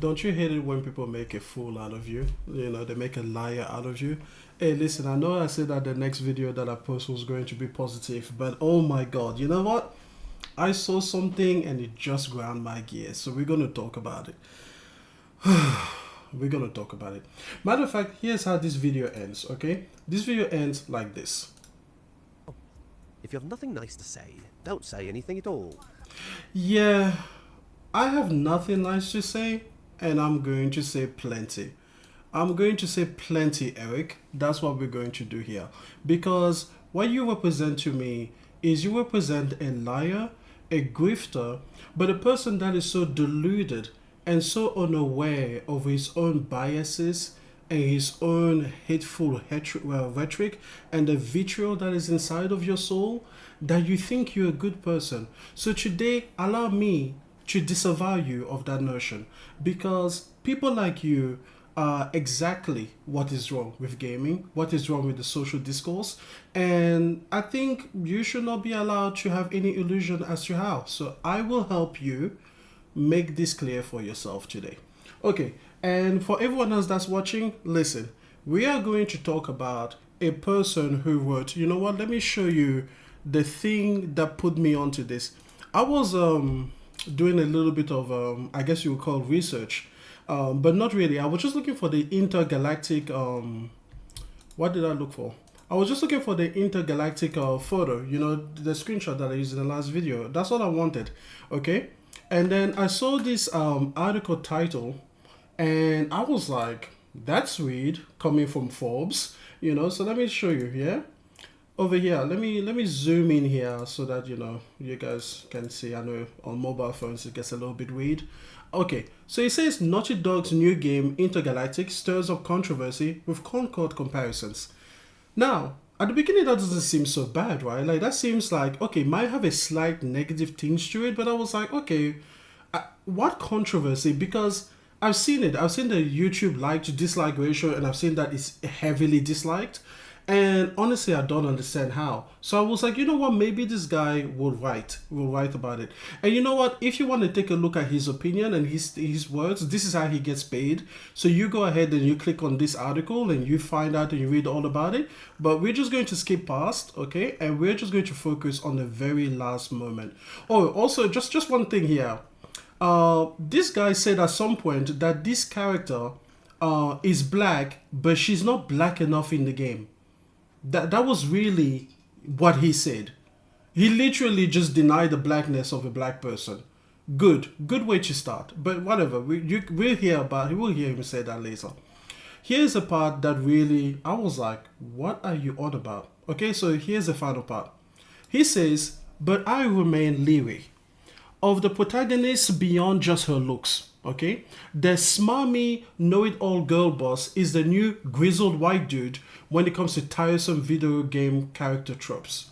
Don't you hate it when people make a fool out of you? You know, they make a liar out of you. Hey, listen, I know I said that the next video that I post was going to be positive, but oh my god, you know what? I saw something and it just ground my gears, so we're going to talk about it. We're going to talk about it. Matter of fact, here's how this video ends, okay? This video ends like this. If you have nothing nice to say, don't say anything at all. Yeah, I have nothing nice to say, and I'm going to say plenty. I'm going to say plenty, Erik. That's what we're going to do here. Because what you represent to me is you represent a liar, a grifter, but a person that is so deluded and so unaware of his own biases and his own hateful rhetoric and the vitriol that is inside of your soul that you think you're a good person. So today, allow me to disavow you of that notion, because people like you are exactly what is wrong with gaming, what is wrong with the social discourse, and I think you should not be allowed to have any illusion as to how. So I will help you make this clear for yourself today. Okay, and for everyone else that's watching, listen, we are going to talk about a person who wrote, you know what, let me show you the thing that put me onto this. I was doing a little bit of, I guess you would call research, but not really. I was just looking for the intergalactic, what did I look for? I was just looking for the intergalactic photo, you know, the screenshot that I used in the last video. That's all I wanted, okay? And then I saw this article title, and I was like, that's weird, coming from Forbes, you know. So let me show you here. Over here, let me zoom in here so that, you know, you guys can see. I know on mobile phones it gets a little bit weird. Okay, so it says Naughty Dog's new game Intergalactic stirs up controversy with Concord comparisons. Now, at the beginning that doesn't seem so bad, right? Like that seems like, okay, might have a slight negative tinge to it, but I was like, okay, what controversy? Because I've seen it. I've seen the YouTube like to dislike ratio, and I've seen that it's heavily disliked. And honestly, I don't understand how. So I was like, you know what? Maybe this guy will write about it. And you know what? If you want to take a look at his opinion and his words, this is how he gets paid. So you go ahead and you click on this article and you find out and you read all about it. But we're just going to skip past, okay? And we're just going to focus on the very last moment. Oh, also, just one thing here. This guy said at some point that this character is black, but she's not black enough in the game. That was really what he said. He literally just denied the blackness of a black person. Good way to start. But whatever, we'll hear him say that later. Here's a part that really, I was like, what are you on about? Okay, so here's the final part. He says, but I remain leery of the protagonist beyond just her looks. Okay, the smarmy know-it-all girl boss is the new grizzled white dude when it comes to tiresome video game character tropes.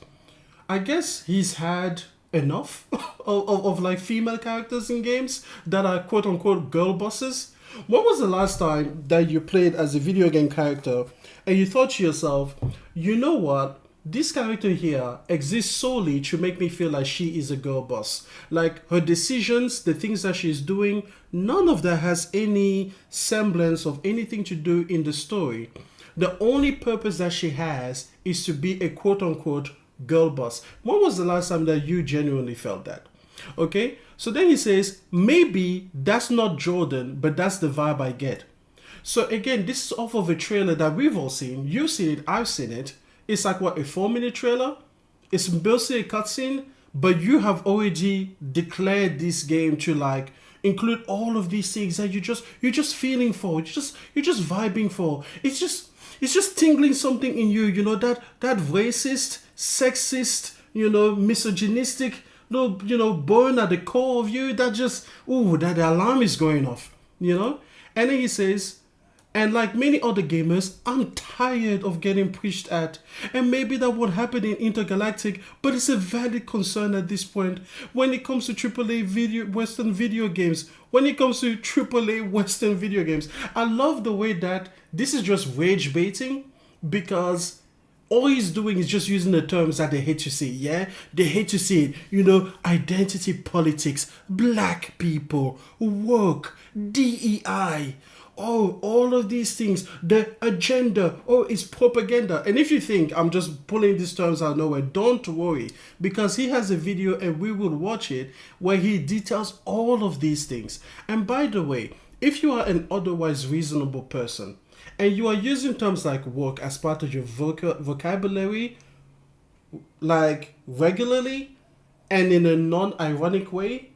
I guess he's had enough of like female characters in games that are quote-unquote girl bosses. When was the last time that you played as a video game character and you thought to yourself, you know what? This character here exists solely to make me feel like she is a girl boss. Like her decisions, the things that she's doing, none of that has any semblance of anything to do in the story. The only purpose that she has is to be a quote-unquote girl boss. When was the last time that you genuinely felt that? Okay, so then he says, maybe that's not Jordan, but that's the vibe I get. So again, this is off of a trailer that we've all seen. You've seen it, I've seen it. It's like what, a 4-minute trailer? It's mostly a cutscene, but you have already declared this game to like include all of these things that you're just feeling for, you're just vibing for. It's just tingling something in you, you know, that racist, sexist, you know, misogynistic, little, you know, bone at the core of you that just, ooh, that the alarm is going off, you know? And then he says, and like many other gamers, I'm tired of getting preached at. And maybe that would happen in Intergalactic, but it's a valid concern at this point. When it comes to AAA Western video games, I love the way that this is just rage baiting, because All he's doing is just using the terms that they hate to see, yeah? They hate to see it, identity politics, black people, work, DEI, oh, all of these things, the agenda, oh, it's propaganda. And if you think I'm just pulling these terms out of nowhere, don't worry, because he has a video and we will watch it where he details all of these things. And by the way, if you are an otherwise reasonable person, and you are using terms like work as part of your vocabulary, like regularly and in a non-ironic way,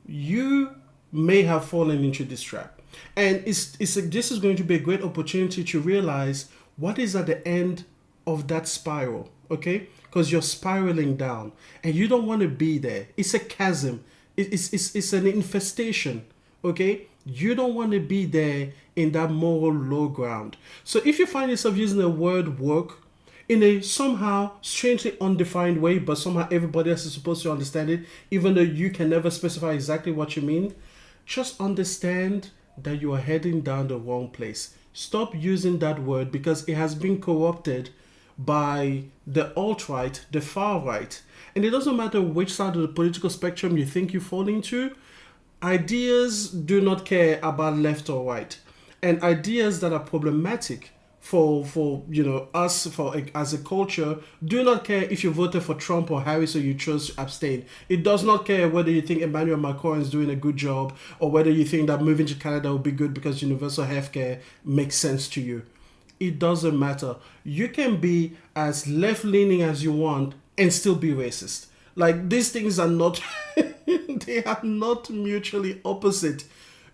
you may have fallen into this trap. And this is going to be a great opportunity to realize what is at the end of that spiral, okay? Because you're spiraling down and you don't want to be there. It's a chasm. It's an infestation, okay? You don't want to be there in that moral low ground. So if you find yourself using the word work in a somehow strangely undefined way, but somehow everybody else is supposed to understand it, even though you can never specify exactly what you mean, just understand that you are heading down the wrong place. Stop using that word because it has been corrupted by the alt-right, the far right. And it doesn't matter which side of the political spectrum you think you fall into. Ideas do not care about left or right, and ideas that are problematic for us as a culture do not care if you voted for Trump or Harris or you chose to abstain. It does not care whether you think Emmanuel Macron is doing a good job or whether you think that moving to Canada will be good because universal healthcare makes sense to you. It doesn't matter. You can be as left-leaning as you want and still be racist. Like, these things are not, they are not mutually opposite.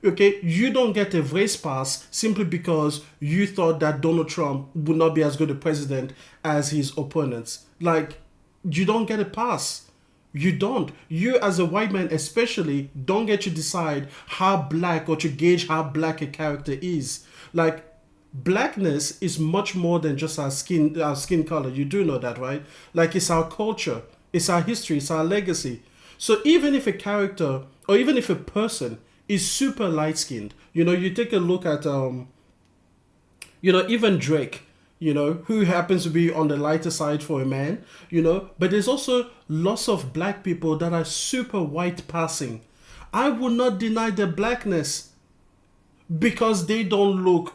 Okay, you don't get a race pass simply because you thought that Donald Trump would not be as good a president as his opponents. Like, you don't get a pass. You don't. You as a white man especially don't get to decide how black or to gauge how black a character is. Like, blackness is much more than just our skin color. You do know that, right? Like, it's our culture. It's our history, it's our legacy. So even if a character, or even if a person is super light-skinned, you take a look at, even Drake, who happens to be on the lighter side for a man, but there's also lots of black people that are super white passing. I would not deny their blackness because they don't look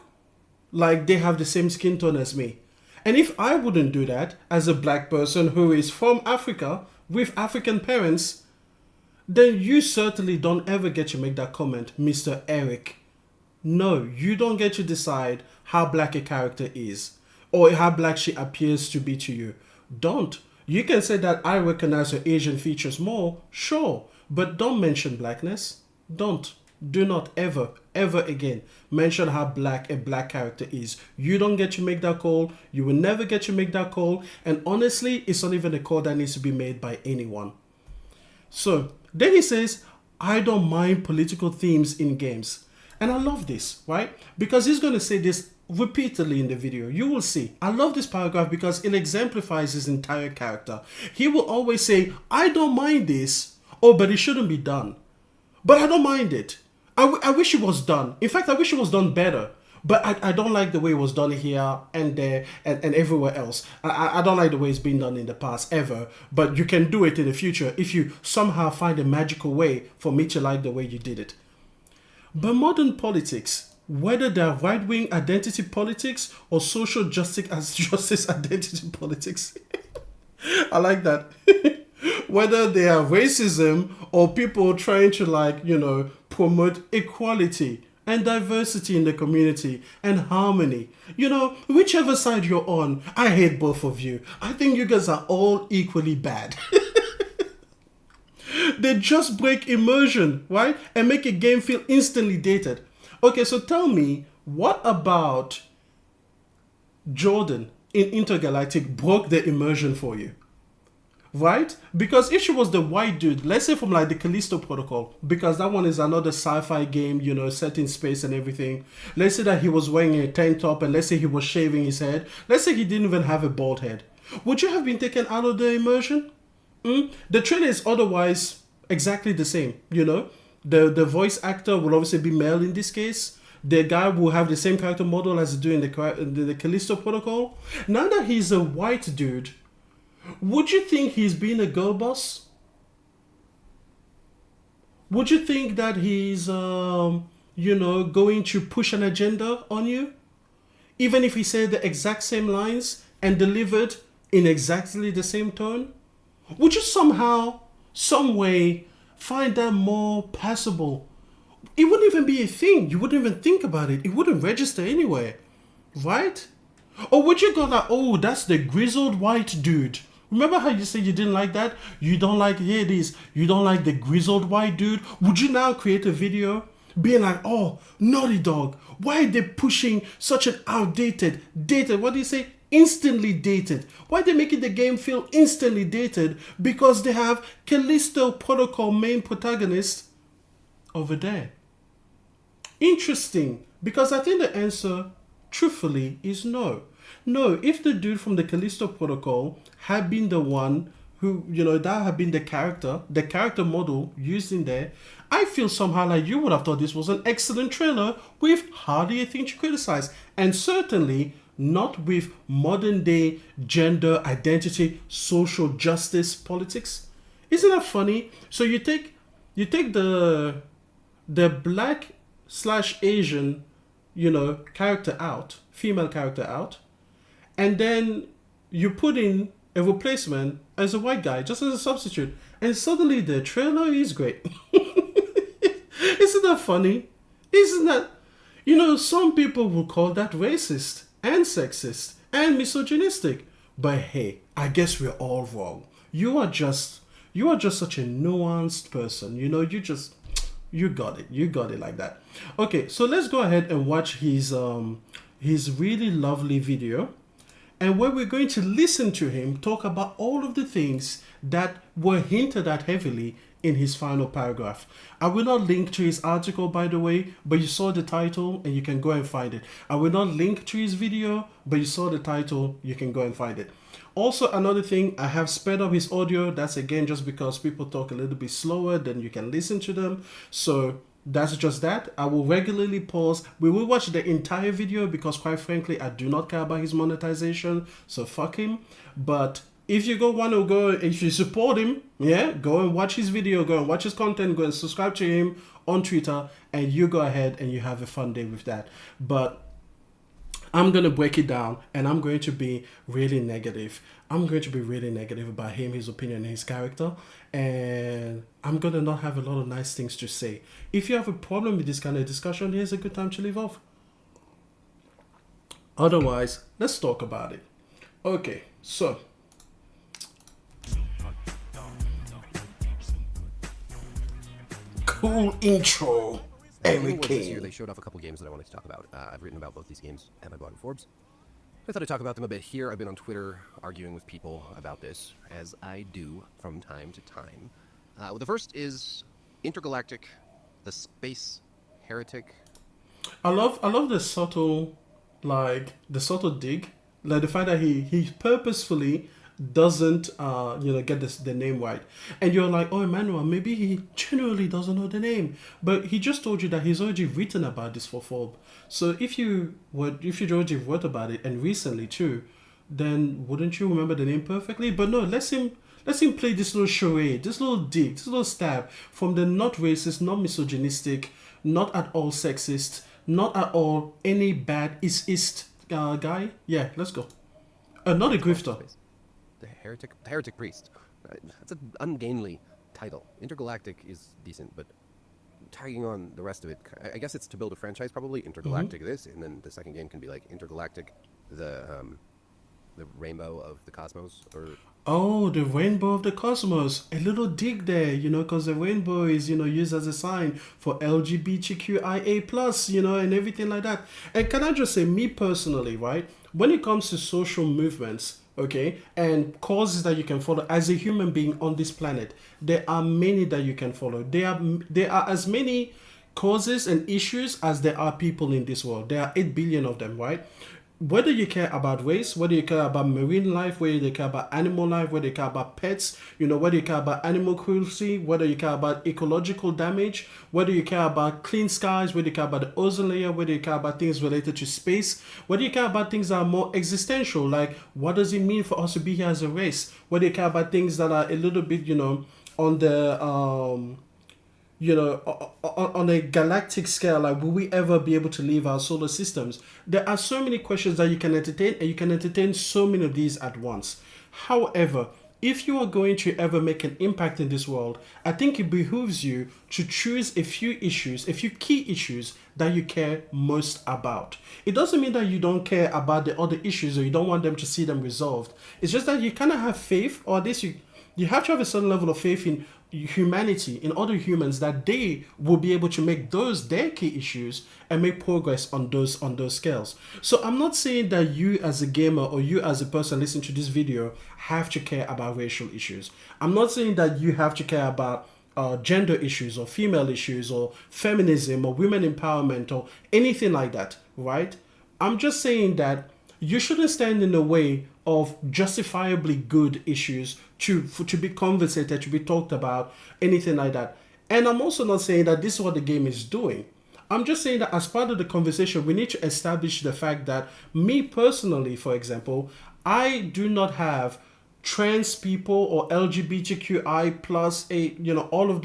like they have the same skin tone as me. And if I wouldn't do that as a black person who is from Africa with African parents, then you certainly don't ever get to make that comment, Mr. Erik. No, you don't get to decide how black a character is or how black she appears to be to you. Don't. You can say that I recognize her Asian features more, sure, but don't mention blackness. Don't. Do not ever again mention how black a black character is. You don't get to make that call. You will never get to make that call. And honestly, it's not even a call that needs to be made by anyone. So then he says, I don't mind political themes in games. And I love this, right? Because he's going to say this repeatedly in the video. You will see. I love this paragraph because it exemplifies his entire character. He will always say, I don't mind this. Oh, but it shouldn't be done. But I don't mind it. I wish it was done. In fact, I wish it was done better. But I don't like the way it was done here and there and everywhere else. I don't like the way it's been done in the past ever. But you can do it in the future if you somehow find a magical way for me to like the way you did it. But modern politics, whether they're right-wing identity politics or social justice identity politics, I like that. Whether they are racism or people trying to promote equality and diversity in the community and harmony. Whichever side you're on, I hate both of you. I think you guys are all equally bad. They just break immersion, right? And make a game feel instantly dated. Okay, so tell me, what about Jordan in Intergalactic broke the immersion for you? Right? Because if she was the white dude, let's say from the Callisto Protocol, because that one is another sci-fi game, set in space and everything. Let's say that he was wearing a tank top and let's say he was shaving his head. Let's say he didn't even have a bald head. Would you have been taken out of the immersion? The trailer is otherwise exactly the same, The voice actor will obviously be male in this case. the guy will have the same character model as doing the Callisto Protocol. Now that he's a white dude, would you think he's being a girl boss? Would you think that he's, going to push an agenda on you? Even if he said the exact same lines and delivered in exactly the same tone? Would you somehow, some way, find that more passable? It wouldn't even be a thing. You wouldn't even think about it. It wouldn't register anywhere. Right? Or would you go like, oh, that's the grizzled white dude. Remember how you said you didn't like that? You don't like, here it is, you don't like the grizzled white dude? Would you now create a video being like, oh, Naughty Dog, why are they pushing such an outdated, what do you say? Instantly dated. Why are they making the game feel instantly dated? Because they have Callisto Protocol main protagonist over there. Interesting. Because I think the answer, truthfully, is no. No, if the dude from the Callisto Protocol had been the one who, that had been the character model used in there, I feel somehow like you would have thought this was an excellent trailer with hardly a thing to criticize. And certainly not with modern day gender identity, social justice politics. Isn't that funny? So you take the black / Asian, character out, female character out, and then you put in a replacement as a white guy, just as a substitute, and suddenly the trailer is great. Isn't that funny? Isn't that, some people will call that racist and sexist and misogynistic. But hey, I guess we're all wrong. You are just such a nuanced person. You got it like that. Okay, so let's go ahead and watch his really lovely video. And where we're going to listen to him talk about all of the things that were hinted at heavily in his final paragraph. I will not link to his article, by the way, but you saw the title and you can go and find it. I will not link to his video, but you saw the title, you can go and find it. Also, another thing, I have sped up his audio. That's again just because people talk a little bit slower than you can listen to them. So that's just that. I will regularly pause. We will watch the entire video because quite frankly, I do not care about his monetization. So fuck him. But if you if you support him, go and watch his video, go and watch his content, go and subscribe to him on Twitter, and you go ahead and you have a fun day with that. But I'm going to break it down and I'm going to be really negative. I'm going to be really negative about him, his opinion, and his character. And I'm going to not have a lot of nice things to say. If you have a problem with this kind of discussion, here's a good time to leave off. Otherwise, let's talk about it. Okay, so. Cool intro. Erik. This year they showed off a couple games that I wanted to talk about. I've written about both these games at my blog in Forbes. I thought I'd talk about them a bit here. I've been on Twitter arguing with people about this, as I do from time to time. The first is Intergalactic, the Space Heretic. I love the subtle dig, like the fact that he purposefully doesn't get the name right, and you're like, oh, Emmanuel, maybe he genuinely doesn't know the name, but he just told you that he's already written about this for Forbes. So if you already wrote about it, and recently too, then wouldn't you remember the name perfectly? But no, let's him play this little charade, this little dig, this little stab from the not racist, not misogynistic, not at all sexist, not at all any bad is guy. Yeah, let's go. Not a grifter. The Heretic Priest. That's an ungainly title. Intergalactic is decent, but tagging on the rest of it, I guess it's to build a franchise probably. Intergalactic this, and then the second game can be like Intergalactic, the rainbow of the cosmos, or... Oh, the rainbow of the cosmos. A little dig there, because the rainbow is, used as a sign for LGBTQIA+, and everything like that. And can I just say, me personally, right, when it comes to social movements, okay, and causes that you can follow as a human being on this planet, there are many that you can follow. There are as many causes and issues as there are people in this world. There are 8 billion of them, right? whether you care about race, whether you care about marine life, whether you care about animal life, whether you care about pets, whether you care about animal cruelty, whether you care about ecological damage, whether you care about clean skies, whether you care about the ozone layer, whether you care about things related to space, whether you care about things that are more existential, like what does it mean for us to be here as a race, whether you care about things that are a little bit, on the on a galactic scale, like will we ever be able to leave our solar systems? There are so many questions that you can entertain, and you can entertain so many of these at once. However, if you are going to ever make an impact in this world, I think it behooves you to choose a few key issues that you care most about. It doesn't mean that you don't care about the other issues or you don't want them to see them resolved. It's just that you kind of have faith, or at least you have to have a certain level of faith in humanity, in other humans, that they will be able to make those their key issues and make progress on those scales. So I'm not saying that you as a gamer or you as a person listening to this video have to care about racial issues. I'm not saying that you have to care about gender issues or female issues or feminism or women empowerment or anything like that, right? I'm just saying that you shouldn't stand in the way of justifiably good issues to be conversated, to be talked about, anything like that. And I'm also not saying that this is what the game is doing. I'm just saying that as part of the conversation, we need to establish the fact that me personally, for example, I do not have trans people or LGBTQI plus all of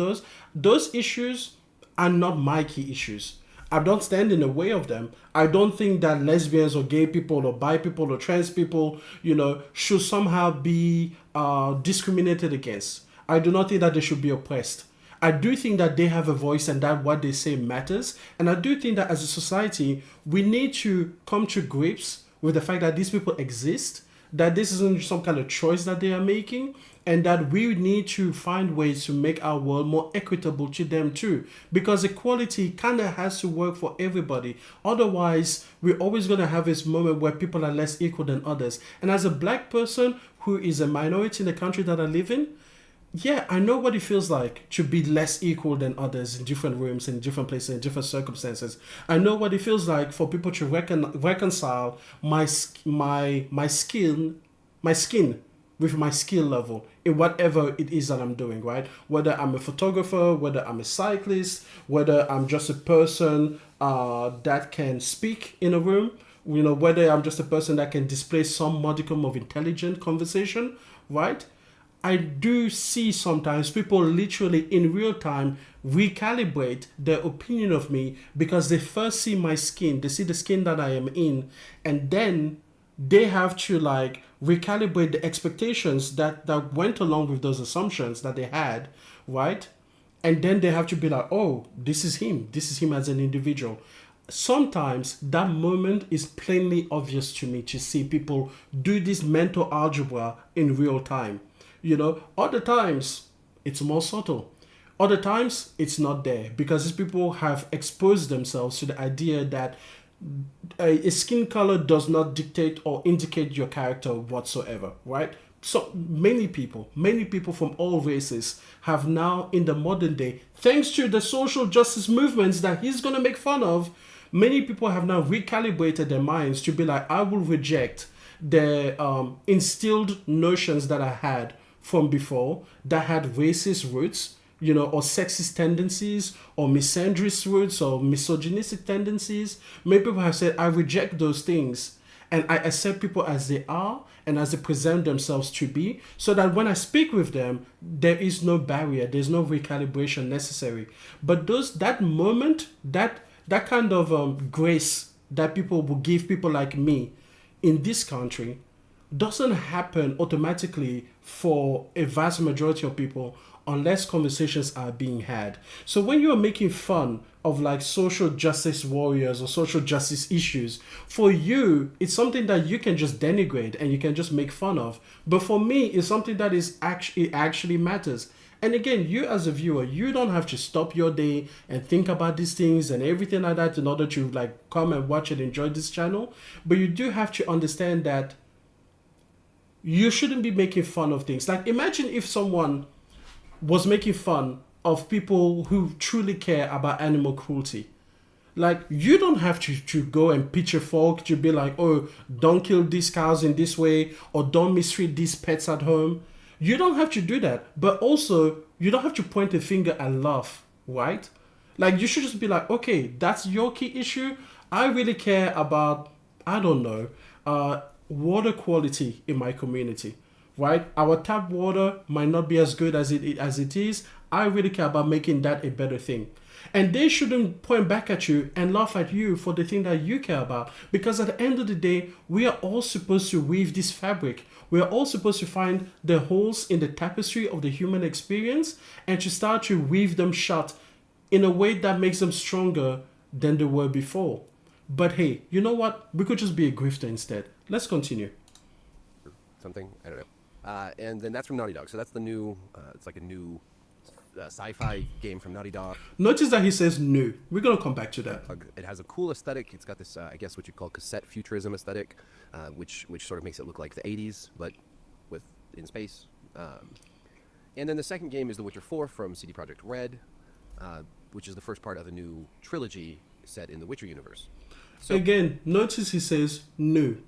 those issues are not my key issues. I don't stand in the way of them. I don't think that lesbians or gay people or bi people or trans people, should somehow be discriminated against. I do not think that they should be oppressed. I do think that they have a voice and that what they say matters. And I do think that as a society, we need to come to grips with the fact that these people exist, that this isn't some kind of choice that they are making, and that we need to find ways to make our world more equitable to them too. Because equality kind of has to work for everybody. Otherwise, we're always going to have this moment where people are less equal than others. And as a black person who is a minority in the country that I live in, yeah, I know what it feels like to be less equal than others in different rooms, in different places, in different circumstances. I know what it feels like for people to reconcile my skin with my skill level in whatever it is that I'm doing, right? Whether I'm a photographer, whether I'm a cyclist, whether I'm just a person that can speak in a room, whether I'm just a person that can display some modicum of intelligent conversation, right? I do see sometimes people literally in real time recalibrate their opinion of me because they first see my skin, they see the skin that I am in, and then they have to recalibrate the expectations that went along with those assumptions that they had, right? And then they have to be like, oh, this is him as an individual. Sometimes that moment is plainly obvious to me to see people do this mental algebra in real time. Other times it's more subtle. Other times it's not there because these people have exposed themselves to the idea that a skin color does not dictate or indicate your character whatsoever, right? So many people from all races have now in the modern day, thanks to the social justice movements that he's going to make fun of, many people have now recalibrated their minds to be like, I will reject the instilled notions that I had from before that had racist roots, or sexist tendencies, or misandrist roots, or misogynistic tendencies. Many people have said, I reject those things, and I accept people as they are, and as they present themselves to be, so that when I speak with them, there is no barrier, there's no recalibration necessary. But that moment, that kind of grace that people will give people like me in this country doesn't happen automatically for a vast majority of people unless conversations are being had. So when you're making fun of social justice warriors or social justice issues, for you, it's something that you can just denigrate and you can just make fun of. But for me, it's something that actually matters. And again, you as a viewer, you don't have to stop your day and think about these things and everything like that in order to come and watch and enjoy this channel. But you do have to understand that you shouldn't be making fun of things. Imagine if someone was making fun of people who truly care about animal cruelty. Like, you don't have to go and pitch a fork to be like, oh, don't kill these cows in this way, or don't mistreat these pets at home. You don't have to do that. But also, you don't have to point a finger and laugh, right? Like, you should just be like, okay, that's your key issue. I really care about, I don't know, water quality in my community, right? Our tap water might not be as good as it is. I really care about making that a better thing. And they shouldn't point back at you and laugh at you for the thing that you care about. Because at the end of the day, we are all supposed to weave this fabric. We are all supposed to find the holes in the tapestry of the human experience and to start to weave them shut in a way that makes them stronger than they were before. But hey, you know what? We could just be a grifter instead. Let's continue. Something, I don't know. And then that's from Naughty Dog. So that's the new, it's like a new sci-fi game from Naughty Dog. Notice that he says new. We're going to come back to that. It has a cool aesthetic. It's got this, I guess, what you call cassette futurism aesthetic, which sort of makes it look like the 80s, but in space. And then the second game is The Witcher 4 from CD Projekt Red, which is the first part of a new trilogy set in the Witcher universe. So, again, notice he says new.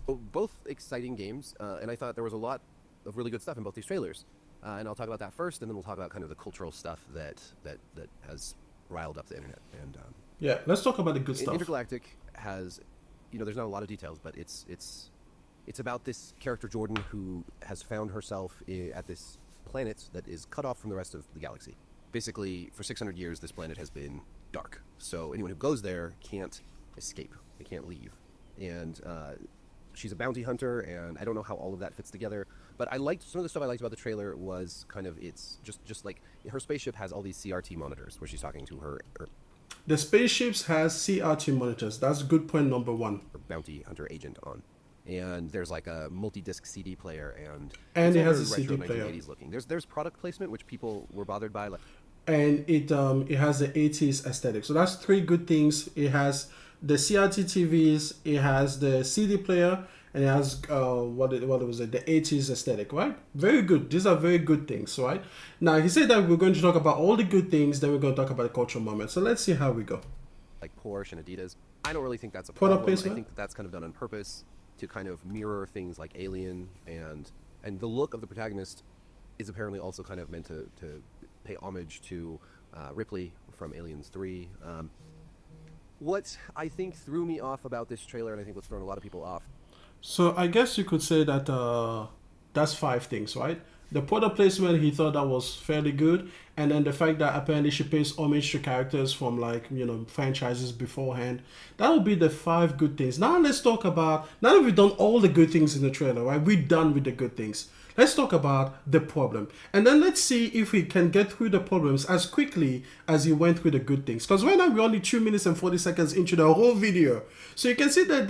Both exciting games, and I thought there was a lot of really good stuff in both these trailers. And I'll talk about that first, and then we'll talk about kind of the cultural stuff that has riled up the internet. And yeah, let's talk about the good stuff. Intergalactic has, there's not a lot of details, but it's about this character Jordan who has found herself at this planet that is cut off from the rest of the galaxy. Basically, for 600 years, this planet has been dark, so anyone who goes there can't escape. They can't leave. And she's a bounty hunter, and I don't know how all of that fits together. But some of the stuff I liked about the trailer was kind of, it's just like her spaceship has all these CRT monitors where she's talking to her the spaceships has CRT monitors. That's good point number one. Her bounty hunter agent on. And there's like a multi-disc CD player, and it has a CD player. 1980s looking. There's product placement which people were bothered by, and it has the 80s aesthetic. So that's three good things. It has the CRT TVs, it has the CD player, and it has what was it, the 80s aesthetic, right? Very good. These are very good things, right? Now, he said that we're going to talk about all the good things, then we're going to talk about the cultural moment. So let's see how we go. Like Porsche and Adidas. I don't really think that's a product problem. placement? I think that's kind of done on purpose to kind of mirror things like Alien, and the look of the protagonist is apparently also kind of meant to pay homage to Ripley from Aliens 3. What I think threw me off about this trailer, and I think what's thrown a lot of people off. So I guess you could say that that's 5 things, right? The product placement, he thought that was fairly good, and then the fact that apparently she pays homage to characters from franchises beforehand. That would be the 5 good things. Now let's talk about, now that we've done all the good things in the trailer, right? We're done with the good things. Let's talk about the problem. And then let's see if we can get through the problems as quickly as he went through the good things. Because right now we're only 2 minutes and 40 seconds into the whole video. So you can see that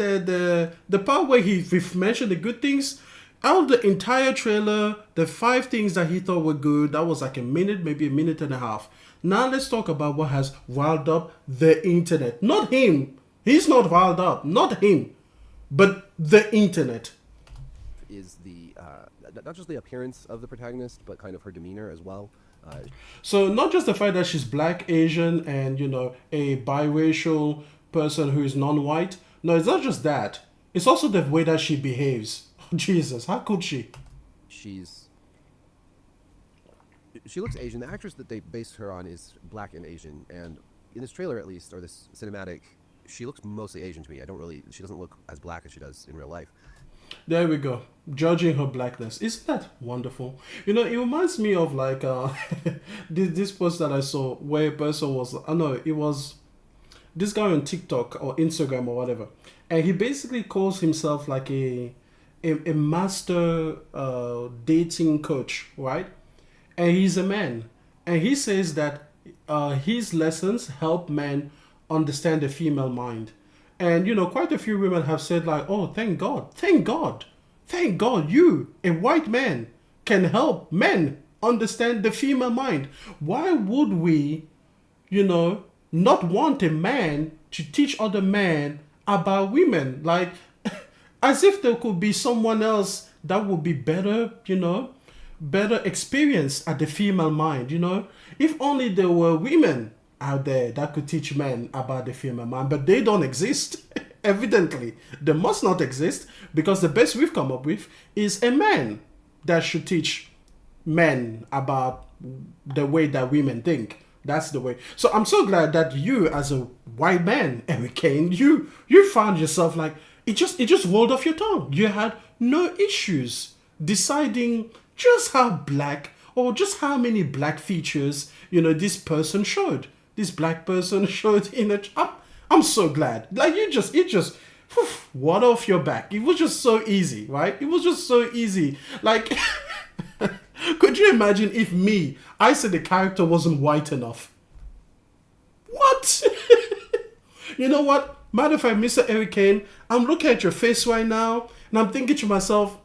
the part where we've mentioned the good things, out of the entire trailer, the 5 things that he thought were good, that was like a minute, maybe a minute and a half. Now let's talk about what has riled up the internet. Not him. He's not riled up. Not him. But the internet. Is not just the appearance of the protagonist, but kind of her demeanor as well. So not just the fact that she's black, Asian, and a biracial person who is non-white. No, it's not just that. It's also the way that she behaves. Jesus, how could she? She looks Asian. The actress that they based her on is black and Asian, and in this trailer at least, or this cinematic, she looks mostly Asian to me. She doesn't look as black as she does in real life. There we go. Judging her blackness. Isn't that wonderful? It reminds me of this post that I saw where a person was, it was this guy on TikTok or Instagram or whatever. And he basically calls himself like a master dating coach, right? And he's a man. And he says that his lessons help men understand the female mind. And, quite a few women have said oh, thank God, you, a white man, can help men understand the female mind. Why would we, not want a man to teach other men about women? As if there could be someone else that would be better, better experienced at the female mind, If only there were women out there that could teach men about the female man, but they don't exist. Evidently, they must not exist, because the best we've come up with is a man that should teach men about the way that women think. That's the way. So I'm so glad that you, as a white man, Erik Kane, you found yourself like it just rolled off your tongue. You had no issues deciding just how black or just how many black features this person showed. This black person showed in a. I'm so glad. Like it just water off your back. It was just so easy, right? It was just so easy. Like. Could you imagine if I said the character wasn't white enough? What? You know what? Matter of fact, Mr. Erik Kane, I'm looking at your face right now, and I'm thinking to myself,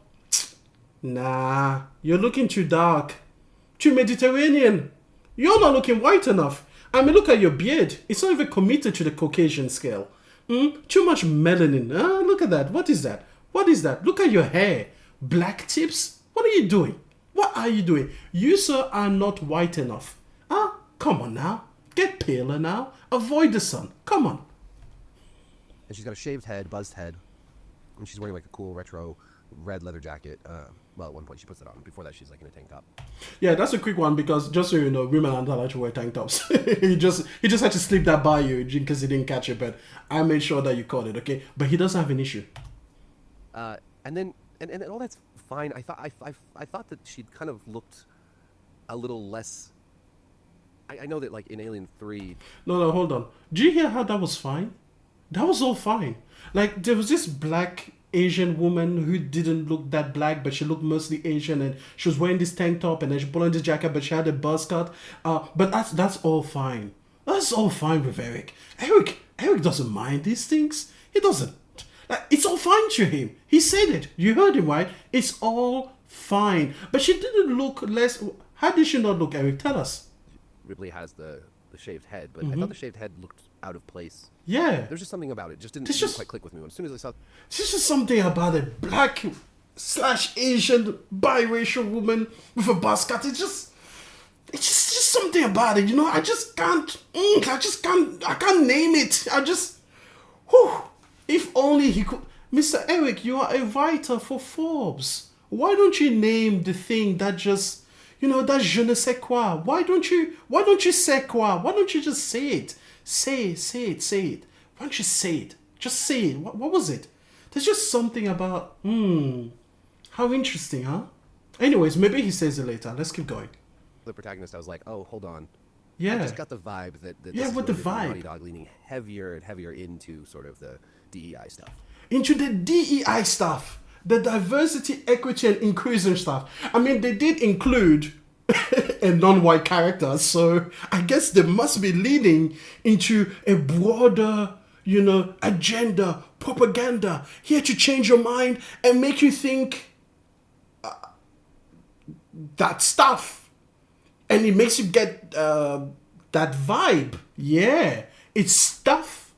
nah, you're looking too dark, too Mediterranean. You're not looking white enough. I mean, look at your beard. It's not even committed to the Caucasian scale. Too much melanin. Look at that. What is that? What is that? Look at your hair. Black tips? What are you doing? What are you doing? You, sir, are not white enough. Come on now. Get paler now. Avoid the sun. Come on. And she's got a shaved head, buzzed head, and she's wearing like a cool retro red leather jacket. Well, at one point she puts it on. Before that, she's like in a tank top. Yeah, that's a quick one because just so you know, women aren't allowed to wear tank tops. he just had to slip that by you because he didn't catch it, but I made sure that you caught it, okay? But he doesn't have an issue. And all that's fine. I thought that she'd kind of looked a little less. I know that like in Alien 3. No, hold on. Do you hear how that was fine? That was all fine. Like there was this black Asian woman who didn't look that black, but she looked mostly Asian, and she was wearing this tank top, and then she put on this jacket, but she had a buzz cut. But that's all fine. That's all fine with Erik. Erik doesn't mind these things. He doesn't. Like, it's all fine to him. He said it. You heard him, right? It's all fine. But she didn't look less. How did she not look, Erik? Tell us. Ripley has the shaved head, but I thought the shaved head looked out of place. Yeah. There's just something about it. Just didn't quite click with me. As soon as I saw... There's just something about a black/Asian biracial woman with a buzz cut. It's just something about it, I just can't. I can't name it. If only he could. Mr. Erik, you are a writer for Forbes. Why don't you name the thing that just, that je ne sais quoi? Why don't you say quoi? Why don't you just say it? Say it. Why don't you say it? Just say it. What was it? There's just something about, how interesting, huh? Anyways, maybe he says it later. Let's keep going. The protagonist, I was like, oh, hold on. Yeah. I just got the vibe that yeah, with the vibe. Naughty Dog leaning heavier and heavier into sort of the DEI stuff. Into the DEI stuff. The diversity, equity, and inclusion stuff. I mean, they did include a non-white character, so I guess they must be leaning into a broader, agenda, propaganda, here to change your mind and make you think that stuff. And it makes you get that vibe. Yeah, it's stuff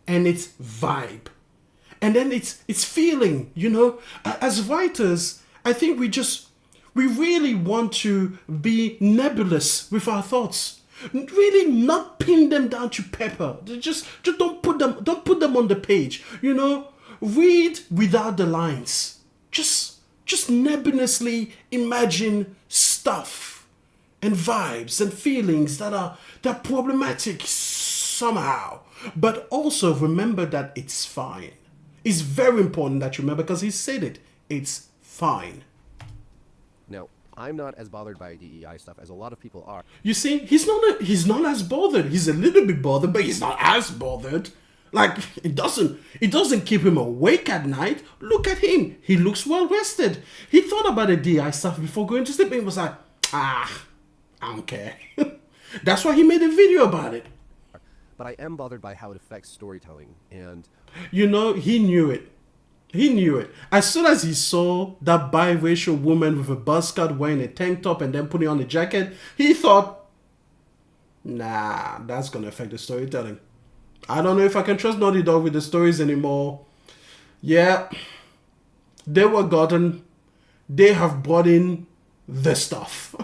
and it's vibe. And then it's feeling, As writers, I think we really want to be nebulous with our thoughts. Really not pin them down to paper. Just don't put them on the page. Read without the lines. Just nebulously imagine stuff and vibes and feelings that are problematic somehow. But also remember that it's fine. It's very important that you remember because he said it. It's fine. Now, I'm not as bothered by DEI stuff as a lot of people are. You see, he's not as bothered. He's a little bit bothered, but he's not as bothered. Like it doesn't keep him awake at night. Look at him. He looks well rested. He thought about the DEI stuff before going to sleep and he was like, I don't care. That's why he made a video about it. But I am bothered by how it affects storytelling, and he knew it. He knew it. As soon as he saw that biracial woman with a buzz cut wearing a tank top and then putting on a jacket, he thought, nah, that's going to affect the storytelling. I don't know if I can trust Naughty Dog with the stories anymore. Yeah, they have brought in the stuff.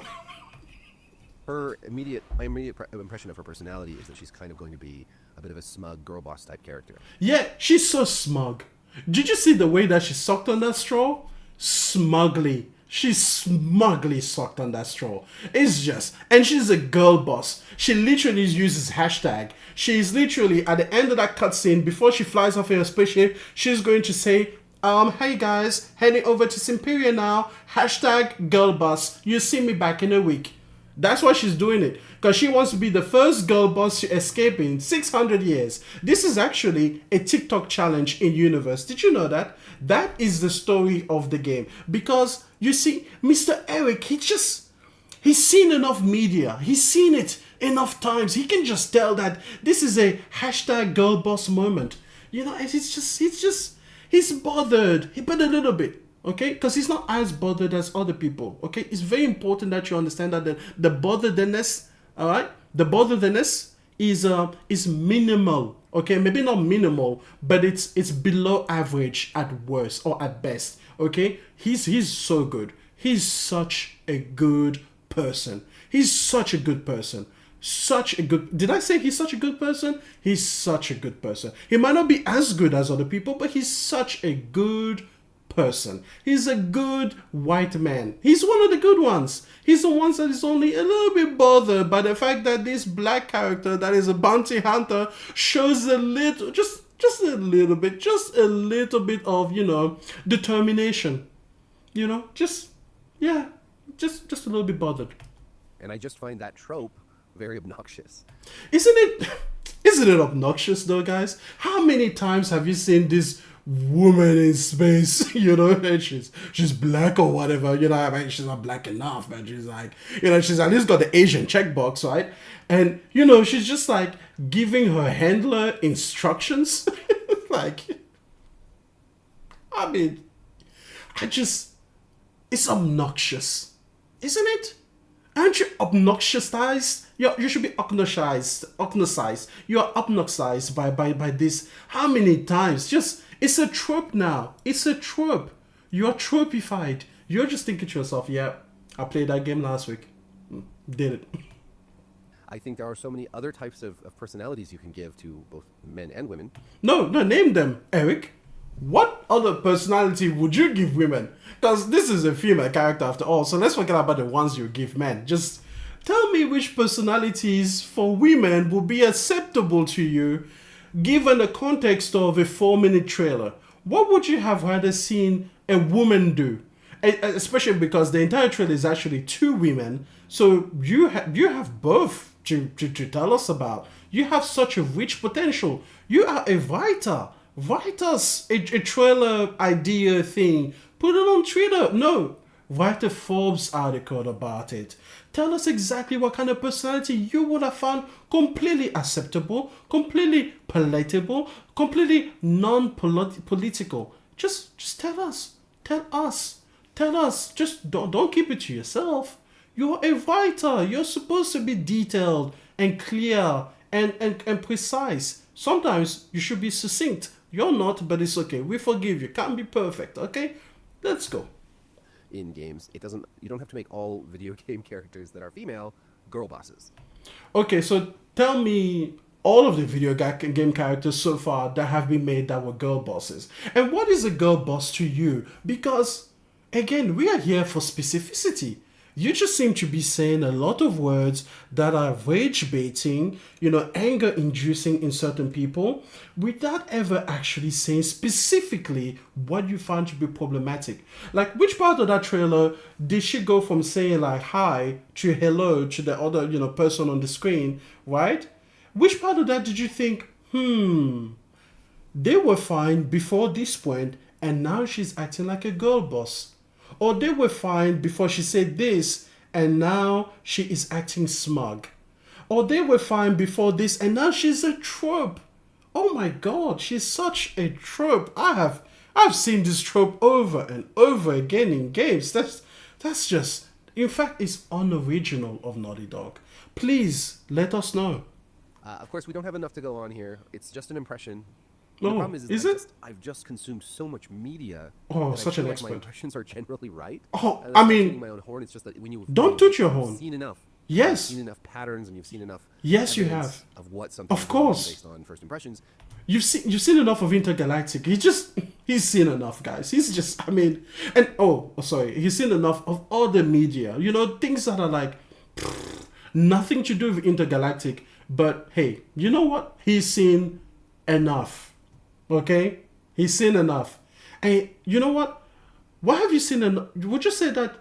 my immediate impression of her personality is that she's kind of going to be a bit of a smug girl boss type character. Yeah, she's so smug. Did you see the way that she sucked on that straw? Smugly. She smugly sucked on that straw. It's just, and she's a girl boss. She literally uses hashtag. She's literally at the end of that cutscene, before she flies off in her spaceship, she's going to say, hey guys, heading over to Simperia now. Hashtag girl boss. You see me back in a week. That's why she's doing it. Because she wants to be the first girl boss to escape in 600 years. This is actually a TikTok challenge in universe. Did you know that? That is the story of the game. Because, you see, Mr. Erik, he's seen enough media. He's seen it enough times. He can just tell that this is a hashtag girl boss moment. You know, he's bothered. But a little bit. Okay, because he's not as bothered as other people. Okay, it's very important that you understand that the botheredness, all right, the botheredness is minimal. Okay, maybe not minimal, but it's below average at worst or at best. Okay, he's so good. He's such a good person. He's such a good person. Did I say he's such a good person? He's such a good person. He might not be as good as other people, but he's such a good person. He's a good white man. He's one of the good ones. He's the ones that is only a little bit bothered by the fact that this black character that is a bounty hunter shows a little, just a little bit of, you know, determination. You know, just a little bit bothered. And I just find that trope very obnoxious. Isn't it obnoxious though, guys? How many times have you seen this woman in space, you know, and she's black or whatever, you know, I mean, she's not black enough, but she's like, you know, she's at least got the Asian checkbox, right? And, you know, she's just like giving her handler instructions. Like, I mean, it's obnoxious, isn't it? Aren't you obnoxiousized? You should be obnoxized. You're obnoxized by this. How many times? It's a trope now. It's a trope. You're tropified. You're just thinking to yourself, yeah, I played that game last week. Did it. I think there are so many other types of personalities you can give to both men and women. No, name them, Erik. What other personality would you give women? Because this is a female character after all, so let's forget about the ones you give men. Just tell me which personalities for women would be acceptable to you given the context of a 4-minute trailer. What would you have rather seen a woman do? Especially because the entire trailer is actually 2 women, so you have both to tell us about. You have such a rich potential. You are a writer. Write us a trailer idea thing. Put it on Twitter. No, write a Forbes article about it. Tell us exactly what kind of personality you would have found completely acceptable, completely palatable, completely non-political. Just tell us. Tell us. Just don't keep it to yourself. You're a writer. You're supposed to be detailed and clear and precise. Sometimes you should be succinct. You're not, but it's okay. We forgive you. Can't be perfect, okay? Let's go. In games, you don't have to make all video game characters that are female girl bosses. Okay, so tell me all of the video game characters so far that have been made that were girl bosses. And what is a girl boss to you? Because, again, we are here for specificity. You just seem to be saying a lot of words that are rage baiting, you know, anger inducing in certain people, without ever actually saying specifically what you find to be problematic. Like, which part of that trailer did she go from saying like hi to hello to the other, you know, person on the screen, right? Which part of that did you think, they were fine before this point and now she's acting like a girl boss? Or they were fine before she said this, and now she is acting smug. Or they were fine before this, and now she's a trope. Oh my God, she's such a trope. I've seen this trope over and over again in games. That's just, in fact, it's unoriginal of Naughty Dog. Please let us know. Of course, we don't have enough to go on here. It's just an impression. No, the problem is it? I've just consumed so much media. Oh, such an my expert. impressions are generally right. Oh, And I that's not mean, tooting my own horn. It's just that when don't toot your horn. seen enough. Yes. You've seen enough patterns and you've seen enough Yes, you evidence have. of what something Of is course. based on first impressions. You've seen enough of Intergalactic. He's seen enough, guys. He's just, I mean, and sorry, he's seen enough of all the media. You know, things that are like nothing to do with Intergalactic. But hey, you know what? He's seen enough. Okay, he's seen enough. And you know what? What have you seen? Would you say that,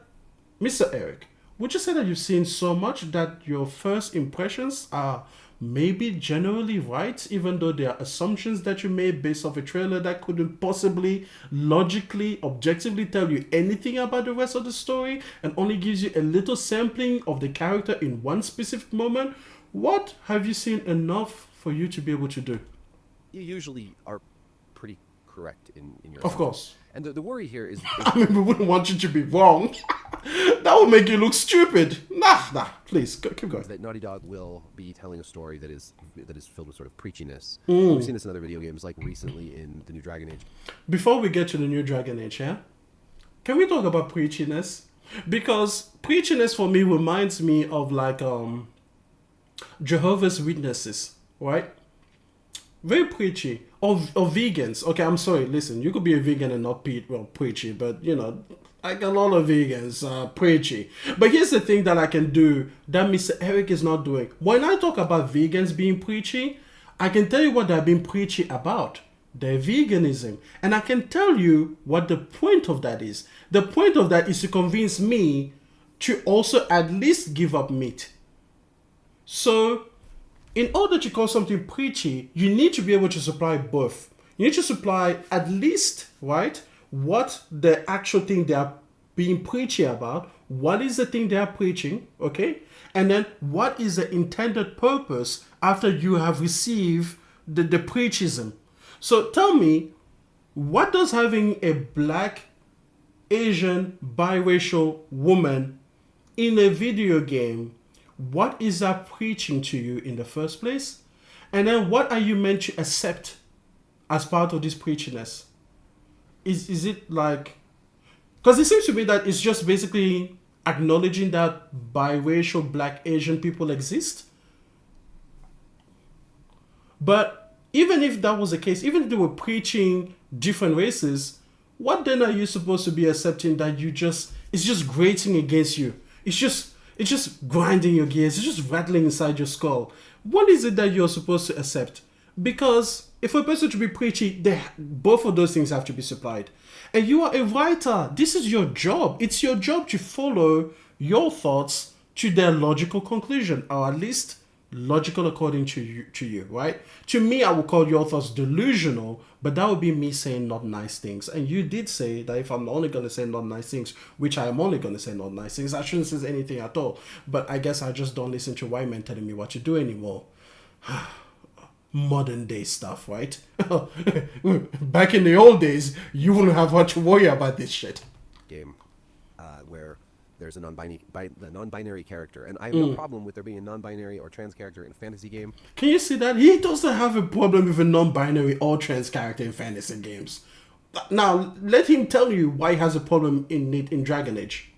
Mr. Erik? Would you say that you've seen so much that your first impressions are maybe generally right, even though there are assumptions that you made based off a trailer that couldn't possibly logically, objectively tell you anything about the rest of the story and only gives you a little sampling of the character in one specific moment? What have you seen enough for you to be able to do? You usually are pretty correct in your Of course. And the worry here is I mean, we wouldn't want you to be wrong. That would make you look stupid. Nah, please, keep going. that Naughty Dog will be telling a story that is filled with sort of preachiness. We've seen this in other video games, like recently in the new Dragon Age. Before we get to the new Dragon Age, yeah? Can we talk about preachiness? Because preachiness for me reminds me of like Jehovah's Witnesses, right? Very preachy. Or vegans. Okay, I'm sorry, listen, you could be a vegan and not preachy, but you know, like a lot of vegans are preachy. But here's the thing that I can do that Mr. Erik is not doing. When I talk about vegans being preachy, I can tell you what they're being preachy about. Their veganism. And I can tell you what the point of that is. The point of that is to convince me to also at least give up meat. So, in order to call something preachy, you need to be able to supply both. You need to supply at least, right, what the actual thing they are being preachy about. What is the thing they are preaching, okay? And then what is the intended purpose after you have received the preachism? So tell me, what does having a black, Asian, biracial woman in a video game, what is that preaching to you in the first place? And then what are you meant to accept as part of this preachiness? Is it like... Because it seems to me that it's just basically acknowledging that biracial black Asian people exist. But even if that was the case, even if they were preaching different races, what then are you supposed to be accepting that it's just grating against you? It's just grinding your gears. It's just rattling inside your skull. What is it that you're supposed to accept? Because if a person to be preachy, both of those things have to be supplied. And you are a writer. This is your job. It's your job to follow your thoughts to their logical conclusion, or at least logical according to you, right? To me, I would call your thoughts delusional, but that would be me saying not nice things. And you did say that if I'm only going to say not nice things, which I am only going to say not nice things, I shouldn't say anything at all. But I guess I just don't listen to white men telling me what to do anymore. Modern day stuff, right? Back in the old days, you wouldn't have much to worry about this shit. Game where there's a non-binary character, and I have no problem with there being a non-binary or trans character in a fantasy game. Can you see that? He doesn't have a problem with a non-binary or trans character in fantasy games. Now, let him tell you why he has a problem in Dragon Age.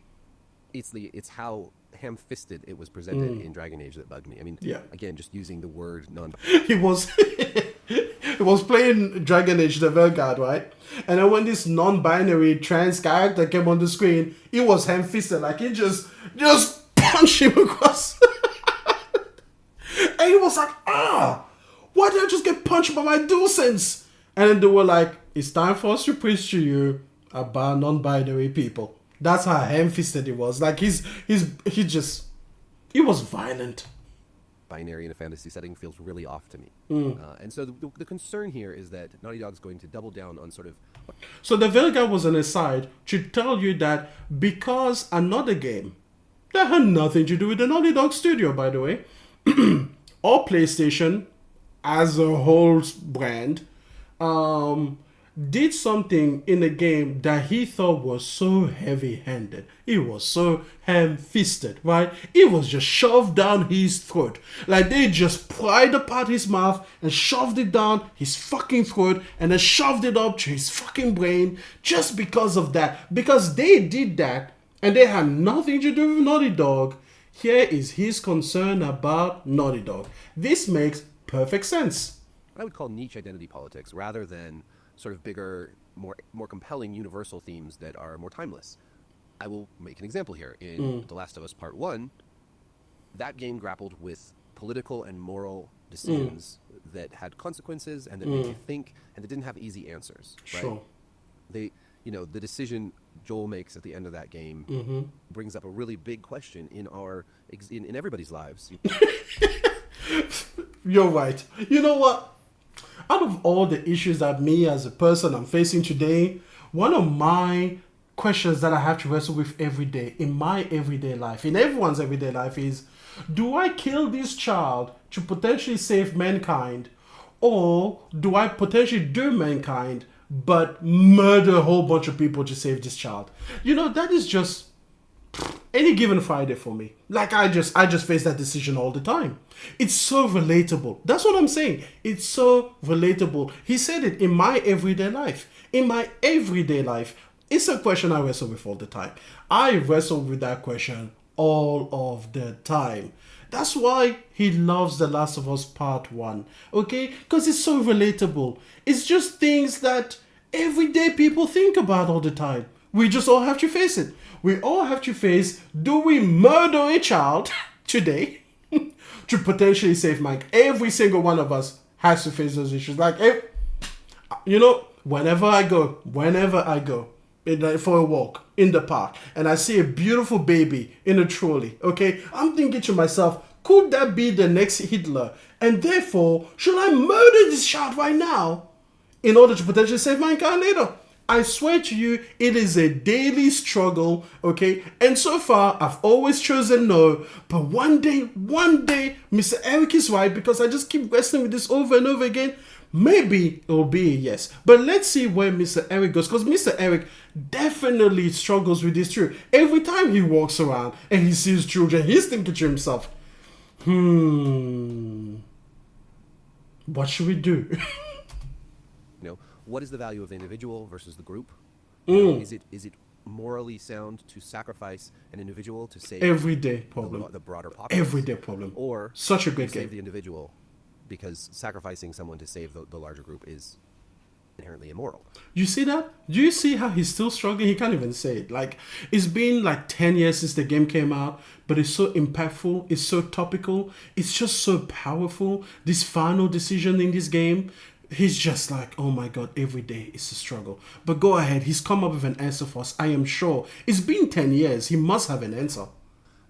It's how ham-fisted it was presented in Dragon Age that bugged me. I mean, again, just using the word non. He was playing Dragon Age the Vanguard, right? And then when this non-binary trans character came on the screen, he was ham-fisted, like he just punched him across. And he was like, why did I just get punched by my DualSense? And then they were like, it's time for us to preach to you about non-binary people. That's how ham-fisted he was. Like he was violent. Binary in a fantasy setting feels really off to me. And so the concern here is that Naughty Dog's going to double down on sort of... So the Vega was an aside to tell you that because another game that had nothing to do with the Naughty Dog studio, by the way, or PlayStation as a whole brand, did something in a game that he thought was so heavy-handed. It was so ham-fisted, right? It was just shoved down his throat. Like they just pried apart his mouth and shoved it down his fucking throat and then shoved it up to his fucking brain just because of that. Because they did that and they had nothing to do with Naughty Dog. Here is his concern about Naughty Dog. This makes perfect sense. I would call niche identity politics rather than sort of bigger, more compelling universal themes that are more timeless. I will make an example here. In The Last of Us Part 1, that game grappled with political and moral decisions that had consequences and that made you think, and that didn't have easy answers. Right? Sure. The decision Joel makes at the end of that game brings up a really big question in everybody's lives. You're right. You know what? Out of all the issues that me as a person I'm facing today, one of my questions that I have to wrestle with every day, in my everyday life, in everyone's everyday life, is, do I kill this child to potentially save mankind, or do I potentially do mankind but murder a whole bunch of people to save this child? You know, that is just any given Friday for me. Like, I just face that decision all the time. It's so relatable. That's what I'm saying. It's so relatable. He said it, in my everyday life. In my everyday life, it's a question I wrestle with all the time. I wrestle with that question all of the time. That's why he loves The Last of Us Part 1. Okay? Because it's so relatable. It's just things that everyday people think about all the time. We just all have to face it. We all have to face, do we murder a child today to potentially save Mike? Every single one of us has to face those issues. Like, you know, whenever I go for a walk in the park and I see a beautiful baby in a trolley, okay, I'm thinking to myself, could that be the next Hitler? And therefore, should I murder this child right now in order to potentially save mankind later? I swear to you, it is a daily struggle, okay? And so far, I've always chosen no. But one day, Mr. Erik is right, because I just keep wrestling with this over and over again. Maybe it will be a yes. But let's see where Mr. Erik goes, because Mr. Erik definitely struggles with this too. Every time he walks around and he sees children, he's thinking to himself, what should we do? What is the value of the individual versus the group? Is it morally sound to sacrifice an individual to save everyday problem, the broader populace? Everyday problem. Or such a great game. Save the individual, because sacrificing someone to save the larger group is inherently immoral. You see that? Do you see how he's still struggling? He can't even say it. Like, it's been like 10 years since the game came out, but it's so impactful, it's so topical, it's just so powerful. This final decision in this game, he's just like, oh my God, every day is a struggle. But go ahead, he's come up with an answer for us, I am sure. It's been 10 years, he must have an answer.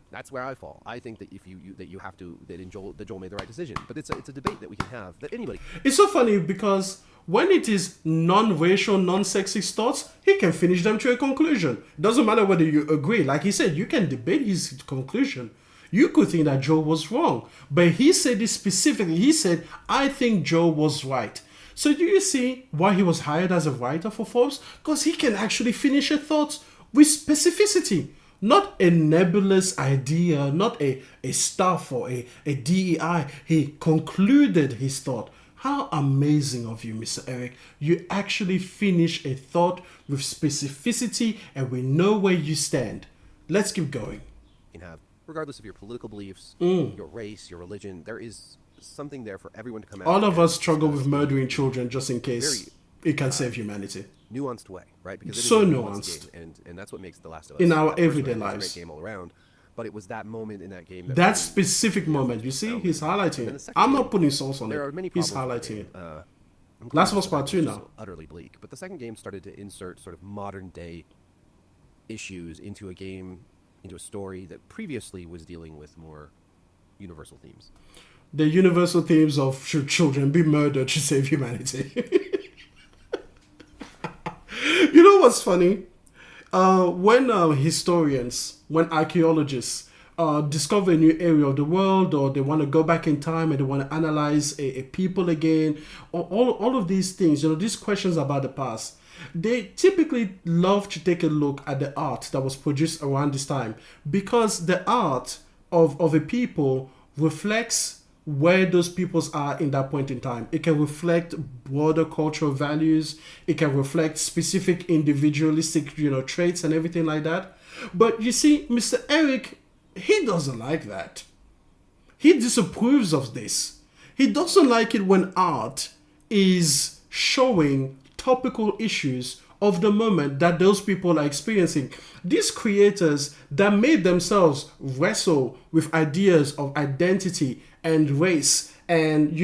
That's where I fall. I think that Joel made the right decision. But it's a debate that we can have, that anybody. It's so funny because when it is non-racial, non-sexist thoughts, he can finish them to a conclusion. Doesn't matter whether you agree. Like he said, you can debate his conclusion. You could think that Joe was wrong. But he said this specifically. He said, I think Joe was right. So do you see why he was hired as a writer for Forbes? Because he can actually finish a thought with specificity. Not a nebulous idea, not a stuff or a DEI. He concluded his thought. How amazing of you, Mr. Erik. You actually finish a thought with specificity and we know where you stand. Let's keep going. Regardless of your political beliefs, your race, your religion, there is something there for everyone to come out. All of us struggle with murdering children just in case it can save humanity. Nuanced way, right? Because it so is a nuanced game, and that's what makes The Last of Us in our everyday lives. A great game all around. But it was that moment in that game. That specific moment, you see, he's highlighting it. I'm not putting sauce on it. There are many he's highlighting it. Last of Us Part 2 now. Utterly bleak. But the second game started to insert sort of modern day issues into a game, into a story that previously was dealing with more universal themes. The universal themes of should children be murdered to save humanity. You know what's funny? When archaeologists discover a new area of the world, or they want to go back in time and they want to analyze a people again, or all of these things, these questions about the past, they typically love to take a look at the art that was produced around this time, because the art of a people reflects where those peoples are in that point in time. It can reflect broader cultural values. It can reflect specific individualistic, traits and everything like that. But you see, Mr. Erik He doesn't like that. He disapproves of this. He doesn't like it when art is showing topical issues of the moment that those people are experiencing. These creators that made themselves wrestle with ideas of identity and race and,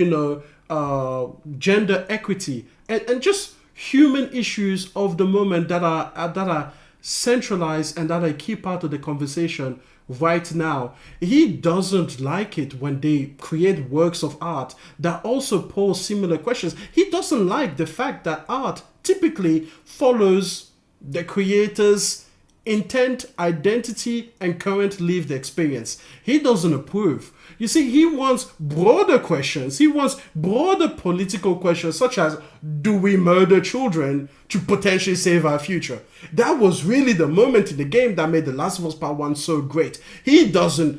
gender equity and just human issues of the moment that are centralized and that are a key part of the conversation right now. He doesn't like it when they create works of art that also pose similar questions. He doesn't like the fact that art typically follows the creator's intent, identity, and current lived experience. He doesn't approve. You see, he wants broader questions. He wants broader political questions, such as, do we murder children to potentially save our future? That was really the moment in the game that made The Last of Us Part 1 so great. No.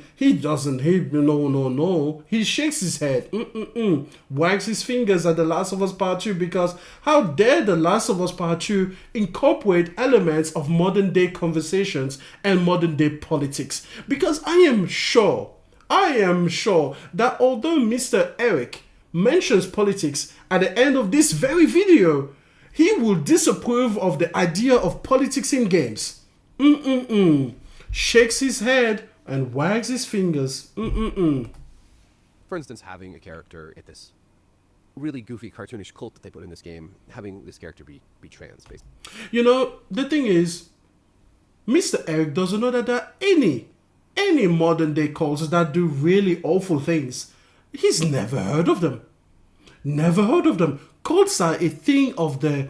He shakes his head, wags his fingers at The Last of Us Part 2 because how dare The Last of Us Part 2 incorporate elements of modern day conversations and modern day politics? Because I am sure that although Mr. Erik mentions politics at the end of this very video, he will disapprove of the idea of politics in games. Shakes his head and wags his fingers. For instance, having a character at this really goofy, cartoonish cult that they put in this game, having this character be trans, basically. The thing is, Mr. Erik doesn't know that there are any modern day cults that do really awful things. He's never heard of them. Cults are a thing of the...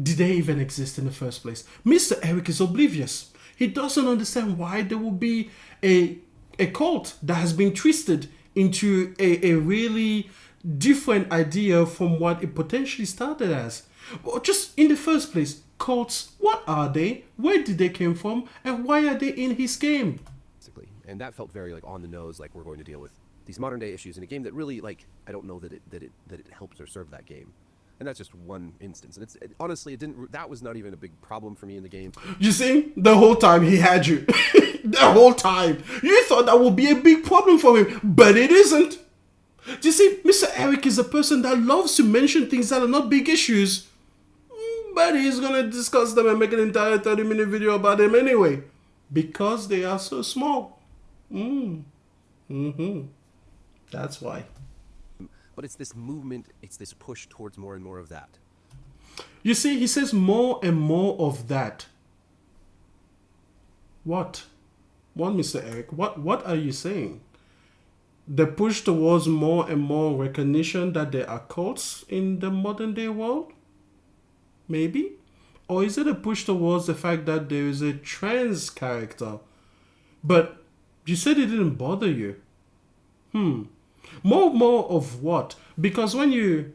Did they even exist in the first place? Mr. Erik is oblivious. He doesn't understand why there will be a cult that has been twisted into a really different idea from what it potentially started as. Well, just in the first place, cults, what are they? Where did they come from? And why are they in his game? And that felt very on the nose, like we're going to deal with these modern day issues in a game that really, I don't know that it helps or served that game. And that's just one instance. And honestly, that was not even a big problem for me in the game. You see, the whole time he had you. The whole time. You thought that would be a big problem for him, but it isn't. You see, Mr. Erik is a person that loves to mention things that are not big issues, but he's going to discuss them and make an entire 30-minute video about them anyway, because they are so small. That's why. But it's this movement, it's this push towards more and more of that. You see, he says more and more of that. What? What, Mr. Erik? What are you saying? The push towards more and more recognition that there are cults in the modern day world? Maybe? Or is it a push towards the fact that there is a trans character? But you said it didn't bother you. More of what? Because when you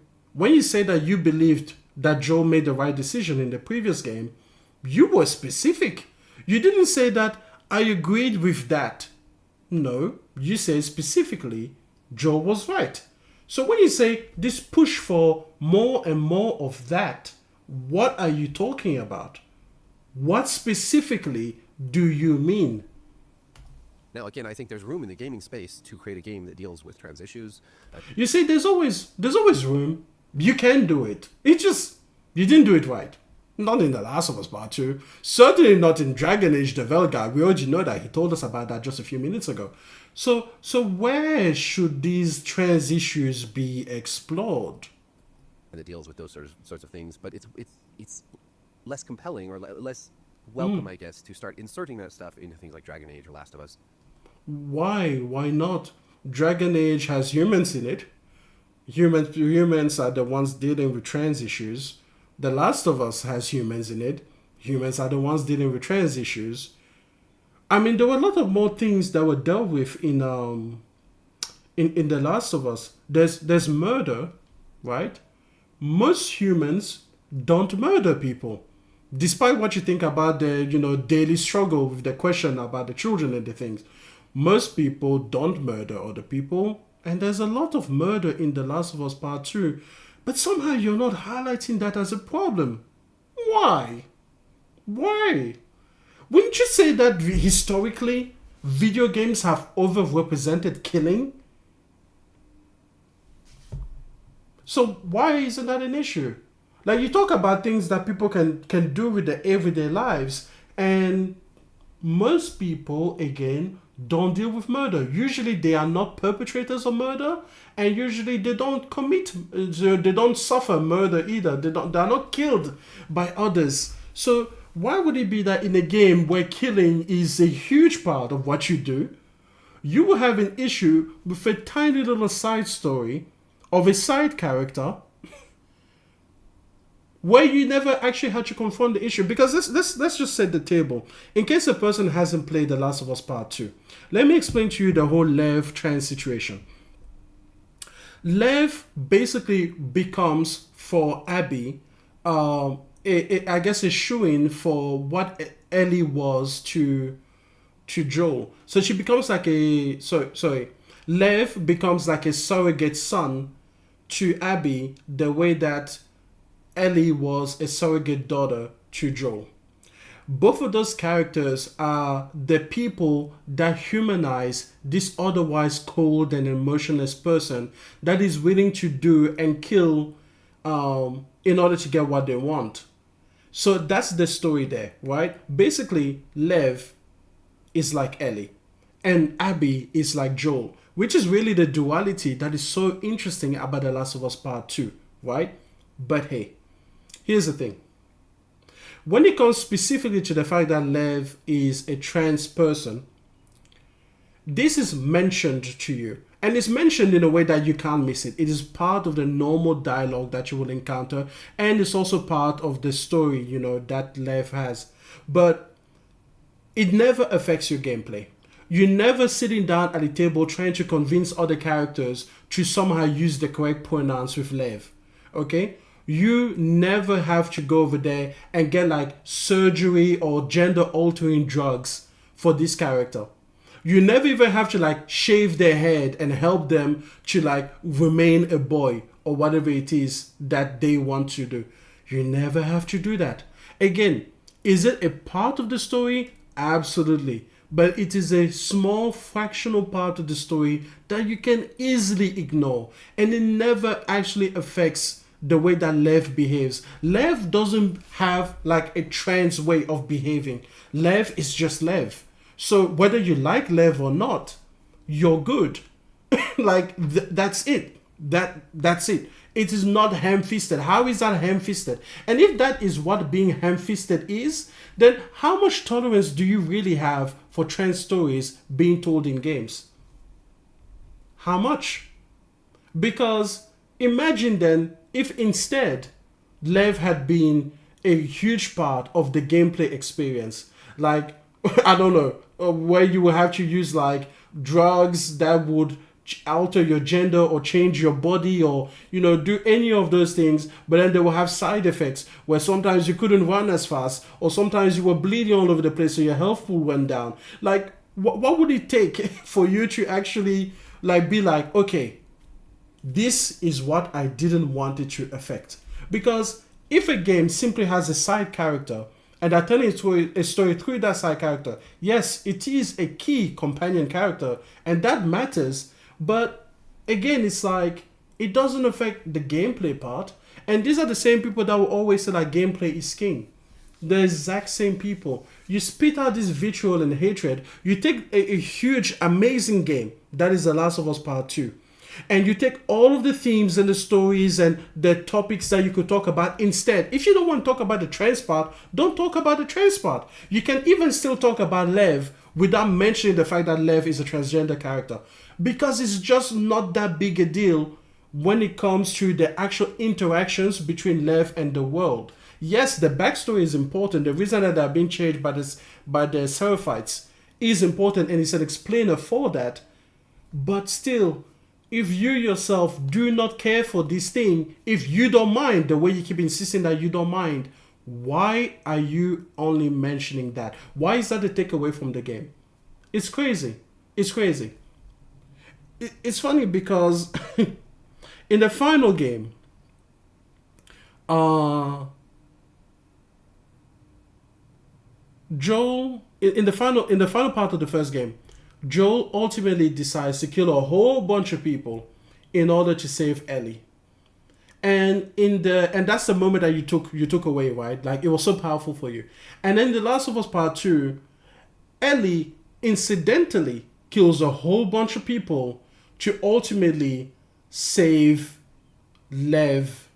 say that you believed that Joel made the right decision in the previous game, you were specific. You didn't say that I agreed with that. No, you said specifically Joel was right. So when you say this push for more and more of that, what are you talking about? What specifically do you mean? Now, again, I think there's room in the gaming space to create a game that deals with trans issues. You see, there's always room. You can do it. It's just, you didn't do it right. Not in The Last of Us Part 2. Certainly not in Dragon Age The Velgar. We already know that. He told us about that just a few minutes ago. So where should these trans issues be explored? And it deals with those sorts of things, but it's less compelling or less welcome, I guess, to start inserting that stuff into things like Dragon Age or Last of Us. Why? Why not? Dragon Age has humans in it. Humans are the ones dealing with trans issues. The Last of Us has humans in it. Humans are the ones dealing with trans issues. I mean, there were a lot of more things that were dealt with in The Last of Us. There's murder, right? Most humans don't murder people. Despite what you think about the, daily struggle with the question about the children and the things. Most people don't murder other people. And there's a lot of murder in The Last of Us Part 2. But somehow you're not highlighting that as a problem. Why? Wouldn't you say that historically, video games have overrepresented killing. So why isn't that an issue? Like, you talk about things that people can do with their everyday lives, and most people, again, don't deal with murder. Usually they are not perpetrators of murder, and usually they don't they don't suffer murder either. They are not killed by others. So why would it be that in a game where killing is a huge part of what you do, you will have an issue with a tiny little side story of a side character where you never actually had to confront the issue? Because let's just set the table. In case a person hasn't played The Last of Us Part 2, let me explain to you the whole Lev trans situation. Lev basically becomes, for Abby, I guess a shoo-in for what Ellie was to Joel. So she becomes like Lev becomes like a surrogate son to Abby, the way that Ellie was a surrogate daughter to Joel. Both of those characters are the people that humanize this otherwise cold and emotionless person that is willing to do and kill in order to get what they want. So that's the story there, right? Basically, Lev is like Ellie and Abby is like Joel, which is really the duality that is so interesting about The Last of Us Part 2, right? But hey, here's the thing. When it comes specifically to the fact that Lev is a trans person, this is mentioned to you. And it's mentioned in a way that you can't miss it. It is part of the normal dialogue that you will encounter. And it's also part of the story, that Lev has. But it never affects your gameplay. You're never sitting down at the table trying to convince other characters to somehow use the correct pronouns with Lev. Okay? You never have to go over there and get like surgery or gender altering drugs for this character. You never even have to like shave their head and help them to like remain a boy or whatever it is that they want to do. You never have to do that. Again, is it a part of the story? Absolutely. But it is a small fractional part of the story that you can easily ignore. And it never actually affects the way that Lev behaves. Lev doesn't have like a trans way of behaving. Lev is just Lev. So whether you like Lev or not, you're good. That's it. That's it. It is not ham-fisted. How is that ham-fisted? And if that is what being ham-fisted is, then how much tolerance do you really have for trans stories being told in games? How much? Because imagine then if instead Lev had been a huge part of the gameplay experience. Like, I don't know, where you will have to use like drugs that would alter your gender or change your body or do any of those things, but then they will have side effects where sometimes you couldn't run as fast or sometimes you were bleeding all over the place so your health pool went down. Like, what would it take for you to actually like be like, okay, this is what I didn't want it to affect? Because if a game simply has a side character and they're telling a story through that side character, yes, it is a key companion character and that matters. But again, it's like, it doesn't affect the gameplay part. And these are the same people that will always say like gameplay is king. The exact same people. You spit out this vitriol and hatred. You take a huge, amazing game that is The Last of Us Part 2. And you take all of the themes and the stories and the topics that you could talk about instead. If you don't want to talk about the trans part, don't talk about the trans part. You can even still talk about Lev without mentioning the fact that Lev is a transgender character. Because it's just not that big a deal when it comes to the actual interactions between Lev and the world. Yes, the backstory is important. The reason that they're being changed by the Seraphites is important and it's an explainer for that. But still, if you yourself do not care for this thing, if you don't mind the way you keep insisting that you don't mind, why are you only mentioning that? Why is that a takeaway from the game? It's crazy. It's crazy. It's funny because in the final game, Joel, in the final part of the first game, Joel ultimately decides to kill a whole bunch of people in order to save Ellie. And that's the moment that you took away, right? Like, it was so powerful for you. And then The Last of Us Part 2, Ellie incidentally kills a whole bunch of people to ultimately save Lev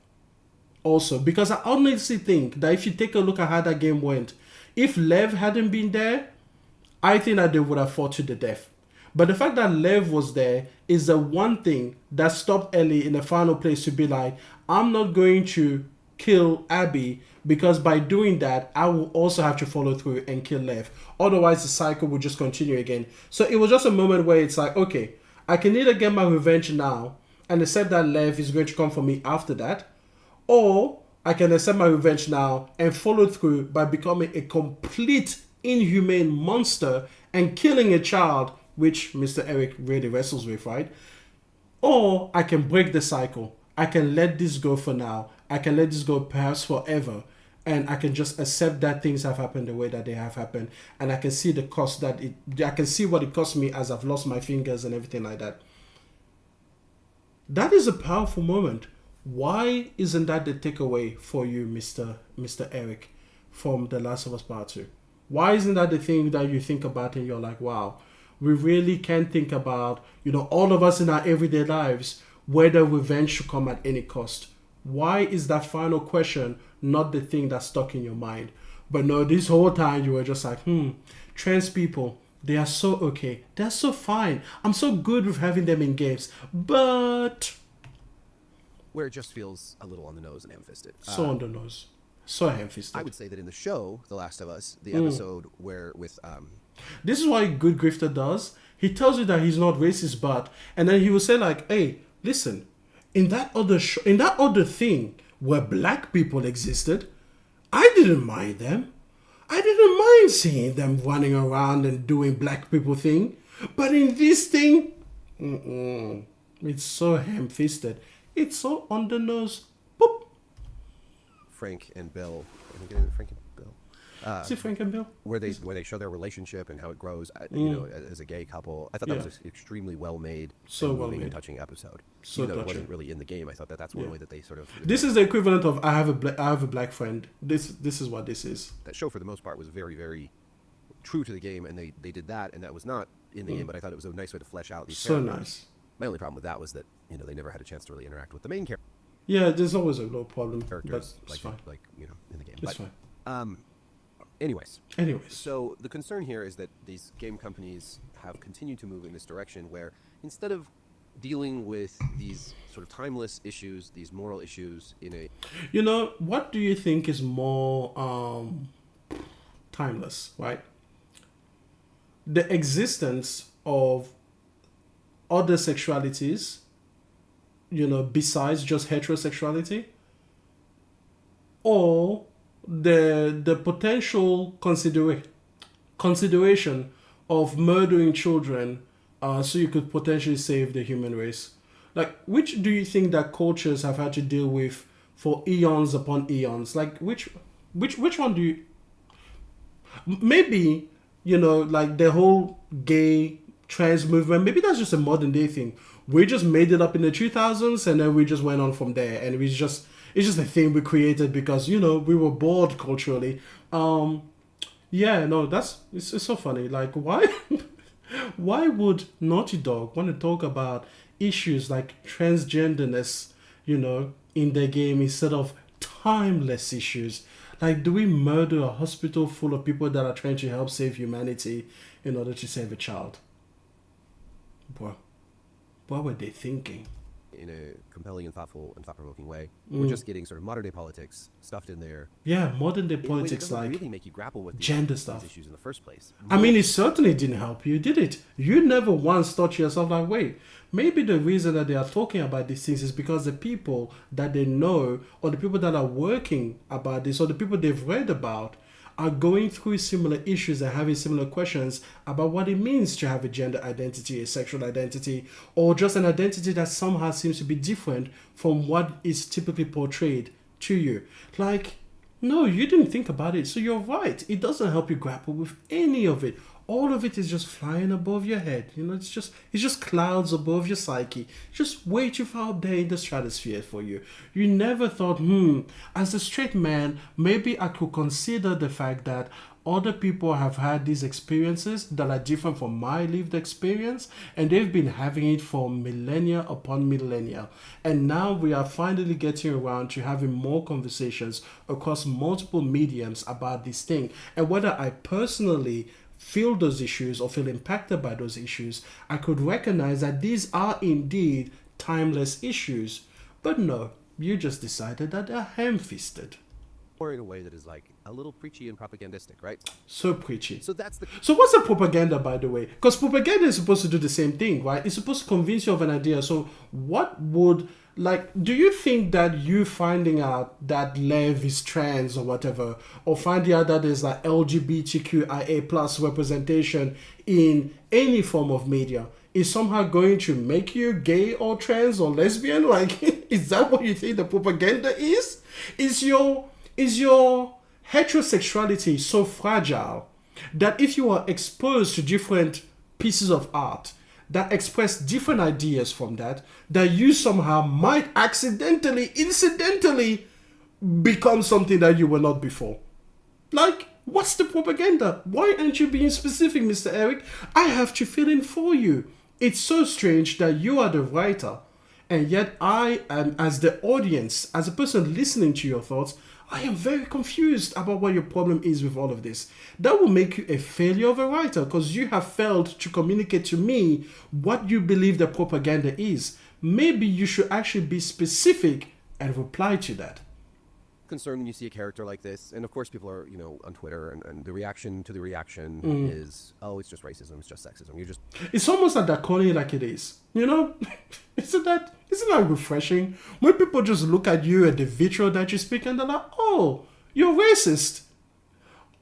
also. Because I honestly think that if you take a look at how that game went, if Lev hadn't been there, I think that they would have fought to the death. But the fact that Lev was there is the one thing that stopped Ellie in the final place to be like, I'm not going to kill Abby, because by doing that, I will also have to follow through and kill Lev. Otherwise, the cycle will just continue again. So it was just a moment where it's like, okay, I can either get my revenge now and accept that Lev is going to come for me after that, or I can accept my revenge now and follow through by becoming a complete inhumane monster and killing a child, which Mr. Erik really wrestles with, right? Or I can break the cycle. I can let this go for now. I can let this go perhaps forever. And I can just accept that things have happened the way that they have happened. And I can see the cost I can see what it cost me as I've lost my fingers and everything like that. That is a powerful moment. Why isn't that the takeaway for you, Mr. Erik, from The Last of Us Part 2? Why isn't that the thing that you think about and you're like, wow, we really can think about, all of us in our everyday lives, whether revenge should come at any cost? Why is that final question not the thing that's stuck in your mind? But no, this whole time you were just like, trans people, they are so okay. They're so fine. I'm so good with having them in games. But where it just feels a little on the nose and ham-fisted. So on the nose. So ham-fisted. I would say that in the show, The Last of Us, the episode where with... This is what a good grifter does. He tells you that he's not racist, but... And then he will say like, hey, listen, in that other thing where black people existed, I didn't mind them. I didn't mind seeing them running around and doing black people thing. But in this thing, it's so ham-fisted. It's so on the nose. Boop. Frank and Bill. Frank and Bill. Is it Frank and Bill? Where they show their relationship and how it grows, as a gay couple. I thought that was an extremely well made, moving and touching episode. So even though it wasn't really in the game, I thought that's one way that they sort of. This is the equivalent of I have a black friend. This is what this is. That show for the most part was very, very true to the game, and they did that, and that was not in the game. But I thought it was a nice way to flesh out these characters. So nice. My only problem with that was that they never had a chance to really interact with the main character. Yeah, there's always a little problem. Characters, but it's fine. In the game. It's fine. Anyways. So the concern here is that these game companies have continued to move in this direction where instead of dealing with these sort of timeless issues, these moral issues in a... what do you think is more timeless, right? The existence of other sexualities, besides just heterosexuality, or the potential consideration of murdering children so you could potentially save the human race. Like, which do you think that cultures have had to deal with for eons upon eons? Like, which one do you... Maybe, like the whole gay trans movement, maybe that's just a modern day thing. We just made it up in the 2000s and then we just went on from there, and it's just a thing we created because we were bored culturally. It's so funny. Like, why would Naughty Dog want to talk about issues like transgenderness, in their game instead of timeless issues? Like, do we murder a hospital full of people that are trying to help save humanity in order to save a child? Boy, what were they thinking? In a compelling and thoughtful and thought-provoking way. We're just getting sort of modern-day politics stuffed in there. Yeah, modern-day politics, like really make you grapple with gender these stuff issues in the first place. I mean, it certainly didn't help you, did it? You never once thought to yourself like, wait, maybe the reason that they are talking about these things is because the people that they know, or the people that are working about this, or the people they've read about, are going through similar issues and having similar questions about what it means to have a gender identity, a sexual identity, or just an identity that somehow seems to be different from what is typically portrayed to you. Like, no, you didn't think about it, so you're right. It doesn't help you grapple with any of it. all of it is just flying above your head. You know, it's just clouds above your psyche, just way too far up there in the stratosphere for you. You never thought, as a straight man, maybe I could consider the fact that other people have had these experiences that are different from my lived experience, and they've been having it for millennia upon millennia. And now we are finally getting around to having more conversations across multiple mediums about this thing. And whether I personally feel those issues or feel impacted by those issues, I could recognize that these are indeed timeless issues. But no, you just decided that they're ham-fisted. Or in a way that is like a little preachy and propagandistic, right? So preachy. So that's the... So what's the propaganda, by the way? Because propaganda is supposed to do the same thing, right? It's supposed to convince you of an idea. So what would, like, do you think that you finding out that Lev is trans or whatever, or finding out that there's like LGBTQIA plus representation in any form of media is somehow going to make you gay or trans or lesbian? Like, is that what you think the propaganda is? Is your heterosexuality so fragile that if you are exposed to different pieces of art that express different ideas from that you somehow might incidentally become something that you were not before? Like, what's the propaganda? Why aren't you being specific, Mr. Erik? I have to fill in for you. It's so strange that you are the writer, and yet I am, as the audience, as a person listening to your thoughts, I am very confused about what your problem is with all of this. That will make you a failure of a writer because you have failed to communicate to me what you believe the propaganda is. Maybe you should actually be specific and reply to that. Concern when you see a character like this, and of course people are, on Twitter, and the reaction to the reaction is, oh, it's just racism, it's just sexism. It's almost like that corny like it is, Isn't that refreshing when people just look at you and the vitriol that you speak and they're like, oh, you're racist,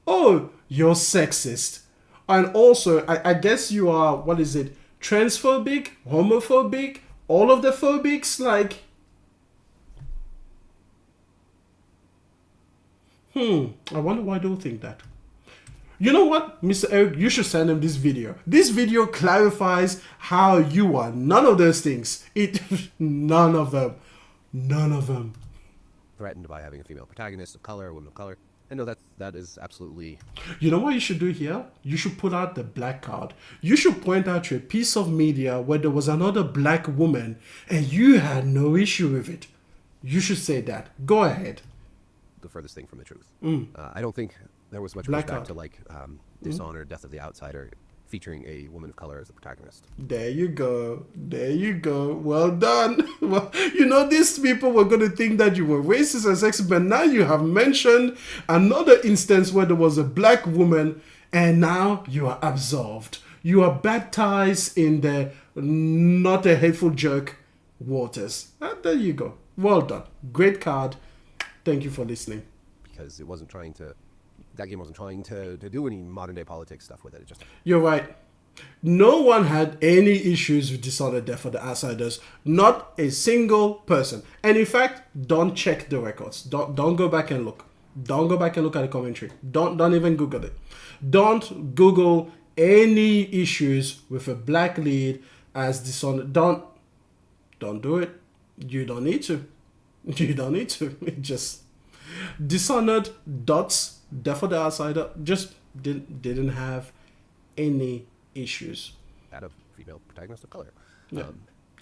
oh, you're sexist, and also I guess you are, what is it, transphobic, homophobic, all of the phobics, like. I wonder why they don't think that. You know what, Mr. Erik, you should send him this video. This video clarifies how you are none of those things. None of them. Threatened by having a female protagonist of color, a woman of color. And no, that is absolutely... You know what you should do here? You should put out the black card. You should point out to a piece of media where there was another black woman and you had no issue with it. You should say that. Go ahead. The furthest thing from the truth. I don't think there was much pushback to Dishonored, Death of the Outsider, featuring a woman of color as the protagonist. There you go. Well done. Well, these people were going to think that you were racist and sexist, but now you have mentioned another instance where there was a black woman, and now you are absolved. You are baptized in the not a hateful jerk waters. There you go. Well done. Great card. Thank you for listening. Because that game wasn't trying to do any modern day politics stuff with it. You're right. No one had any issues with Dishonored Death for the Outsiders. Not a single person. And in fact, don't check the records. Don't go back and look. Don't go back and look at the commentary. Don't even Google it. Don't Google any issues with a black lead as Dishonored. Don't do it. You don't need to. It just Dishonored dots Death for the Outsider just didn't have any issues. Had a female protagonist of color. Yeah,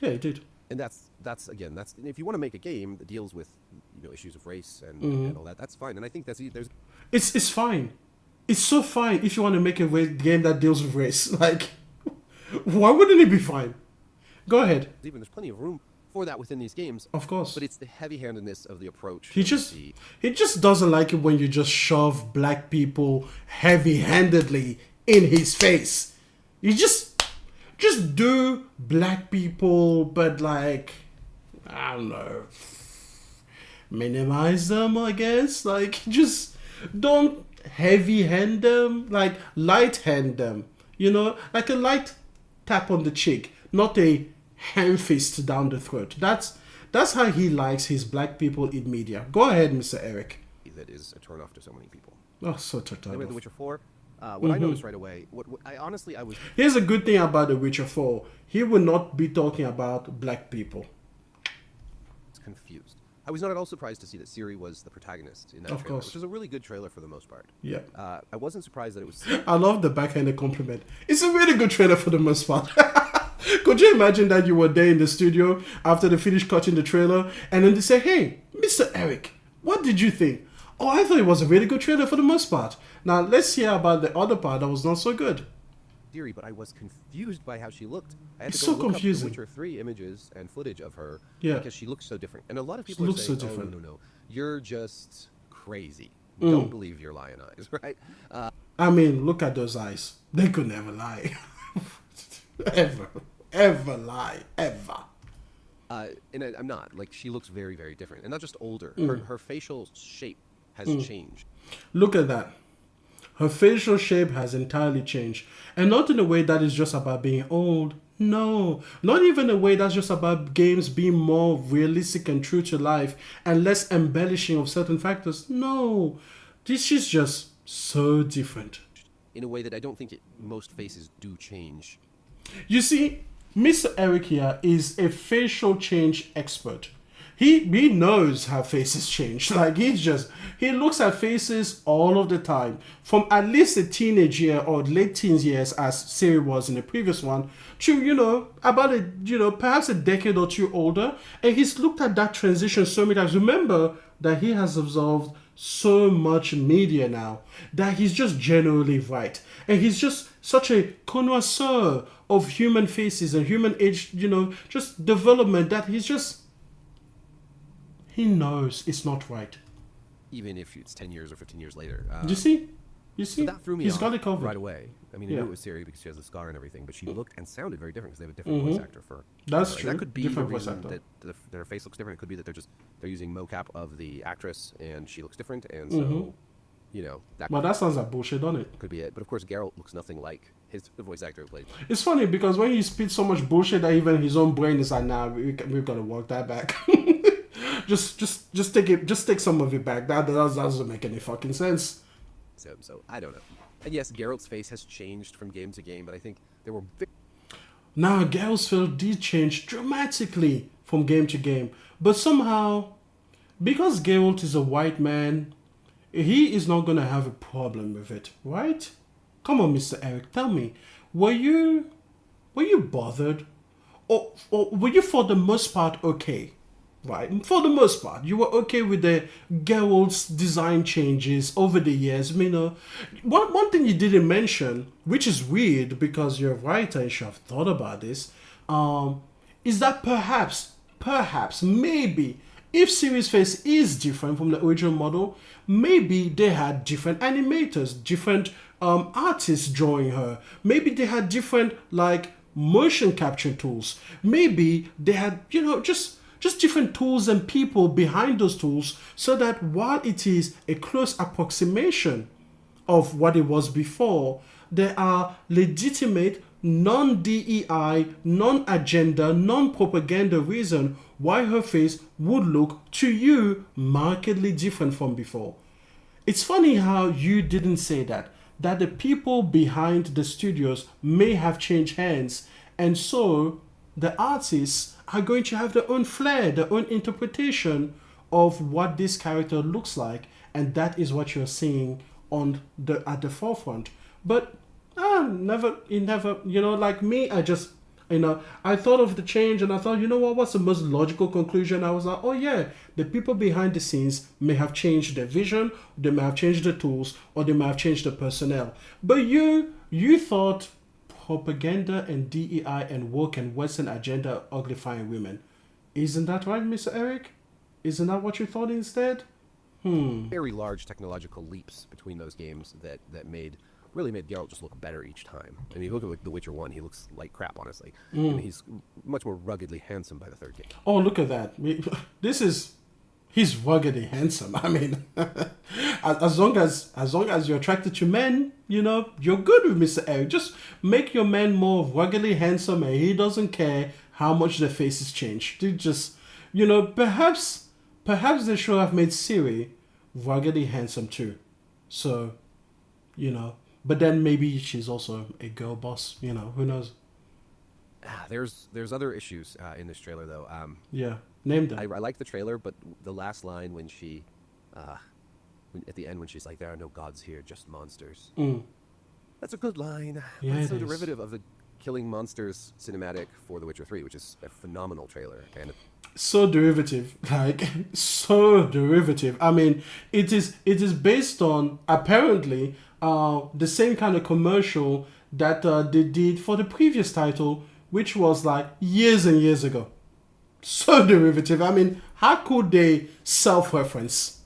it did. And that's if you want to make a game that deals with issues of race and all that, that's fine. And I think it's fine. It's so fine if you want to make a game that deals with race. Like, why wouldn't it be fine? Go ahead. There's plenty of room for that within these games, of course, but it's the heavy-handedness of the approach. He just doesn't like it when you just shove black people heavy-handedly in his face. You just do black people, but like, I don't know, minimize them, I guess. Like, just don't heavy-hand them, like light-hand them. Like a light tap on the cheek, not a hand fist down the throat. That's how he likes his black people in media. Go ahead, Mr. Erik. That is a turn off to so many people. Oh, so turn off. The Witcher 4, What I noticed right away, I was Here's a good thing about The Witcher 4. He will not be talking about black people. confused. I was not at all surprised to see that Ciry was the protagonist in that trailer, which is a really good trailer for the most part. Yeah. I wasn't surprised that it was... I love the backhanded compliment. It's a really good trailer for the most part. Could you imagine that you were there in the studio after they finished cutting the trailer and then they say, hey, Mr. Erik, what did you think? Oh, I thought it was a really good trailer for the most part. Now, let's hear about the other part that was not so good. Theory, but I was confused by how she looked. I had It's to go so look confusing. up the Witcher 3 images and footage of her Yeah. because she looks so different. And a lot of people are looks saying, so different. oh, no, you're just crazy. Don't believe your lion eyes, right? I mean, look at those eyes. They could never lie. Ever lie. Ever. And I'm not. Like, she looks very, very different. And not just older. Her facial shape has changed. Look at that. Her facial shape has entirely changed. And not in a way that is just about being old. No. Not even a way that's just about games being more realistic and true to life and less embellishing of certain factors. No. This is just so different. In a way that I don't think most faces do change. You see, Mr. Erik here is a facial change expert. He knows how faces change. Like, he looks at faces all of the time. From at least a teenage year or late teens years, as Ciry was in the previous one, to, about perhaps a decade or two older. And he's looked at that transition so many times. Remember that he has absorbed so much media now that he's just generally right. And he's just such a connoisseur of human faces and human age, just development that he knows it's not right. Even if it's 10 years or 15 years later. You see? So that threw me He's off got it covered. right away. I mean, I knew it was Ciry because she has the scar and everything, but she looked and sounded very different because they have a different voice actor for. That's her. true. That could be Different the voice reason actor. that their face looks different. It could be that they're using mocap of the actress and she looks different, and so that. But that sounds like bullshit, doesn't it? Could be it. But of course, Geralt looks nothing like the voice actor who played. It's funny because when he spits so much bullshit that even his own brain is like, nah, we've got to work that back. just take it. Just take some of it back. That doesn't make any fucking sense. So I don't know. And yes, Geralt's face has changed from game to game, but I think there were. Now, Geralt's face did change dramatically from game to game, but somehow, because Geralt is a white man, he is not gonna have a problem with it, right? Come on, Mr. Erik, tell me, were you bothered, or were you for the most part okay? Right, for the most part, you were okay with the Geralt's design changes over the years. One thing you didn't mention, which is weird because you're a writer and you should have thought about this, is that perhaps, maybe, if Ciry's face is different from the original model, maybe they had different animators, different artists drawing her. Maybe they had different, motion capture tools. Maybe they had, just different tools and people behind those tools so that while it is a close approximation of what it was before, there are legitimate non-DEI, non-agenda, non-propaganda reason why her face would look to you markedly different from before. It's funny how you didn't say that the people behind the studios may have changed hands, and so the artists are going to have their own flair, their own interpretation of what this character looks like, and that is what you're seeing at the forefront. But never, like me, I just, I thought of the change and I thought, what's the most logical conclusion? I was like, oh yeah, the people behind the scenes may have changed their vision, they may have changed the tools, or they may have changed the personnel. But you thought propaganda and DEI and woke and Western agenda uglifying women. Isn't that right, Mr. Erik? Isn't that what you thought instead? Very large technological leaps between those games that really made Geralt just look better each time. I mean, you look at The Witcher 1, he looks like crap, honestly. And he's much more ruggedly handsome by the third game. Oh, look at that. He's ruggedly handsome. I mean, as long as you're attracted to men, you're good with Mr. Erik. Just make your man more ruggedly handsome and he doesn't care how much their faces change. They just, perhaps they should have made Ciry ruggedly handsome too. So, But then maybe she's also a girl boss. Who knows? There's other issues in this trailer though. Yeah, name them. I like the trailer, but the last line when she, at the end when she's like, "There are no gods here, just monsters." That's a good line. Yeah, It's it a is. derivative of the killing monsters cinematic for The Witcher 3, which is a phenomenal trailer. And So derivative, like so derivative. I mean, it is based on apparently the same kind of commercial that they did for the previous title, which was like years and years ago. So derivative. I mean, how could they self-reference?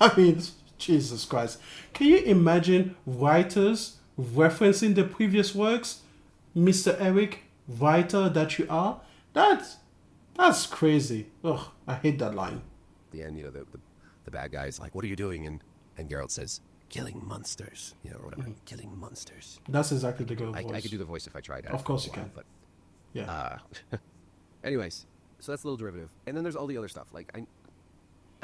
I mean, Jesus Christ. Can you imagine writers referencing the previous works? Mr. Erik, writer that you are? That's crazy. Ugh, I hate that line. at the end, the bad guy's like, "What are you doing?" And Geralt says, "Killing monsters," or whatever. Killing monsters. That's exactly the girl voice. I could do the voice if I tried. Of course you can. But Yeah. anyways, so that's a little derivative, and then there's all the other stuff. Like,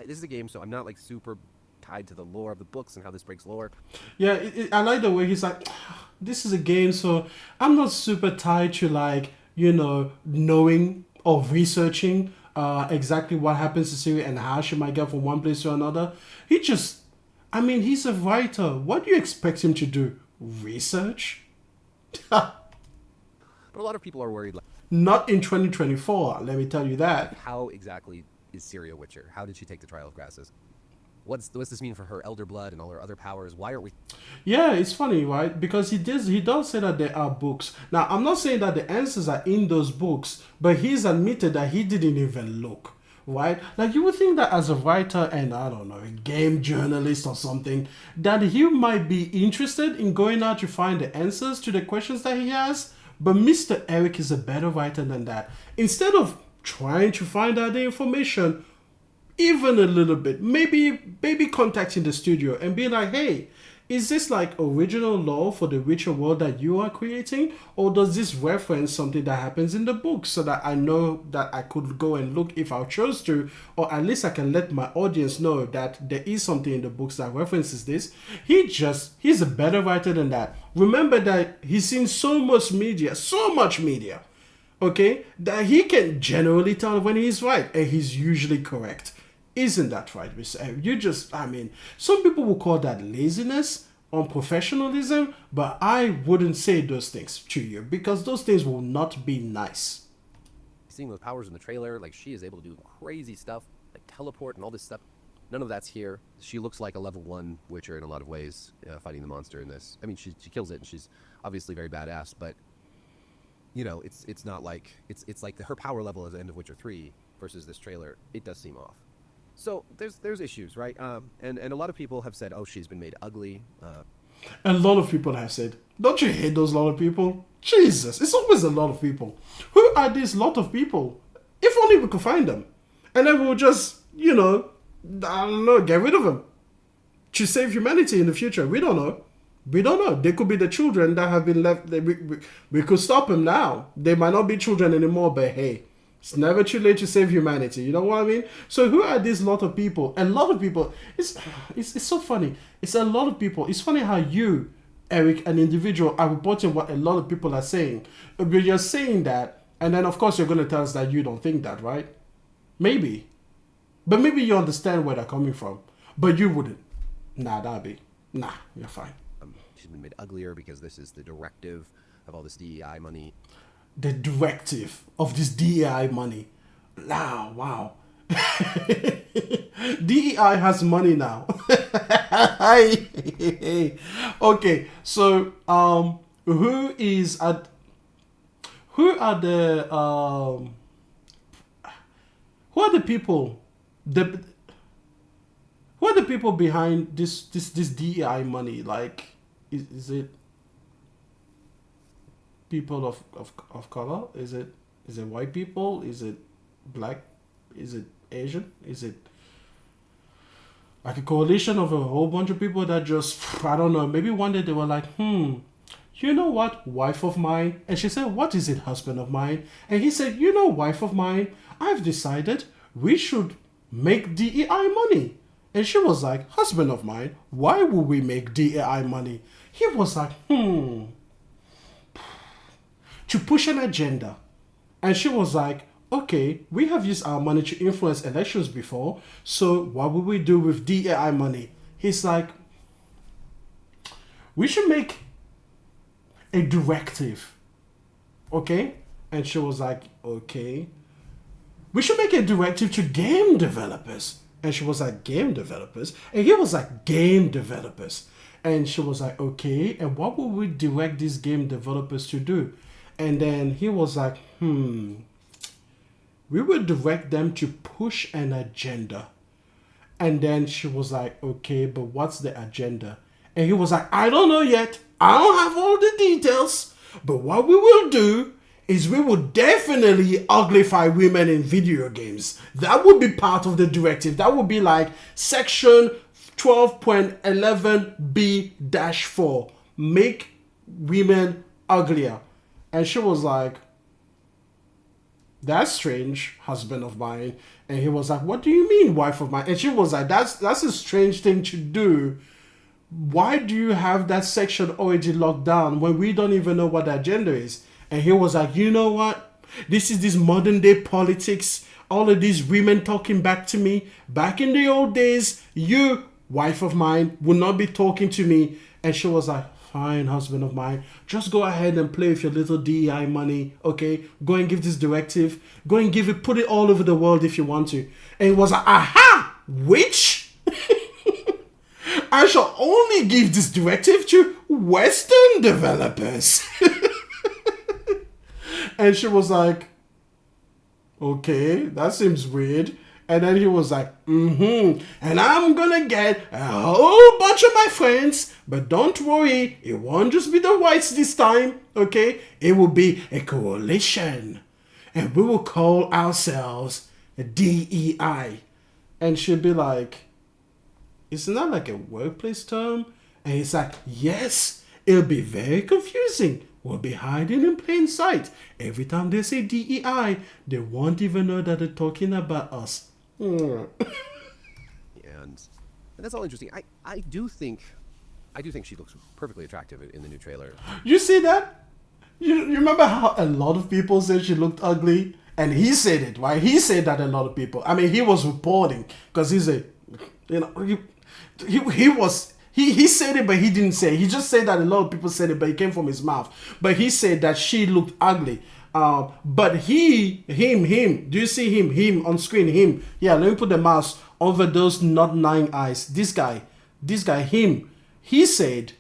this is a game, so I'm not like super tied to the lore of the books and how this breaks lore. Yeah, I like the way he's like, this is a game, so I'm not super tied to like, knowing or researching exactly what happens to Ciry and how she might get from one place to another. He's a writer. What do you expect him to do? Research? But a lot of people are worried, like, Not in 2024, let me tell you that. how exactly is Ciry a Witcher? How did she take the Trial of Grasses? What's this mean for her elder blood and all her other powers? Why aren't we? Yeah, it's funny, right? Because he does say that there are books. Now, I'm not saying that the answers are in those books, but he's admitted that he didn't even look, right? Like, you would think that as a writer and, I don't know, a game journalist or something, that he might be interested in going out to find the answers to the questions that he has. But Mr. Erik is a better writer than that. Instead of trying to find out the information, even a little bit, maybe contacting the studio and being like, hey, is this like original lore for the Witcher world that you are creating, or does this reference something that happens in the book, so that I know that I could go and look if I chose to, or at least I can let my audience know that there is something in the books that references this. He's a better writer than that. Remember that he's seen so much media, okay, that he can generally tell when he's right, and he's usually correct. Isn't that right, Mr. Erik? Some people will call that laziness, unprofessionalism, but I wouldn't say those things to you, because those things will not be nice. Seeing those powers in the trailer, like, she is able to do crazy stuff, like teleport and all this stuff. None of that's here. She looks like a level 1 Witcher in a lot of ways, fighting the monster in this. I mean, she kills it, and she's obviously very badass, but it's not like it's like her power level at the end of Witcher 3 versus this trailer. It does seem off. So there's issues, right? And a lot of people have said, oh, she's been made ugly. A lot of people have said, don't you hate those lot of people? Jesus, it's always a lot of people. Who are these lot of people? If only we could find them. And then we'll just, I don't know, get rid of them. To save humanity in the future. We don't know. They could be the children that have been left. We could stop them now. They might not be children anymore, but hey, it's never too late to save humanity. You know what I mean? So who are these lot of people? A lot of people. It's so funny. It's a lot of people. It's funny how you, Erik, an individual, are reporting what a lot of people are saying. But you're saying that, and then of course you're going to tell us that you don't think that, right? Maybe. But maybe you understand where they're coming from. But you wouldn't. Nah, you're fine. She's been made uglier because this is the directive of all this DEI money. The directive of this DEI money. Wow. DEI has money now. Okay, so who are the people behind this DEI money? Like, is it people of color? Is it white people? Is it black? Is it Asian? Is it like a coalition of a whole bunch of people that just, I don't know, maybe one day they were like, you know what, wife of mine? And she said, what is it, husband of mine? And he said, wife of mine, I've decided we should make DEI money. And she was like, husband of mine, why would we make DAI money? He was like, to push an agenda. And she was like, okay, we have used our money to influence elections before, so what would we do with DAI money? He's like, we should make a directive, okay? And she was like, okay. We should make a directive to game developers. And she was like, game developers? And he was like, game developers. And she was like, okay, and what would we direct these game developers to do? And then he was like, we would direct them to push an agenda. And then she was like, okay, but what's the agenda? And he was like, I don't know yet. I don't have all the details. But what we will do is we will definitely uglify women in video games. That would be part of the directive. That would be like section 12.11b-4. Make women uglier. And she was like, that's strange, husband of mine. And he was like, what do you mean, wife of mine? And she was like, that's a strange thing to do. Why do you have that section already locked down when we don't even know what the agenda is? And he was like, you know what? This is this modern day politics. All of these women talking back to me. Back in the old days, you, wife of mine, would not be talking to me. And she was like, fine, husband of mine. Just go ahead and play with your little DEI money, okay? Go and give this directive. Go and give it, put it all over the world if you want to. And it was like, aha! Which? I shall only give this directive to Western developers. And she was like, okay, that seems weird. And then he was like, and I'm gonna get a whole bunch of my friends, but don't worry, it won't just be the whites this time, okay? It will be a coalition. And we will call ourselves DEI. And she'd be like, isn't that like a workplace term? And he's like, yes, it'll be very confusing. We'll be hiding in plain sight. Every time they say DEI, they won't even know that they're talking about us. And that's all interesting. I do think she looks perfectly attractive in the new trailer. You see that? You remember how a lot of people said she looked ugly? And he said it, right? He said that a lot of people. I mean, he was reporting because he's a, he said it, but he didn't say it. He just said that a lot of people said it, but it came from his mouth. But he said that she looked ugly. But him, do you see him on screen, him? Yeah, let me put the mouse over those not 9 eyes. This guy, him. He said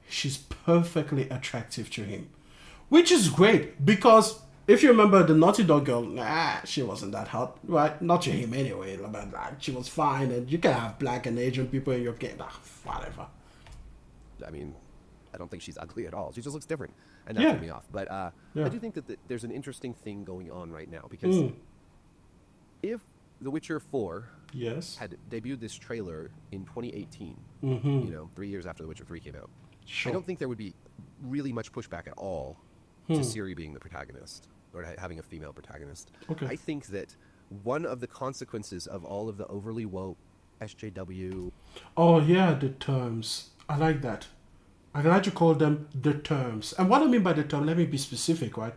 she's perfectly attractive to him, which is great because if you remember the Naughty Dog girl, she wasn't that hot, right? Not to him anyway, but she was fine, and you can have black and Asian people in your game, whatever. I mean, I don't think she's ugly at all. She just looks different, and that threw me off. But I do think that there's an interesting thing going on right now because if The Witcher 4 had debuted this trailer in 2018, 3 years after The Witcher 3 came out, I don't think there would be really much pushback at all to Ciry being the protagonist or having a female protagonist. Okay. I think that one of the consequences of all of the overly woke SJW... Oh, yeah, the terms. I like that. I like to call them the terms. And what I mean by the term, let me be specific, right?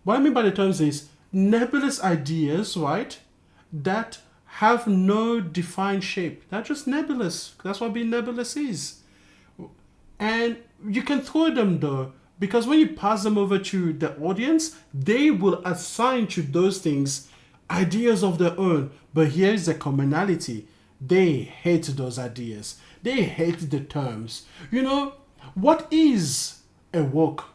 What I mean by the terms is nebulous ideas, right, that have no defined shape. They're just nebulous. That's what being nebulous is. And you can throw them, though, because when you pass them over to the audience, they will assign to those things ideas of their own. But here's the commonality. They hate those ideas. They hate the terms. What is a woke?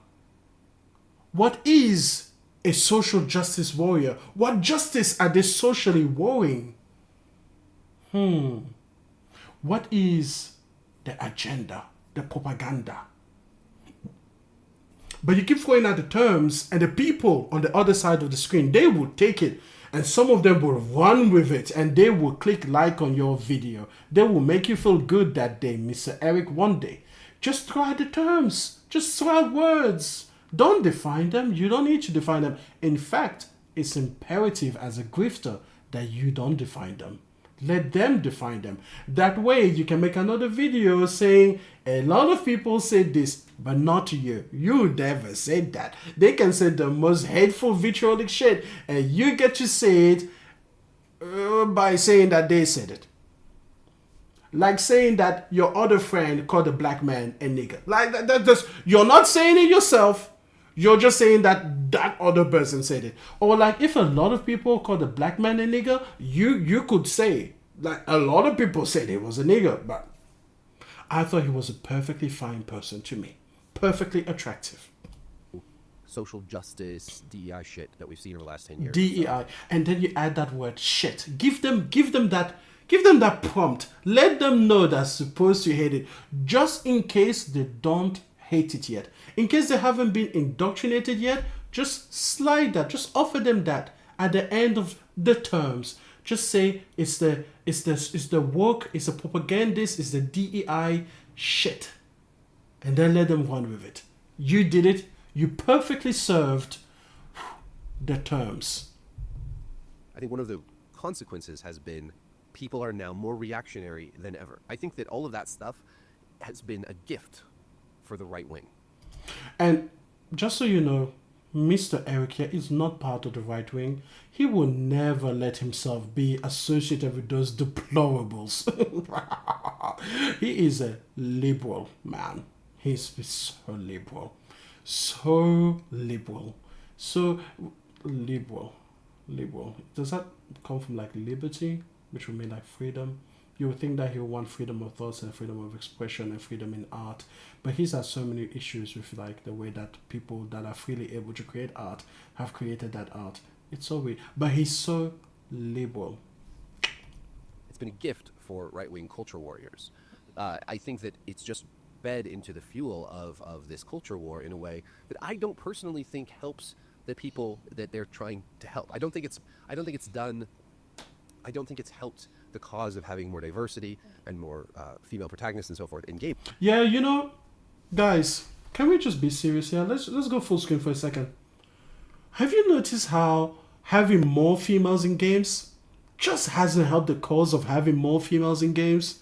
What is a social justice warrior? What justice are they socially warring? What is the agenda, the propaganda? But you keep throwing out the terms, and the people on the other side of the screen, they will take it, and some of them will run with it, and they will click like on your video. They will make you feel good that day, Mr. Erik, one day. Just throw out the terms. Just throw out words. Don't define them. You don't need to define them. In fact, it's imperative as a grifter that you don't define them. Let them define them. That way you can make another video saying a lot of people say this, but not you. You never said that. They can say the most hateful vitriolic shit, and you get to say it by saying that they said it. Like saying that your other friend called a black man a nigger. Like that just, you're not saying it yourself. You're just saying that that other person said it. Or like if a lot of people called a black man a nigger, you could say, like a lot of people said he was a nigger, but I thought he was a perfectly fine person to me. Perfectly attractive. Social justice, DEI shit that we've seen over the last 10 years. DEI. And then you add that word shit. Give them that prompt. Let them know they're supposed to hate it. Just in case they don't hate it yet. In case they haven't been indoctrinated yet, just slide that. Just offer them that at the end of the terms. Just say it's the woke, it's the propagandist, it's the DEI shit. And then let them run with it. You did it. You perfectly served the terms. I think one of the consequences has been people are now more reactionary than ever. I think that all of that stuff has been a gift for the right wing. And just so you know, Mr. Erik here is not part of the right wing. He will never let himself be associated with those deplorables. He is a liberal man. He's so liberal. So liberal. So liberal. Liberal. Does that come from like liberty, which would mean like freedom? You would think that he would want freedom of thoughts and freedom of expression and freedom in art. But he's had so many issues with like the way that people that are freely able to create art have created that art. It's so weird. But he's so liberal. It's been a gift for right-wing culture warriors. I think that it's just fed into the fuel of this culture war in a way that I don't personally think helps the people that they're trying to help. I don't think it's helped the cause of having more diversity and more female protagonists and so forth in game. Yeah, you know, guys, can we just be serious here? Let's go full screen for a second. Have you noticed how having more females in games just hasn't helped the cause of having more females in games?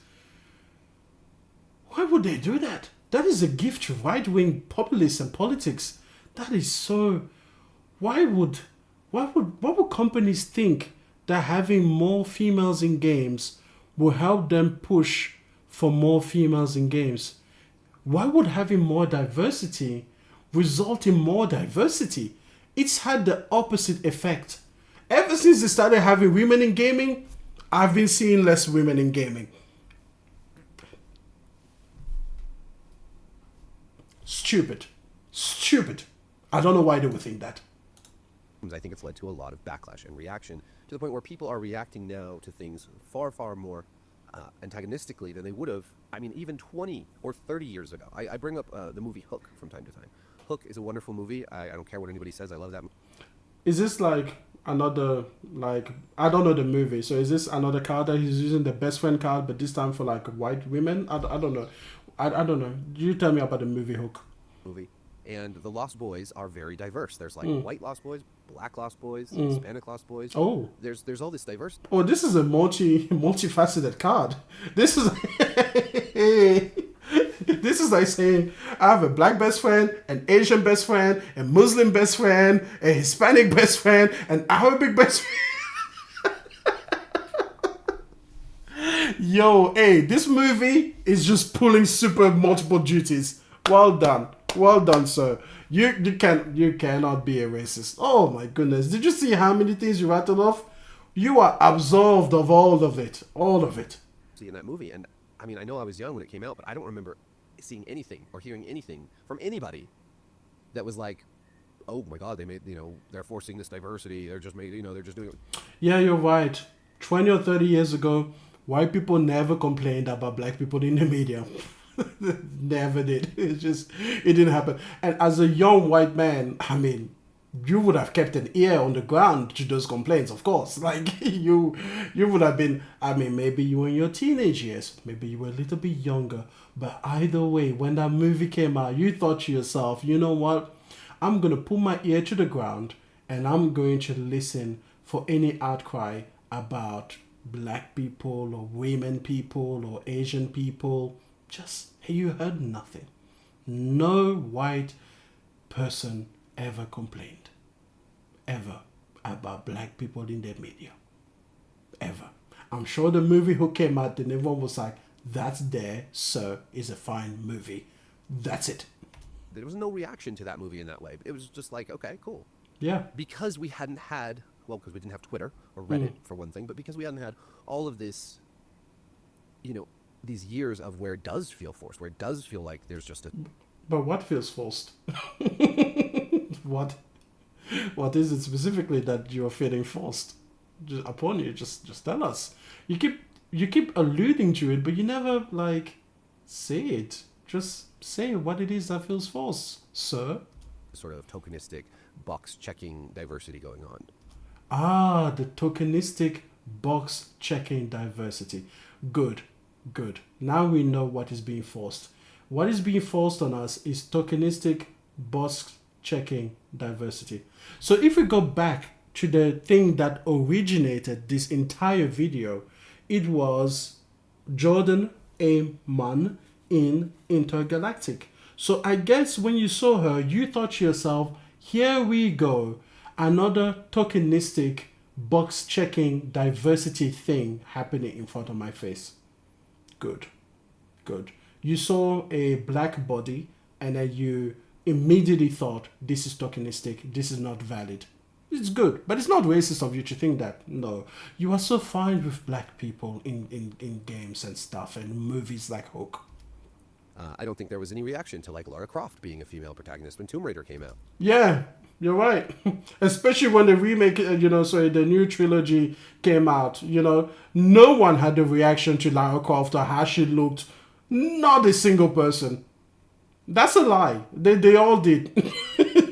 Why would they do that? That is a gift to right-wing populists and politics. That is so... What would companies think that having more females in games will help them push for more females in games? Why would having more diversity result in more diversity? It's had the opposite effect. Ever since they started having women in gaming, I've been seeing less women in gaming. Stupid. I don't know why they would think that. I think it's led to a lot of backlash and reaction to the point where people are reacting now to things far, far more antagonistically than they would have, I mean, even 20 or 30 years ago. I bring up the movie Hook from time to time. Hook is a wonderful movie. I don't care what anybody says. I love that movie. Is this like another, like, I don't know the movie, so is this another card that he's using, the best friend card, but this time for like white women? I don't know. I don't know. You tell me about the movie Hook. And the Lost Boys are very diverse. There's like white Lost Boys, black Lost Boys, Hispanic Lost Boys. Oh. There's all this diversity. Oh, this is a multifaceted card. This is this is like saying I have a black best friend, an Asian best friend, a Muslim best friend, a Hispanic best friend, an Arabic best friend. Yo, hey, this movie is just pulling super multiple duties. Well done, sir. You cannot be a racist. Oh my goodness. Did you see how many things you rattled off? You are absolved of all of it. See, in that movie, and I mean, I know I was young when it came out, but I don't remember seeing anything or hearing anything from anybody that was like, oh my God, they made, they're forcing this diversity. They're just they're just doing it. Yeah, you're right. 20 or 30 years ago, white people never complained about black people in the media. Never did. It didn't happen. And as a young white man, I mean, you would have kept an ear on the ground to those complaints, of course. Like you would have been, I mean, maybe you were in your teenage years, maybe you were a little bit younger, but either way, when that movie came out, you thought to yourself, you know what, I'm going to put my ear to the ground and I'm going to listen for any outcry about black people or women people or Asian people, just you heard nothing. No white person ever complained, ever, about black people in their media. Ever. I'm sure the movie who came out, then everyone was like, that's there, sir, is a fine movie. That's it. There was no reaction to that movie in that way. It was just like, okay, cool. Yeah. Because we hadn't had, well, because we didn't have Twitter or Reddit for one thing, but because we hadn't had all of this, you know, these years of where it does feel forced, where it does feel like there's just a... But what feels forced? What is it specifically that you're feeling forced upon you? Just tell us. You keep alluding to it, but you never like say it. Just say what it is that feels forced, sir. Sort of tokenistic box checking diversity going on. Ah, the tokenistic box checking diversity. Good. Now we know what is being forced. What is being forced on us is tokenistic box checking diversity. So if we go back to the thing that originated this entire video, it was Jordan A. Munn in Intergalactic. So I guess when you saw her, you thought to yourself, here we go, another tokenistic box checking diversity thing happening in front of my face. Good. You saw a black body and then you immediately thought, this is tokenistic, this is not valid. It's good, but it's not racist of you to think that. No, you are so fine with black people in games and stuff and movies like Hook. I don't think there was any reaction to like Lara Croft being a female protagonist when Tomb Raider came out. Yeah, you're right. Especially when the remake, the new trilogy came out, no one had a reaction to Lara Croft or how she looked. Not a single person. That's a lie. They all did.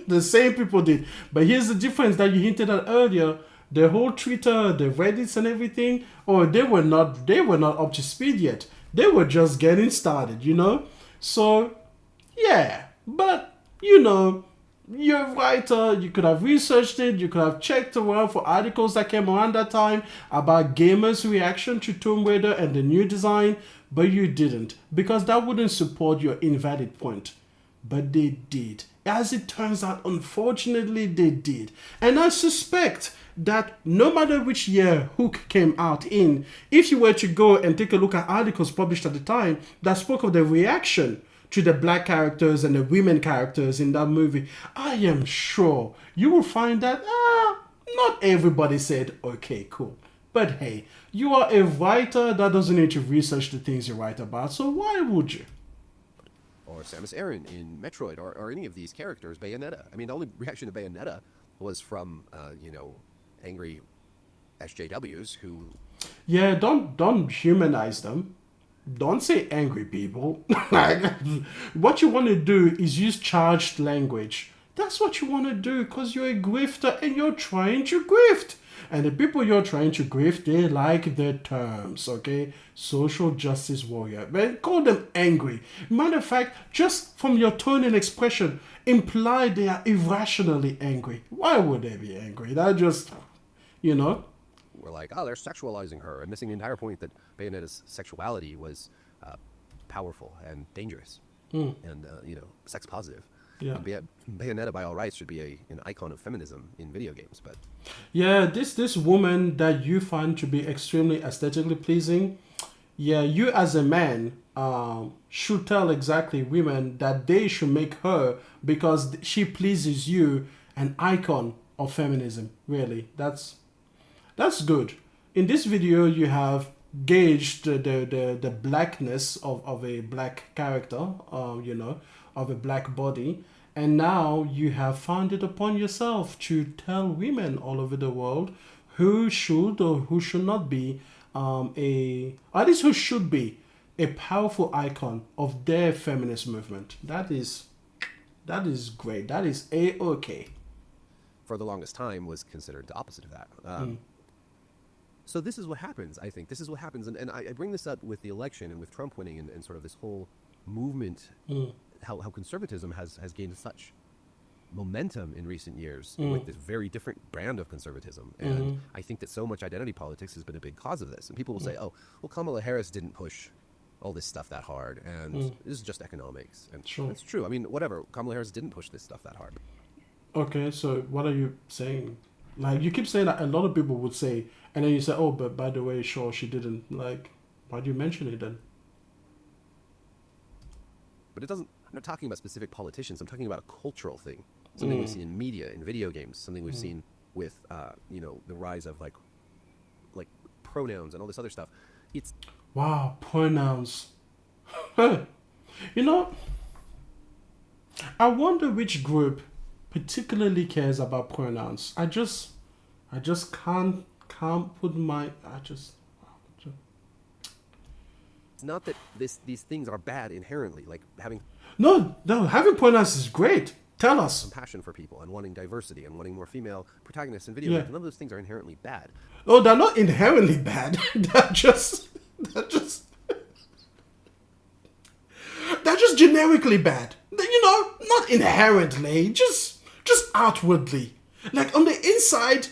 The same people did. But here's the difference that you hinted at earlier. The whole Twitter, the Reddits and everything, they were not up to speed yet. They were just getting started, So, yeah. But, you're a writer. You could have researched it. You could have checked around for articles that came around that time about gamers' reaction to Tomb Raider and the new design. But you didn't, because that wouldn't support your invalid point. But they did. As it turns out, unfortunately, they did. And I suspect that no matter which year Hook came out in, if you were to go and take a look at articles published at the time that spoke of the reaction to the black characters and the women characters in that movie, I am sure you will find that not everybody said, okay, cool. But hey, you are a writer that doesn't need to research the things you write about, so why would you? Or Samus Aran in Metroid, or any of these characters, Bayonetta. I mean, the only reaction to Bayonetta was from, angry SJWs who... Yeah, don't humanize them. Don't say angry people. What you want to do is use charged language. That's what you want to do because you're a grifter and you're trying to grift. And the people you're trying to grift, they like the terms, okay? Social justice warrior. But call them angry. Matter of fact, just from your tone and expression, imply they are irrationally angry. Why would they be angry? That just, We're like, they're sexualizing her, and missing the entire point that Bayonetta's sexuality was powerful and dangerous and, sex positive. Yeah. Bayonetta, by all rights, should be an icon of feminism in video games, but... Yeah, this woman that you find to be extremely aesthetically pleasing, yeah, you as a man should tell exactly women that they should make her, because she pleases you, an icon of feminism. Really, that's good. In this video, you have gauged the blackness of a black character, of a black body. And now you have found it upon yourself to tell women all over the world who should or who should not be at least who should be a powerful icon of their feminist movement. That is great. That is A-okay. For the longest time was considered the opposite of that. So this is what happens, I think. This is what happens. And I bring this up with the election and with Trump winning and sort of this whole movement, how conservatism has gained such momentum in recent years with this very different brand of conservatism. And I think that so much identity politics has been a big cause of this. And people will say, oh, well, Kamala Harris didn't push all this stuff that hard, and this is just economics. And it's true. I mean, whatever. Kamala Harris didn't push this stuff that hard. Okay, so what are you saying? Like, you keep saying that a lot of people would say, and then you say, oh, but by the way, sure, she didn't. Like, why do you mention it then? But it doesn't, I'm not talking about specific politicians. I'm talking about a cultural thing. Something we've seen in media, in video games, something we've seen with, the rise of like pronouns and all this other stuff. It's... Wow, pronouns. You know, I wonder which group particularly cares about pronouns. I just can't put my... It's not that these things are bad inherently, like having... No, having pronouns is great. Tell us. Compassion for people and wanting diversity and wanting more female protagonists in video games. None of those things are inherently bad. Oh, they're not inherently bad. They're just generically bad. You know, not inherently, just outwardly. Like on the inside,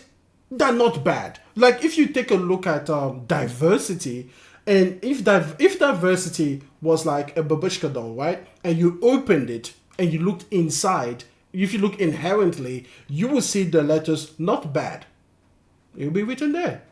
they're not bad. Like if you take a look at diversity, and if diversity was like a babushka doll, right? And you opened it and you looked inside, if you look inherently, you will see the letters not bad. It'll be written there.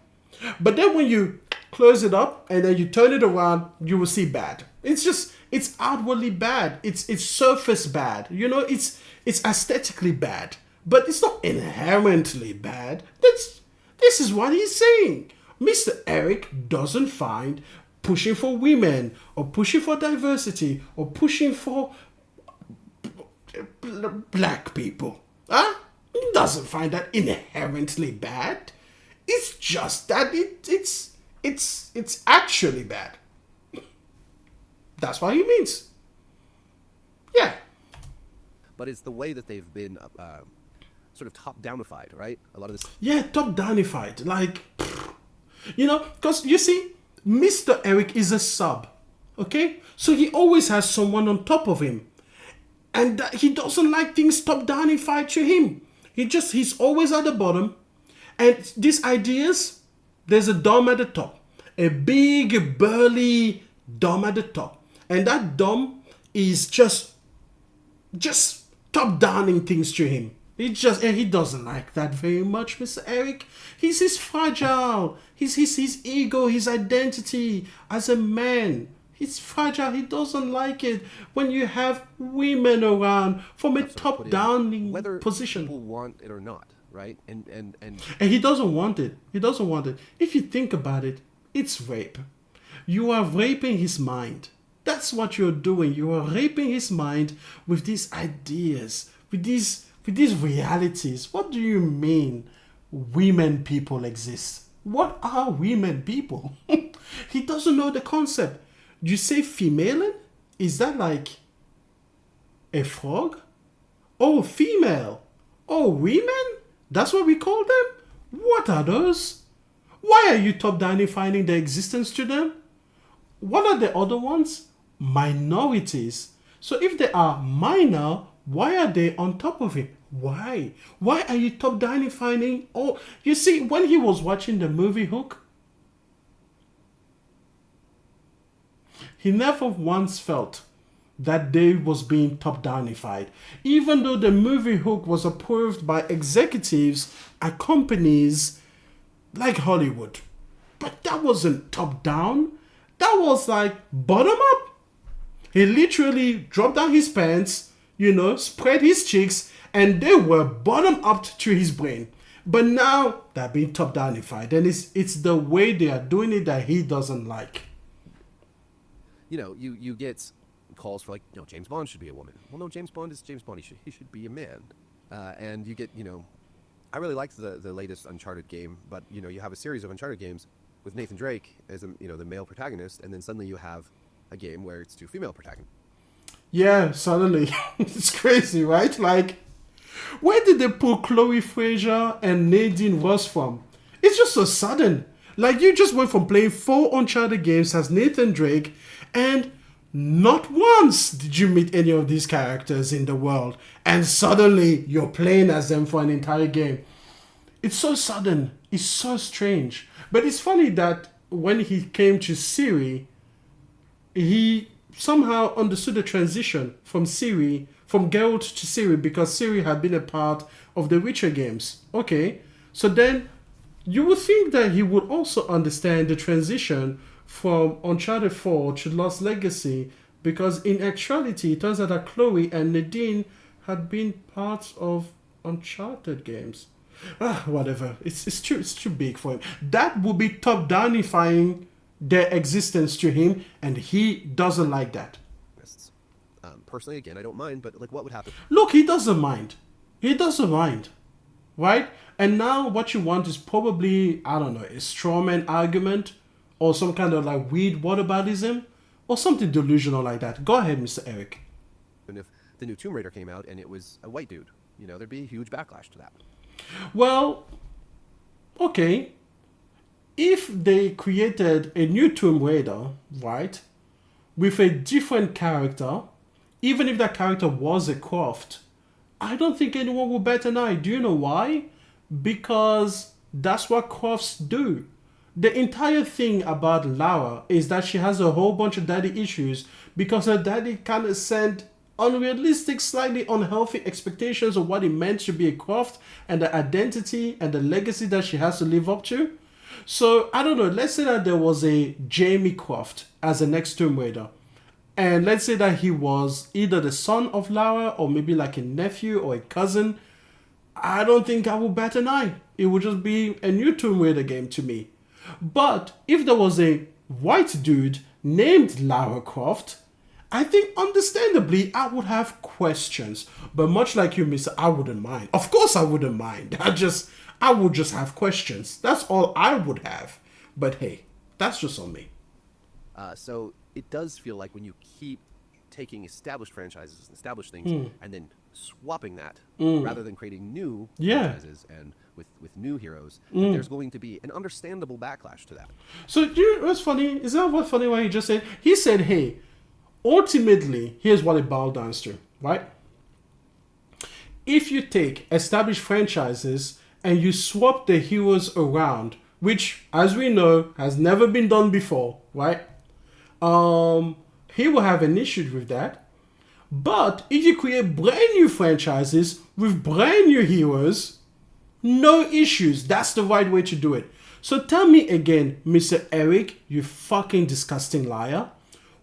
But then when you close it up and then you turn it around, you will see bad. It's outwardly bad. It's surface bad. You know, it's aesthetically bad. But it's not inherently bad. This is what he's saying. Mr. Erik doesn't find pushing for women or pushing for diversity or pushing for black people. He doesn't find that inherently bad. It's just that it's actually bad. That's what he means. Yeah. But it's the way that they've been sort of top-downified, right? A lot of this... Yeah, top-downified. Like, you know, because you see, Mr. Erik is a sub, okay? So he always has someone on top of him. And he doesn't like things top-downified to him. He's always at the bottom. And these ideas, there's a dom at the top. A big, burly dom at the top. And that dom is just top-downing things to him. And he doesn't like that very much, Mr. Erik. He's fragile. His ego, his identity as a man. He's fragile. He doesn't like it when you have women around from a top-downing position. Whether people want it or not, right? And he doesn't want it. He doesn't want it. If you think about it, it's rape. You are raping his mind. That's what you're doing. You are raping his mind with these ideas, with these realities. What do you mean women people exist? What are women people? He doesn't know the concept. You say female? Is that like a frog? Oh, female. Oh, women? That's what we call them? What are those? Why are you top-down defining their existence to them? What are the other ones? Minorities. So if they are minor, why are they on top of it? Why? Why are you top-down defining? Oh, you see, when he was watching the movie Hook, he never once felt that they was being top-downified. Even though the movie Hook was approved by executives at companies like Hollywood. But that wasn't top-down. That was like bottom-up. He literally dropped down his pants, spread his cheeks, and they were bottom-up to his brain. But now they're being top-downified. And it's the way they are doing it that he doesn't like. You get calls for James Bond should be a woman. Well, no, James Bond is James Bond. He should be a man. And you get, I really liked the latest Uncharted game, but you have a series of Uncharted games with Nathan Drake as the male protagonist, and then suddenly you have a game where it's two female protagonists. Yeah, suddenly. It's crazy, right? Like, where did they pull Chloe Fraser and Nadine Ross from? It's just so sudden. Like, you just went from playing 4 Uncharted games as Nathan Drake, and Not once did you meet any of these characters in the world, and suddenly you're playing as them for an entire game. It's so sudden. It's so strange. But it's funny that when he came to Ciry, he somehow understood the transition from Ciry, from Geralt to Ciry, because Ciry had been a part of the Witcher games. Okay, so then you would think that he would also understand the transition from Uncharted 4 to Lost Legacy, because in actuality, it turns out that Chloe and Nadine had been parts of Uncharted games. Whatever. It's too big for him. That would be top-downifying their existence to him, and he doesn't like that. Personally, again, I don't mind, but like, what would happen? Look, he doesn't mind. He doesn't mind, right? And now what you want is probably, I don't know, a strawman argument or some kind of like weird whataboutism or something delusional like that. Go ahead, Mr. Erik. And if the new Tomb Raider came out and it was a white dude, you know, there'd be a huge backlash to that. Well, okay. If they created a new Tomb Raider, right, with a different character, even if that character was a Croft, I don't think anyone will bat an eye. Do you know why? Because that's what Crofts do. The entire thing about Lara is that she has a whole bunch of daddy issues because her daddy kind of sent unrealistic, slightly unhealthy expectations of what it meant to be a Croft and the identity and the legacy that she has to live up to. So, I don't know, let's say that there was a Jamie Croft as the next Tomb Raider. And let's say that he was either the son of Lara or maybe like a nephew or a cousin. I don't think I would bat an eye. It would just be a new Tomb Raider game to me. But if there was a white dude named Lara Croft, I think understandably I would have questions. But much like you, Mr. I wouldn't mind. Of course I wouldn't mind. I would just have questions. That's all I would have. But hey, that's just on me. So it does feel like when you keep taking established franchises and established things and then swapping that rather than creating new franchises and with new heroes, that there's going to be an understandable backlash to that. So you know what's funny? Is that what funny what he just said? He said, hey, ultimately, here's what it boils down to, right? If you take established franchises and you swap the heroes around, which, as we know, has never been done before, right? He will have an issue with that. But if you create brand new franchises with brand new heroes, no issues. That's the right way to do it. So tell me again, Mr. Erik, you fucking disgusting liar.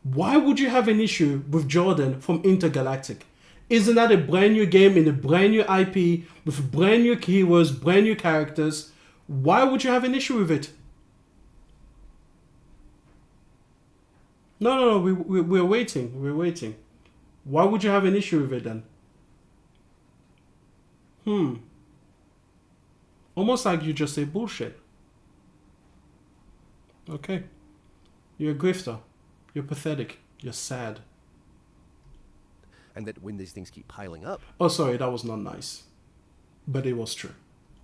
Why would you have an issue with Jordan from Intergalactic? Isn't that a brand new game in a brand new IP with brand new heroes, brand new characters? Why would you have an issue with it? No, we're waiting. We're waiting. Why would you have an issue with it then? Almost like you just say bullshit. Okay. You're a grifter. You're pathetic. You're sad. And that when these things keep piling up... Oh, sorry, that was not nice. But it was true.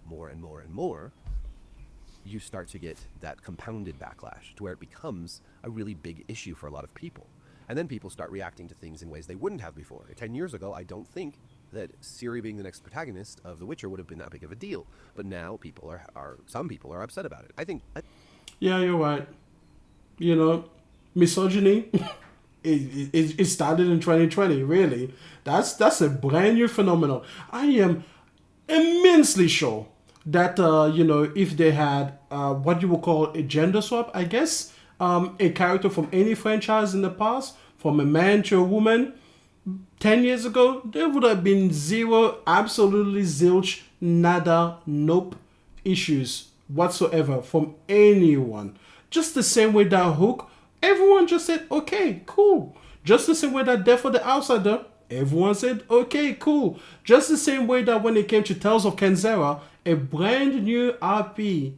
More and more and more, you start to get that compounded backlash to where it becomes a really big issue for a lot of people. And then people start reacting to things in ways they wouldn't have before. 10 years ago, I don't think that Ciry being the next protagonist of The Witcher would have been that big of a deal. But now people some people are upset about it. I think... Yeah, you're right. You know, misogyny, it started in 2020, really. That's a brand new phenomenon. I am immensely sure that, if they had what you would call a gender swap, I guess, a character from any franchise in the past, from a man to a woman, 10 years ago, there would have been zero, absolutely zilch, nada, nope issues whatsoever from anyone. Just the same way that Hook, everyone just said, okay, cool. Just the same way that Death for the Outsider, everyone said, okay, cool. Just the same way that when it came to Tales of Kenzera, a brand new RP,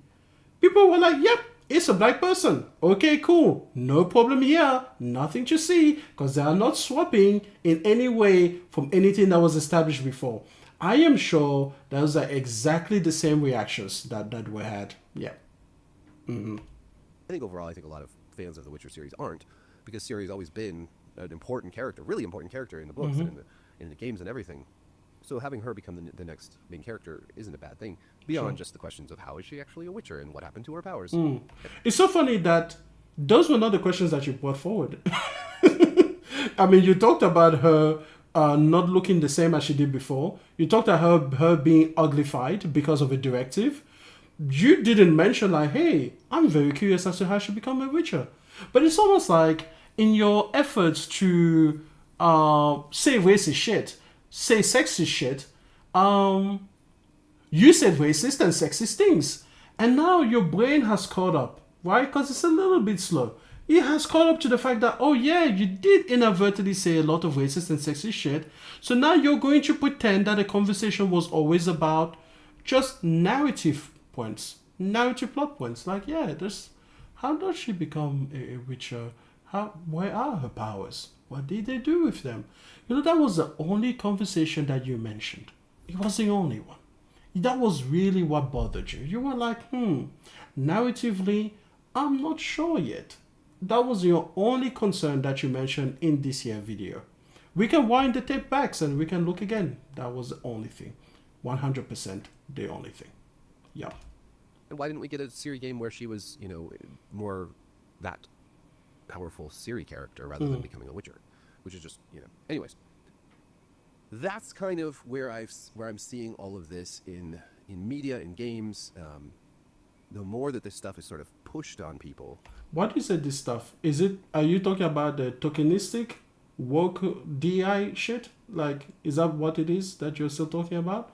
people were like, yep, it's a black person. Okay, cool. No problem here. Nothing to see because they are not swapping in any way from anything that was established before. I am sure those are exactly the same reactions that we had. Yeah. I think overall, a lot of fans of the Witcher series aren't, because Ciry's always been an important character, really important character in the books and in the games and everything. So having her become the next main character isn't a bad thing, beyond just the questions of how is she actually a Witcher and what happened to her powers. It's so funny that those were not the questions that you brought forward. I mean, you talked about her not looking the same as she did before. You talked about her being uglified because of a directive. You didn't mention like, hey, I'm very curious as to how she become a Witcher. But it's almost like in your efforts to say racist shit, say sexist shit, you said racist and sexist things. And now your brain has caught up, right? Because it's a little bit slow. It has caught up to the fact that, oh yeah, you did inadvertently say a lot of racist and sexist shit. So now you're going to pretend that the conversation was always about just narrative points, narrative plot points. Like, yeah, how does she become a Witcher? Where are her powers? What did they do with them? You know, that was the only conversation that you mentioned. It was the only one. That was really what bothered you. You were like, narratively, I'm not sure yet. That was your only concern that you mentioned in this here video. We can wind the tape back and we can look again. That was the only thing. 100% the only thing. Yeah. And why didn't we get a Ciry game where she was, more that powerful Ciry character rather than becoming a Witcher? Which is just, Anyways, that's kind of where I'm seeing all of this in media, in games. The more that this stuff is sort of pushed on people. Why do you say this stuff? Are you talking about the tokenistic woke DI shit? Like, is that what it is that you're still talking about?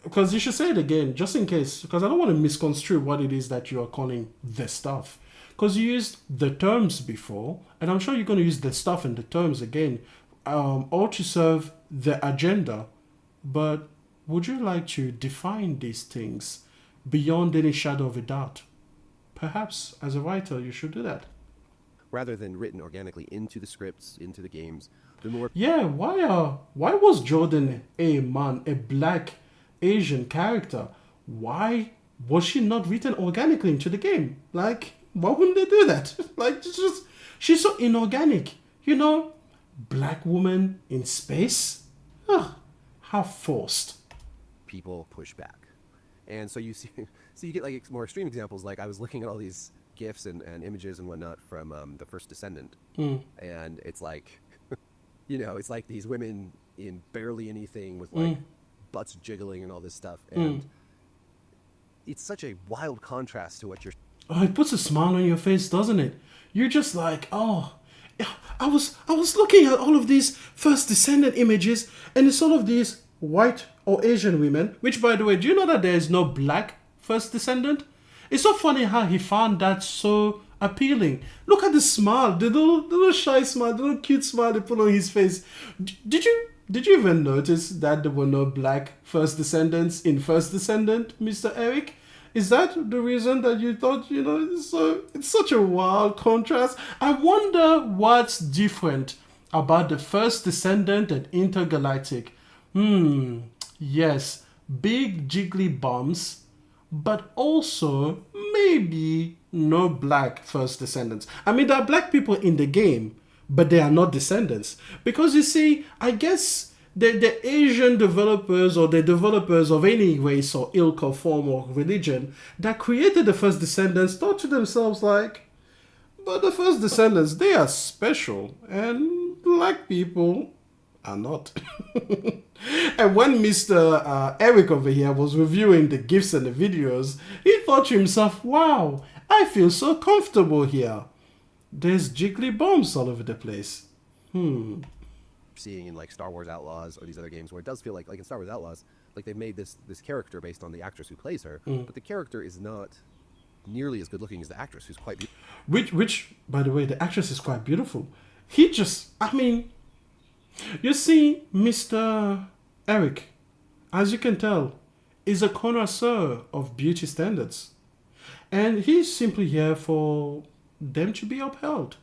Because you should say it again, just in case. Because I don't want to misconstrue what it is that you are calling the stuff. Because you used the terms before, and I'm sure you're going to use the stuff and the terms again, all to serve the agenda. But would you like to define these things beyond any shadow of a doubt? Perhaps, as a writer, you should do that. Rather than written organically into the scripts, into the games, the more... Yeah, why was Jordan a black Asian character? Why was she not written organically into the game? Like, why wouldn't they do that? Like, she's so inorganic. Black woman in space? Ugh, how forced. People push back. And so you see, you get like more extreme examples. Like I was looking at all these GIFs and images and whatnot from the first Descendant. And it's like, it's like these women in barely anything with like butts jiggling and all this stuff. And it's such a wild contrast to what you're... Oh, it puts a smile on your face, doesn't it? You're just like, oh, I was looking at all of these first Descendant images, and it's all of these white or Asian women, which, by the way, do you know that there is no black first Descendant? It's so funny how he found that so appealing. Look at the smile, the little shy smile, the little cute smile they put on his face. Did you even notice that there were no black first Descendants in First Descendant, Mr. Erik? Is that the reason that you thought, it's such a wild contrast? I wonder what's different about the First Descendant and Intergalactic. Yes, big jiggly bums, but also maybe no black First Descendants. I mean, there are black people in the game, but they are not Descendants. Because you see, I guess the Asian developers or the developers of any race or ilk or form or religion that created the First Descendants thought to themselves like, but the First Descendants, they are special and black people are not. And when Mr. Erik over here was reviewing the GIFs and the videos, he thought to himself, wow, I feel so comfortable here. There's jiggly bombs all over the place. Seeing in like Star Wars Outlaws or these other games where it does feel like in Star Wars Outlaws, like they've made this character based on the actress who plays her, but the character is not nearly as good looking as the actress, who's quite beautiful. Which, by the way, the actress is quite beautiful. You see, Mr. Erik, as you can tell, is a connoisseur of beauty standards. And he's simply here for them to be upheld.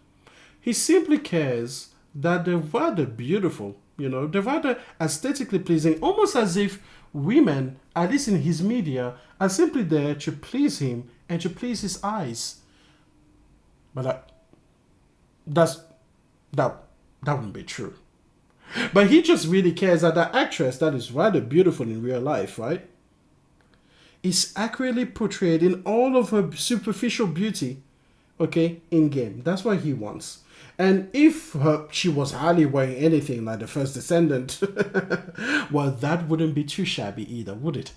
He simply cares that they're rather beautiful, they're rather aesthetically pleasing, almost as if women, at least in his media, are simply there to please him and to please his eyes. But That wouldn't be true. But he just really cares that the actress that is rather beautiful in real life, right, is accurately portrayed in all of her superficial beauty, okay, in game. That's what he wants. And if she was hardly wearing anything like the first Descendant, well, that wouldn't be too shabby either, would it?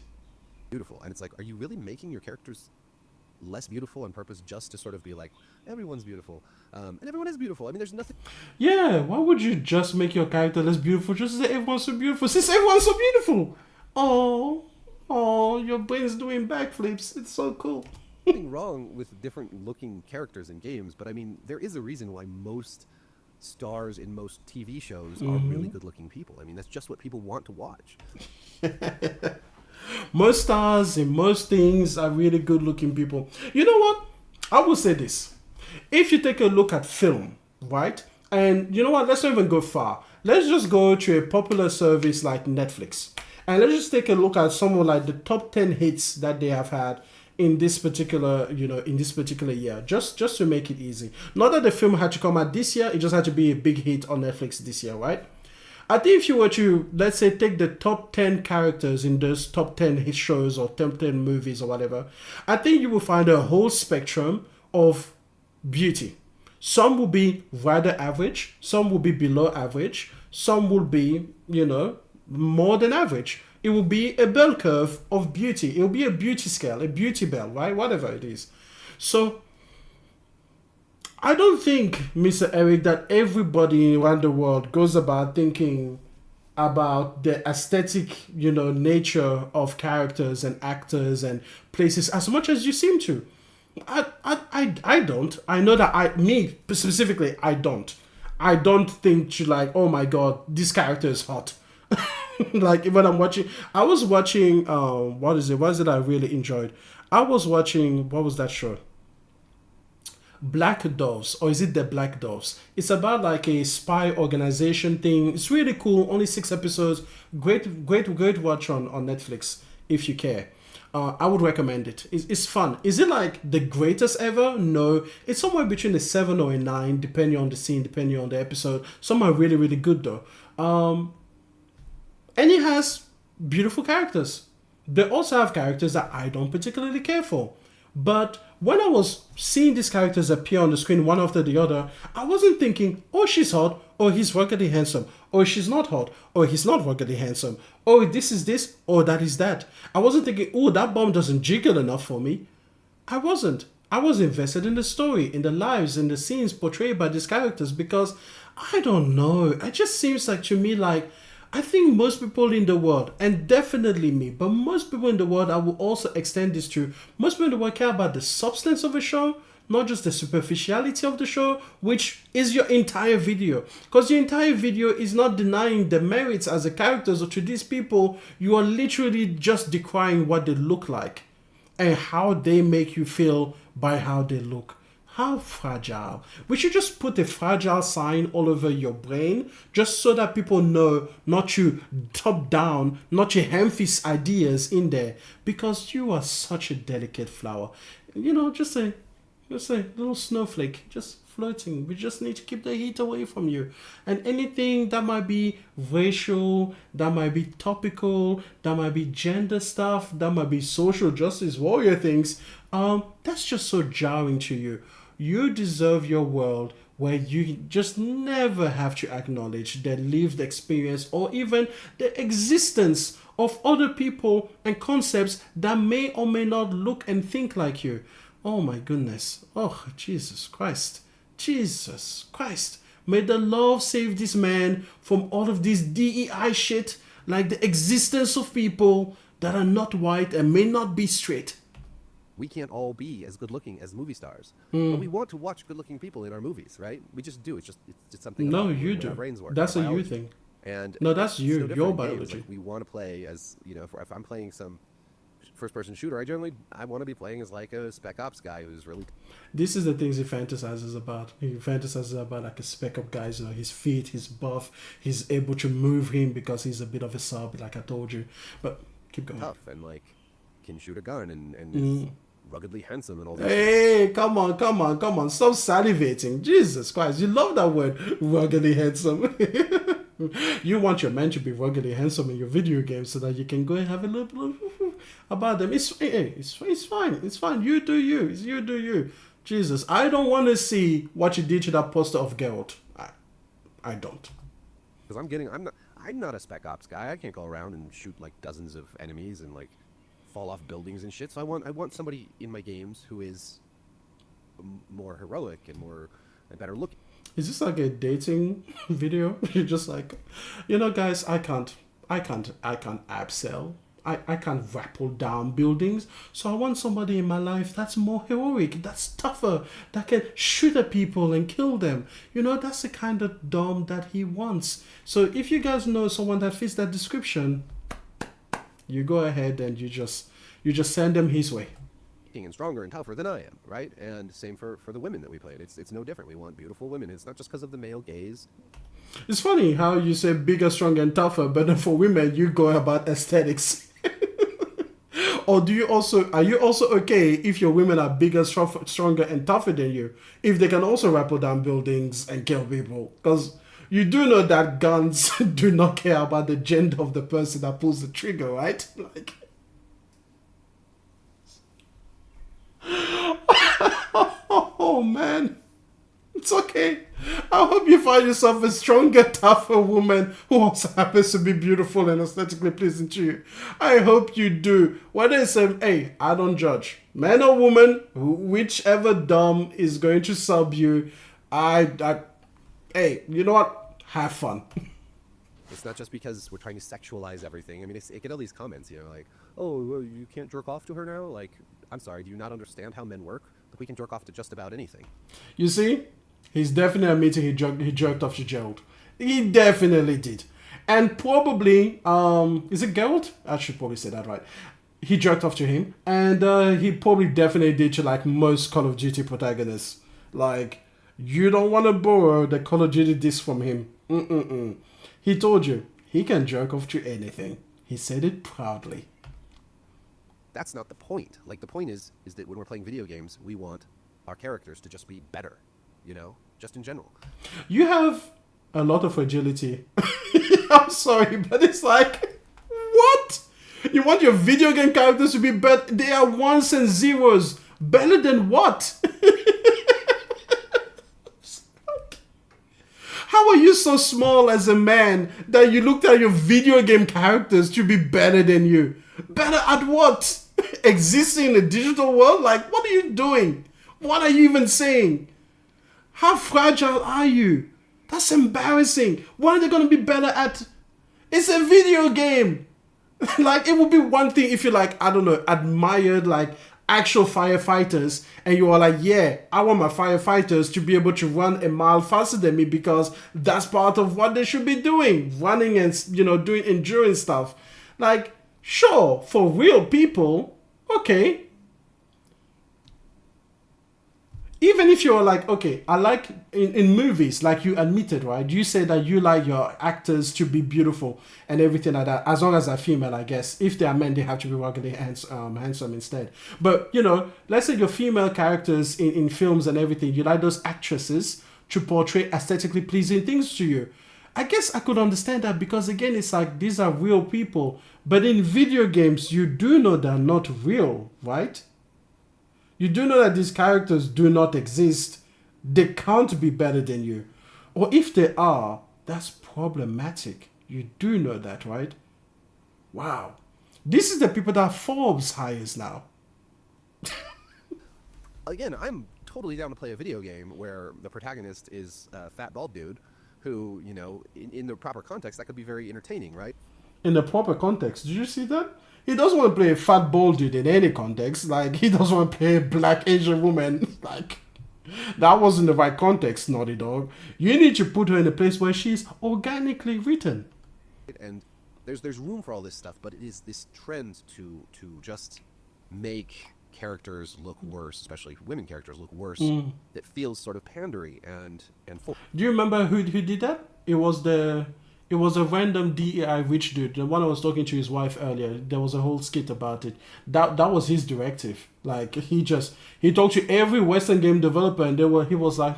Beautiful. And it's like, are you really making your characters less beautiful on purpose just to sort of be like, everyone's beautiful, and everyone is beautiful? I mean, there's nothing. Yeah, why would you just make your character less beautiful just to say everyone's so beautiful? Since everyone's so beautiful. Oh, your brain's doing backflips. It's so cool. Nothing wrong with different looking characters in games, but I mean, there is a reason why most stars in most TV shows are really good looking people. I mean, that's just what people want to watch. Most stars in most things are really good looking people. You know what? I will say this. If you take a look at film, right? And you know what? Let's not even go far. Let's just go to a popular service like Netflix. And let's just take a look at some of like the top 10 hits that they have had in this particular, in this particular year. Just to make it easy. Not that the film had to come out this year. It just had to be a big hit on Netflix this year, right? I think if you were to, let's say, take the top 10 characters in those top 10 hit shows or top 10 movies or whatever, I think you will find a whole spectrum of beauty. Some will be rather average, some will be below average, some will be, more than average. It will be a bell curve of beauty. It will be a beauty scale, a beauty bell, right? Whatever it is. So, I don't think, Mr. Erik, that everybody around the world goes about thinking about the aesthetic, nature of characters and actors and places as much as you seem to. I don't. I know that me specifically, I don't. I don't think like, oh my god, this character is hot. Like when I was watching, what is it I really enjoyed? I was watching, what was that show? Black Doves, or is it the Black Doves? It's about like a spy organization thing. It's really cool. Only 6 episodes. Great watch on Netflix if you care. I would recommend it. It's fun. Is it like the greatest ever? No. It's somewhere between a 7 or a 9, depending on the scene, depending on the episode. Some are really, really good though. And it has beautiful characters. They also have characters that I don't particularly care for. But when I was seeing these characters appear on the screen one after the other, I wasn't thinking, oh, she's hot, or he's ruggedly handsome, or she's not hot, or he's not ruggedly handsome, oh, this is this, or that is that. I wasn't thinking, oh, that bomb doesn't jiggle enough for me. I wasn't. I was invested in the story, in the lives, in the scenes portrayed by these characters because, I don't know, it just seems like to me like, I think most people in the world, and definitely me, but most people in the world, I will also extend this to, most people in the world care about the substance of a show, not just the superficiality of the show, which is your entire video. Because your entire video is not denying the merits as the characters, or to these people, you are literally just decrying what they look like and how they make you feel by how they look. How fragile. We should just put a fragile sign all over your brain just so that people know not to top down, not to ham-fist ideas in there, because you are such a delicate flower. Just a little snowflake just floating. We just need to keep the heat away from you. And anything that might be racial, that might be topical, that might be gender stuff, that might be social justice warrior things, that's just so jarring to you. You deserve your world where you just never have to acknowledge the lived experience or even the existence of other people and concepts that may or may not look and think like you. Oh my goodness. Oh, Jesus Christ. Jesus Christ. May the Lord save this man from all of this DEI shit, like the existence of people that are not white and may not be straight. We can't all be as good looking as movie stars, but we want to watch good looking people in our movies, right? We just do. It's just something. No, you do. Our brains work. That's a you thing. And no, that's you. No Your biology. Like we want to play as if I'm playing some first-person shooter, I want to be playing as like a spec ops guy who's really. This is the things he fantasizes about. He fantasizes about like a spec op guy. His feet, his buff, he's able to move him because he's a bit of a sub, like I told you. But keep going. Tough and like can shoot a gun and is ruggedly handsome and all these. Hey, come on. Stop salivating. Jesus Christ, you love that word, ruggedly handsome. You want your man to be ruggedly handsome in your video game so that you can go and have a little about them. It's fine. It's fine. You do you. You do you. Jesus, I don't want to see what you did to that poster of Geralt. I don't. Because I'm not a spec ops guy. I can't go around and shoot like dozens of enemies and like fall off buildings and shit. So I want somebody in my games who is more heroic and better looking. Is this like a dating video? You're just like, guys, I can't upsell. I can't rappel down buildings. So I want somebody in my life that's more heroic, that's tougher, that can shoot at people and kill them. That's the kind of dom that he wants. So if you guys know someone that fits that description, you go ahead and you just send them his way. And stronger and tougher than I am, right? And same for the women that we played. It's no different. We want beautiful women. It's not just because of the male gaze. It's funny how you say bigger, stronger, and tougher, but then for women you go about aesthetics. Or are you also okay if your women are bigger, stronger, and tougher than you, if they can also rappel down buildings and kill people? Because you do know that guns do not care about the gender of the person that pulls the trigger, right? Like. Oh man, it's okay. I hope you find yourself a stronger, tougher woman who also happens to be beautiful and aesthetically pleasing to you. I hope you do. Whether it's hey, I don't judge. Man or woman, whichever dom is going to sub you, hey, you know what? Have fun. It's not just because we're trying to sexualize everything. I mean, I get all these comments, like, oh, well, you can't jerk off to her now? Like, I'm sorry, do you not understand how men work? Like, we can jerk off to just about anything. You see? He's definitely admitting he jerked off to Gerald. He definitely did. And probably, is it Gerald? I should probably say that right. He jerked off to him. And he probably definitely did to like most Call of Duty protagonists. Like, you don't want to borrow the Call of Duty disc from him. He told you, he can jerk off to anything. He said it proudly. That's not the point. Like, the point is that when we're playing video games, we want our characters to just be better. Just in general. You have a lot of fragility. I'm sorry, but it's like, what? You want your video game characters to be better? They are ones and zeros. Better than what? How are you so small as a man that you looked at your video game characters to be better than you? Better at what? Existing in a digital world? Like, what are you doing? What are you even saying? How fragile are you? That's embarrassing. What are they going to be better at? It's a video game. Like, it would be one thing if you admired actual firefighters and you are like, yeah, I want my firefighters to be able to run a mile faster than me because that's part of what they should be doing. Running and, doing endurance stuff. Like, sure, for real people, okay. Even if you're like, okay, I like in movies, like you admitted, right? You say that you like your actors to be beautiful and everything like that, as long as they're female, I guess. If they are men, they have to be ruggedly handsome instead. But, let's say your female characters in films and everything, you like those actresses to portray aesthetically pleasing things to you. I guess I could understand that because, again, it's like these are real people. But in video games, you do know they're not real, right? You do know that these characters do not exist. They can't be better than you. Or if they are, that's problematic. You do know that, right? Wow. This is the people that Forbes hires now. Again, I'm totally down to play a video game where the protagonist is a fat bald dude who, in the proper context, that could be very entertaining, right? In the proper context. Did you see that? He doesn't want to play a fat bald dude in any context. Like, he doesn't want to play a black Asian woman. Like, that wasn't the right context, Naughty Dog. You need to put her in a place where she's organically written. And there's room for all this stuff, but it is this trend to just make characters look worse, especially women characters look worse, that feels sort of pandery and full. Do you remember who did that? It was It was a random DEI rich dude. The one I was talking to his wife earlier. There was a whole skit about it. That was his directive. Like he talked to every Western game developer, and he was like,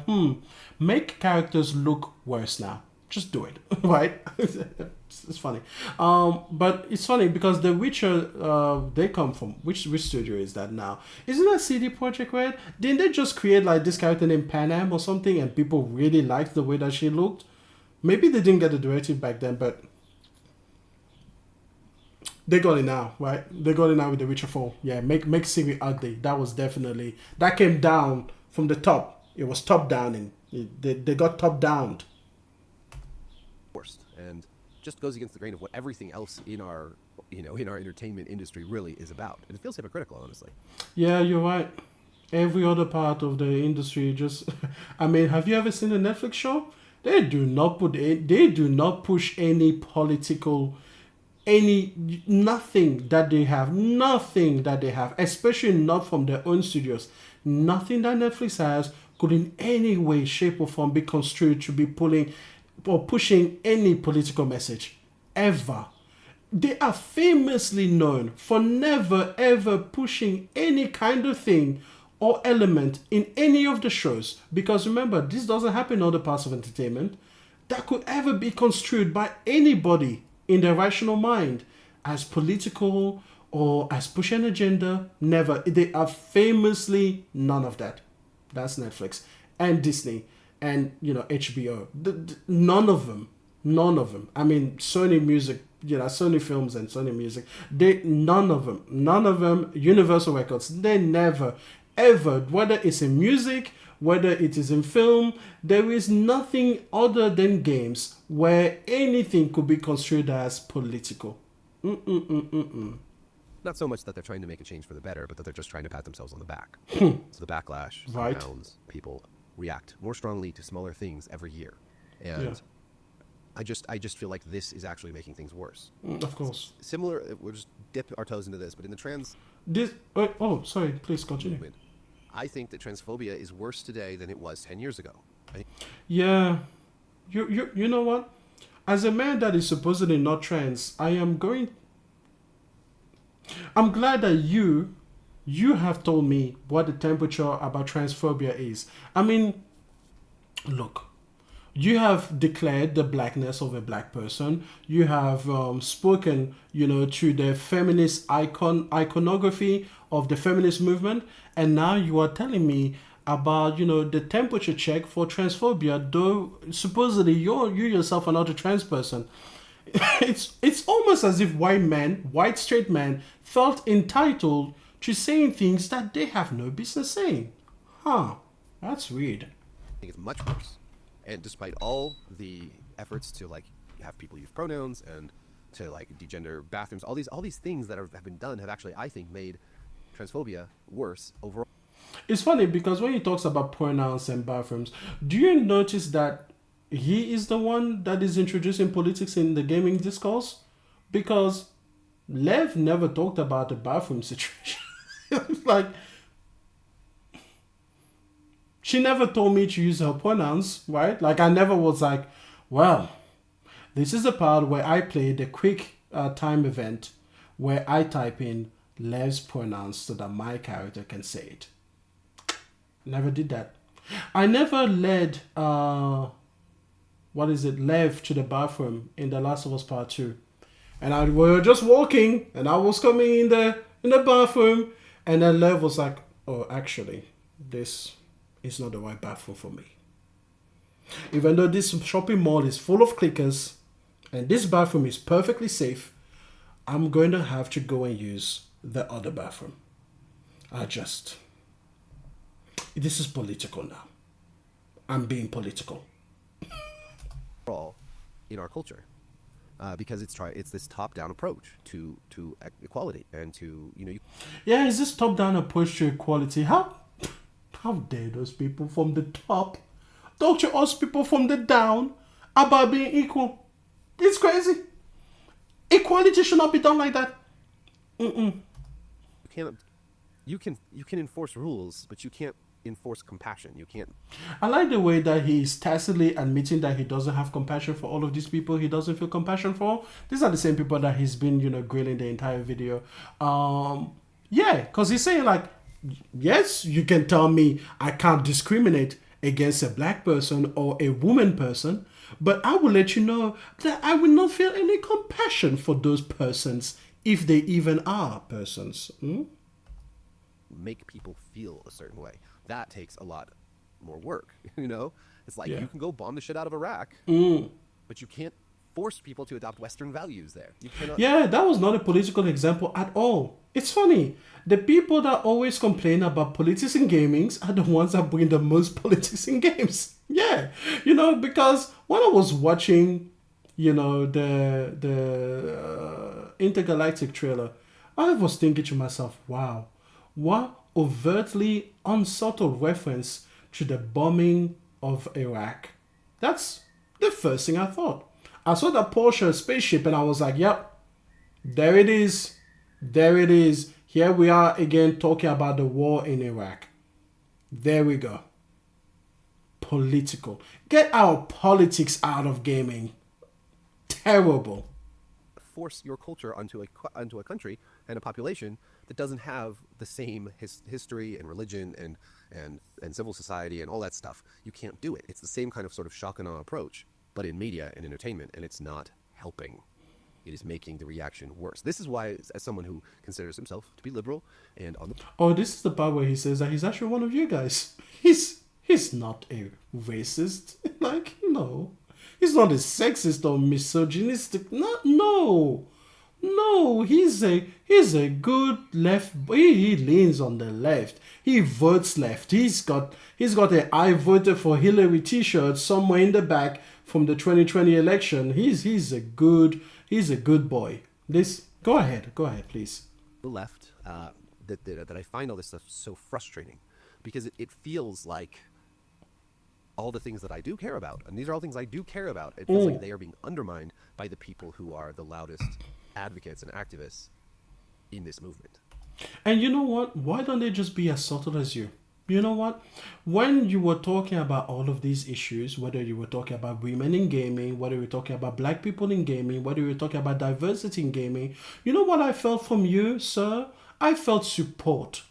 make characters look worse now. Just do it, right? It's funny. But it's funny because The Witcher, they come from which studio is that now? Isn't that CD Projekt Red? Didn't they just create like this character named Panam or something, and people really liked the way that she looked? Maybe they didn't get the directive back then, but they got it now, right? They got it now with The Witcher 4. Yeah, make Ciry ugly. That came down from the top. It was top downing. They got top downed. Worst, and just goes against the grain of what everything else in our entertainment industry really is about. And it feels hypocritical, honestly. Yeah, you're right. Every other part of the industry just I mean, have you ever seen a Netflix show? They do not push any political nothing that they have, especially not from their own studios. Nothing that Netflix has could in any way, shape or form be construed to be pulling or pushing any political message ever. They are famously known for never ever pushing any kind of thing or element in any of the shows, because remember, this doesn't happen in other parts of entertainment that could ever be construed by anybody in their rational mind as political or as pushing an agenda. Never. They are famously none of that. That's Netflix and Disney and HBO. None of them. I mean, Sony Music, Sony Films and Sony Music, none of them, Universal Records, they never ever, whether it's in music, whether it is in film, there is nothing other than games where anything could be construed as political. Not so much that they're trying to make a change for the better, but that they're just trying to pat themselves on the back. So the backlash compounds. People react more strongly to smaller things every year. And I just feel like this is actually making things worse. Of course. Similar, we'll just dip our toes into this, but in the trans... sorry, please continue. Movement, I think that transphobia is worse today than it was 10 years ago. Yeah. You know what? As a man that is supposedly not trans, I'm glad that you have told me what the temperature about transphobia is. I mean, look, you have declared the blackness of a black person. You have spoken, to the feminist iconography of the feminist movement. And now you are telling me about, the temperature check for transphobia, though supposedly you yourself are not a trans person. It's almost as if white straight men felt entitled to saying things that they have no business saying. That's weird. I think it's much worse. And despite all the efforts to have people use pronouns and to degender bathrooms, all these things that have been done have actually, I think, made transphobia worse overall. It's funny because when he talks about pronouns and bathrooms, do you notice that he is the one that is introducing politics in the gaming discourse? Because Lev never talked about the bathroom situation. She never told me to use her pronouns, right? I never was like, well, this is the part where I play the quick time event where I type in Lev's pronouns so that my character can say it. Never did that. I never led, Lev to the bathroom in The Last of Us Part 2. And we were just walking, and I was coming in the bathroom, and then Lev was like, oh, actually, this is not the right bathroom for me. Even though this shopping mall is full of clickers, and this bathroom is perfectly safe, I'm going to have to go and use the other bathroom. This is political now. I'm being political. In our culture, because it's this top-down approach to equality and to is this top-down approach to equality? How dare those people from the top talk to us people from the down about being equal? It's crazy. Equality should not be done like that. You can enforce rules, but you can't enforce compassion. You can't. I like the way that he's tacitly admitting that he doesn't have compassion for all of these people he doesn't feel compassion for. These are the same people that he's been, grilling the entire video. Yeah, because he's saying like, yes, you can tell me I can't discriminate against a black person or a woman person, but I will let you know that I will not feel any compassion for those persons if they even are persons. Make people feel a certain way. That takes a lot more work. It's like you can go bomb the shit out of Iraq, but you can't force people to adopt Western values there. You cannot. Yeah, that was not a political example at all. It's funny. The people that always complain about politics in gaming are the ones that bring the most politics in games. Yeah, because when I was watching, the Intergalactic trailer, I was thinking to myself, wow, what overtly unsubtle reference to the bombing of Iraq. That's the first thing I thought. I saw that Porsche spaceship and I was like, yep, there it is. There it is. Here we are again talking about the war in Iraq. There we go. Political. Get our politics out of gaming. Terrible. Force your culture onto a country and a population that doesn't have the same history and religion and civil society and all that stuff. You can't do it. It's the same kind of sort of shock and awe approach, but in media and entertainment, and it's not helping. It is making the reaction worse. This is why, as someone who considers himself to be liberal and on the... Oh, this is the part where he says that he's actually one of you guys. He's not a racist. Like, no. He's not a sexist or misogynistic. No. He's a good left. He leans on the left. He votes left. He's got a "I voted for Hillary" T-shirt somewhere in the back from the 2020 election. He's a good boy. Go ahead, please. The left that I find all this stuff so frustrating because it feels like all the things that I do care about, and these are all things I do care about, it feels like they are being undermined by the people who are the loudest advocates and activists in this movement. And you know what? Why don't they just be as subtle as you? You know what? When you were talking about all of these issues, whether you were talking about women in gaming, whether you were talking about black people in gaming, whether you were talking about diversity in gaming, you know what I felt from you, sir? I felt support.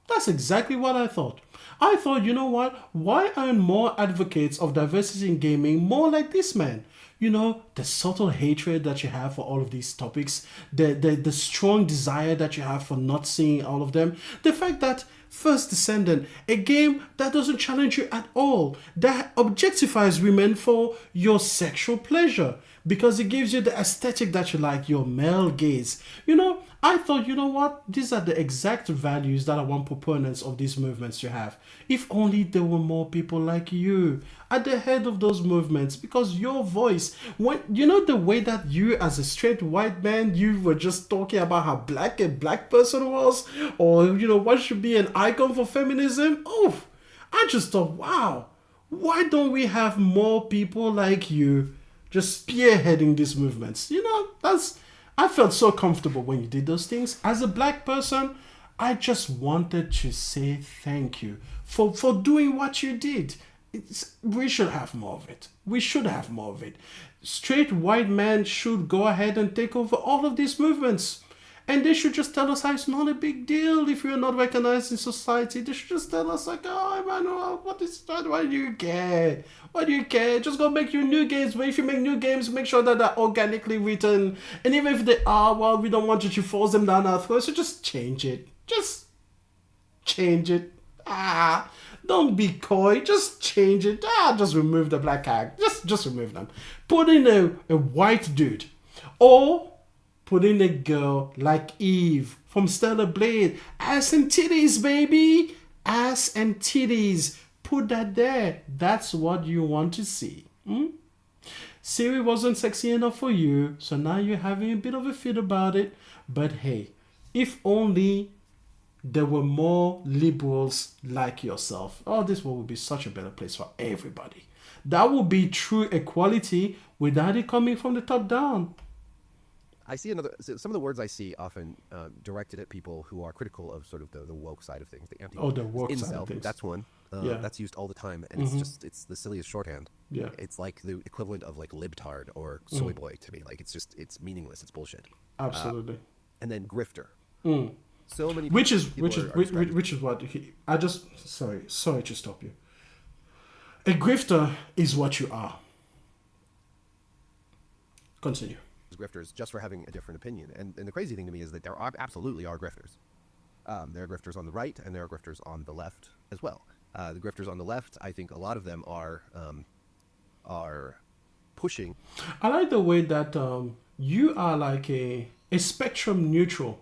That's exactly what I thought. I thought, you know what? Why aren't more advocates of diversity in gaming more like this man? The subtle hatred that you have for all of these topics, the strong desire that you have for not seeing all of them, the fact that First Descendant, a game that doesn't challenge you at all, that objectifies women for your sexual pleasure because it gives you the aesthetic that you like, your male gaze. I thought, you know what? These are the exact values that I want proponents of these movements to have. If only there were more people like you at the head of those movements, because your voice, the way that you as a straight white man, you were just talking about how black a black person was, or, what should be an icon for feminism. Oh, I just thought, wow, why don't we have more people like you just spearheading these movements? I felt so comfortable when you did those things. As a black person, I just wanted to say thank you for doing what you did. We should have more of it. Straight white men should go ahead and take over all of these movements. And they should just tell us how it's not a big deal if you're not recognized in society. They should just tell us like, oh, Emmanuel, what is that? Why do you care? Why do you care? Just go make your new games. But if you make new games, make sure that they're organically written. And even if they are, well, we don't want you to force them down our throats. So just change it. Just change it. Don't be coy. Just change it. Just remove the black character. Just remove them. Put in a white dude. Or put in a girl like Eve from Stellar Blade. Ass and titties, baby. Ass and titties. Put that there. That's what you want to see. Ciry wasn't sexy enough for you, so now you're having a bit of a fit about it. But hey, if only there were more liberals like yourself. Oh, this world would be such a better place for everybody. That would be true equality without it coming from the top down. I see some of the words I see often directed at people who are critical of sort of the woke side of things, the anti Oh, the woke side of incel. things. That's one. Yeah. That's used all the time, and it's the silliest shorthand. Yeah. It's like the equivalent of like libtard or soy boy to me. Like it's meaningless. It's bullshit. Absolutely. And then grifter. Mm. So many. Which is people which is what I just sorry to stop you. A grifter is what you are. Continue. Grifters just for having a different opinion. And the crazy thing to me is that there absolutely are grifters. There are grifters on the right, and there are grifters on the left as well. The grifters on the left, I think a lot of them are pushing. I like the way that you are like a spectrum neutral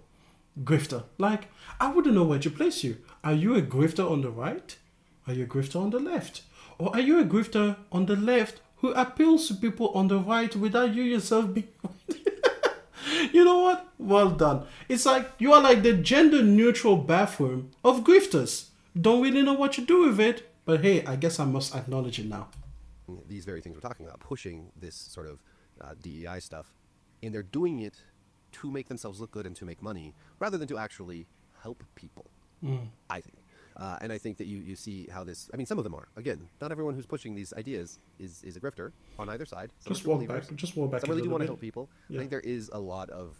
grifter. Like, I wouldn't know where to place you. Are you a grifter on the right? Are you a grifter on the left? Or are you a grifter on the left who appeals to people on the right without you yourself being You know what? Well done. It's like you are like the gender neutral bathroom of grifters. Don't really know what to do with it, but hey, I guess I must acknowledge it now. These very things we're talking about, pushing this sort of DEI stuff, and they're doing it to make themselves look good and to make money, rather than to actually help people, I think. And I think that you see how this, I mean, some of them are. Again, not everyone who's pushing these ideas is a grifter on either side. Some Just walk back. Some really do want to help people. Yeah. I think there is a lot of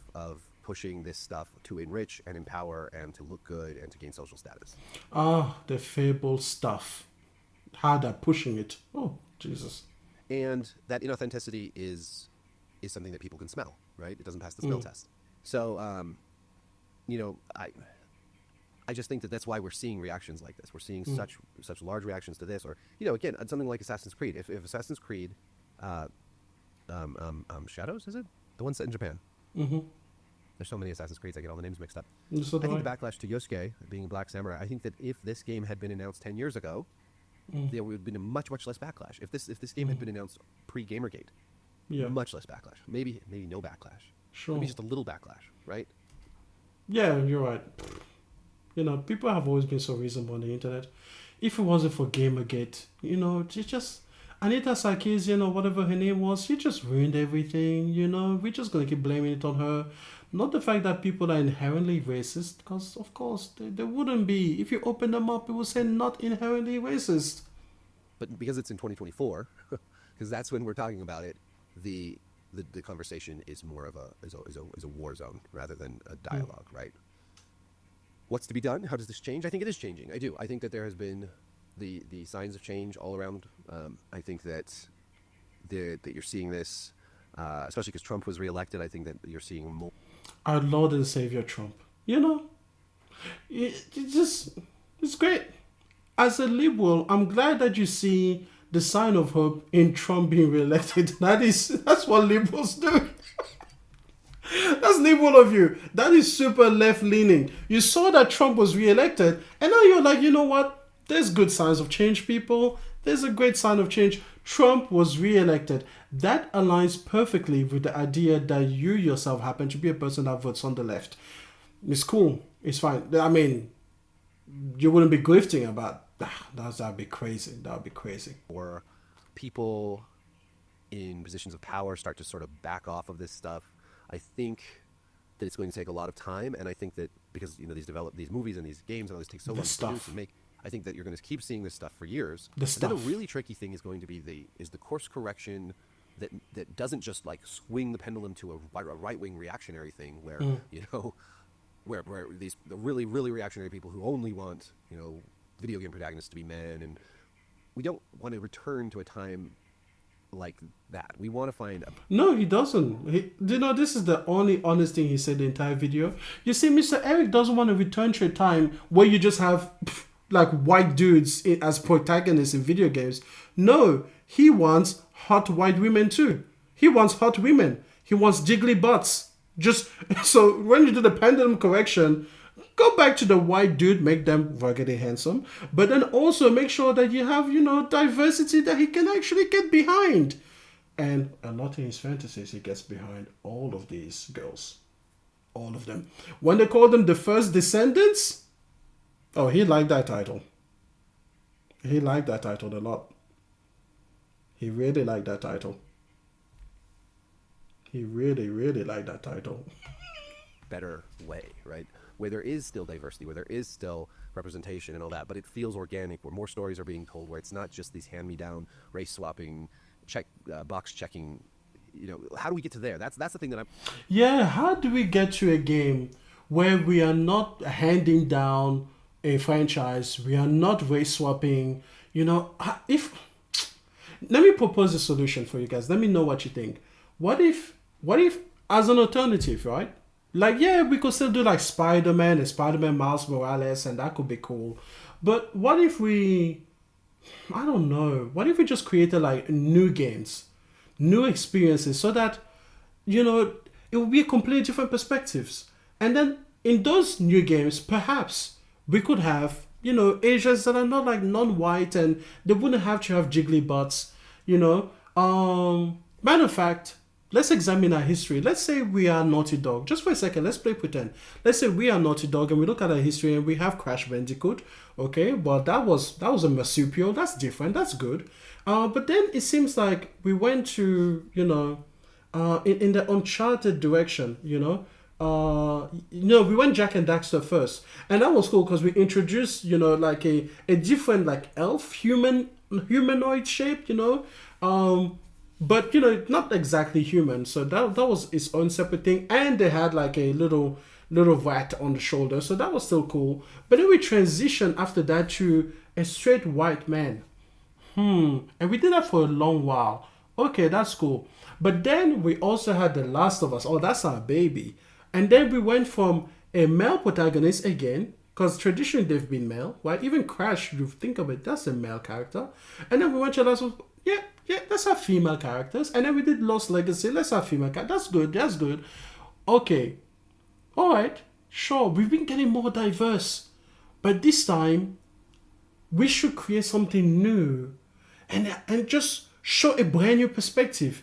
pushing this stuff to enrich and empower and to look good and to gain social status. Ah, the fabled stuff. How they're pushing it. Oh, Jesus. And that inauthenticity is something that people can smell, right? It doesn't pass the smell test. So, you know, I just think that that's why we're seeing reactions like this. We're seeing such large reactions to this, or you know, again, something like Assassin's Creed. If Assassin's Creed, Shadows, is it the one set in Japan? Mm-hmm. There's so many Assassin's Creeds, I get all the names mixed up. So I think the backlash to Yosuke being a black samurai. I think that if this game had been announced 10 years ago, there would have been a much less backlash. If this game had been announced pre-Gamergate, much less backlash. Maybe no backlash. Sure. Maybe just a little backlash, right? Yeah, you're right. You know, people have always been so reasonable on the internet. If it wasn't for Gamergate, you know, it's just Anita Sarkeesian or whatever her name was, she just ruined everything, you know. We're just going to keep blaming it on her. Not the fact that people are inherently racist, because, of course, they wouldn't be. If you open them up, it will say not inherently racist. But because it's in 2024, because that's when we're talking about it, the conversation is more of a war zone rather than a dialogue, right? What's to be done? How does this change? I think it is changing. I do. I think that there has been the signs of change all around. I think that you're seeing this, especially because Trump was reelected. I think that you're seeing more. Our Lord and Savior Trump. You know, it's great. As a liberal, I'm glad that you see the sign of hope in Trump being reelected. That's what liberals do. That's liberal of you. That is super left-leaning. You saw that Trump was re-elected, and now you're like, you know what? There's good signs of change, people. There's a great sign of change. Trump was re-elected. That aligns perfectly with the idea that you yourself happen to be a person that votes on the left. It's cool. It's fine. I mean, you wouldn't be grifting about that. That'd be crazy. That would be crazy. Or people in positions of power start to sort of back off of this stuff. I think that it's going to take a lot of time, and I think that because these movies and these games and all this takes so long to produce and make, I think that you're going to keep seeing this stuff for years. Then a really tricky thing is going to be the course correction that doesn't just like swing the pendulum to a right-wing reactionary thing where where the really reactionary people who only want video game protagonists to be men, and we don't want to return to a time like that. We want to find No, he doesn't. This is the only honest thing he said the entire video. You see, Mr. Erik doesn't want to return to a time where you just have like white dudes as protagonists in video games. No, he wants hot white women too. He wants hot women. He wants jiggly butts. Just so when you do the pendulum correction, go back to the white dude, make them ruggedly handsome, but then also make sure that you have, diversity that he can actually get behind. And a lot in his fantasies, he gets behind all of these girls. All of them. When they call them the first Descendants, oh, he liked that title. He liked that title a lot. He really liked that title. He really, really liked that title. better way, right? Where there is still diversity, where there is still representation and all that, but it feels organic, where more stories are being told, where it's not just these hand-me-down, race-swapping, box checking. How do we get to there? That's the thing that I'm. Yeah, how do we get to a game where we are not handing down a franchise, we are not race swapping? If let me propose a solution for you guys. Let me know what you think. What if as an alternative, right? Like, yeah, we could still do like Spider-Man and Spider-Man Miles Morales, and that could be cool. But what if I don't know, what if we just created like new games, new experiences, so that, it will be a completely different perspectives. And then in those new games, perhaps we could have, Asians that are not like non-white, and they wouldn't have to have jiggly butts, Matter of fact, let's examine our history. Let's say we are Naughty Dog. Just for a second, let's play pretend. Let's say we are Naughty Dog and we look at our history and we have Crash Bandicoot. Okay, well that was a marsupial. That's different. That's good. But then it seems like we went to, in the Uncharted direction. We went Jack and Daxter first, and that was cool because we introduced, like a different like elf humanoid shape, but not exactly human. So that was its own separate thing, and they had like a little rat on the shoulder, so that was still cool. But then we transitioned after that to a straight white man. And we did that for a long while. Okay, that's cool. But then we also had The Last of Us. Oh, that's our baby. And then we went from a male protagonist again, because traditionally they've been male, right? Even Crash, you think of it, that's a male character. And then we went to Last of Us. Yeah, let's have female characters. And then we did Lost Legacy. Let's have female characters. That's good. Okay. All right. Sure, we've been getting more diverse. But this time, we should create something new and just show a brand new perspective.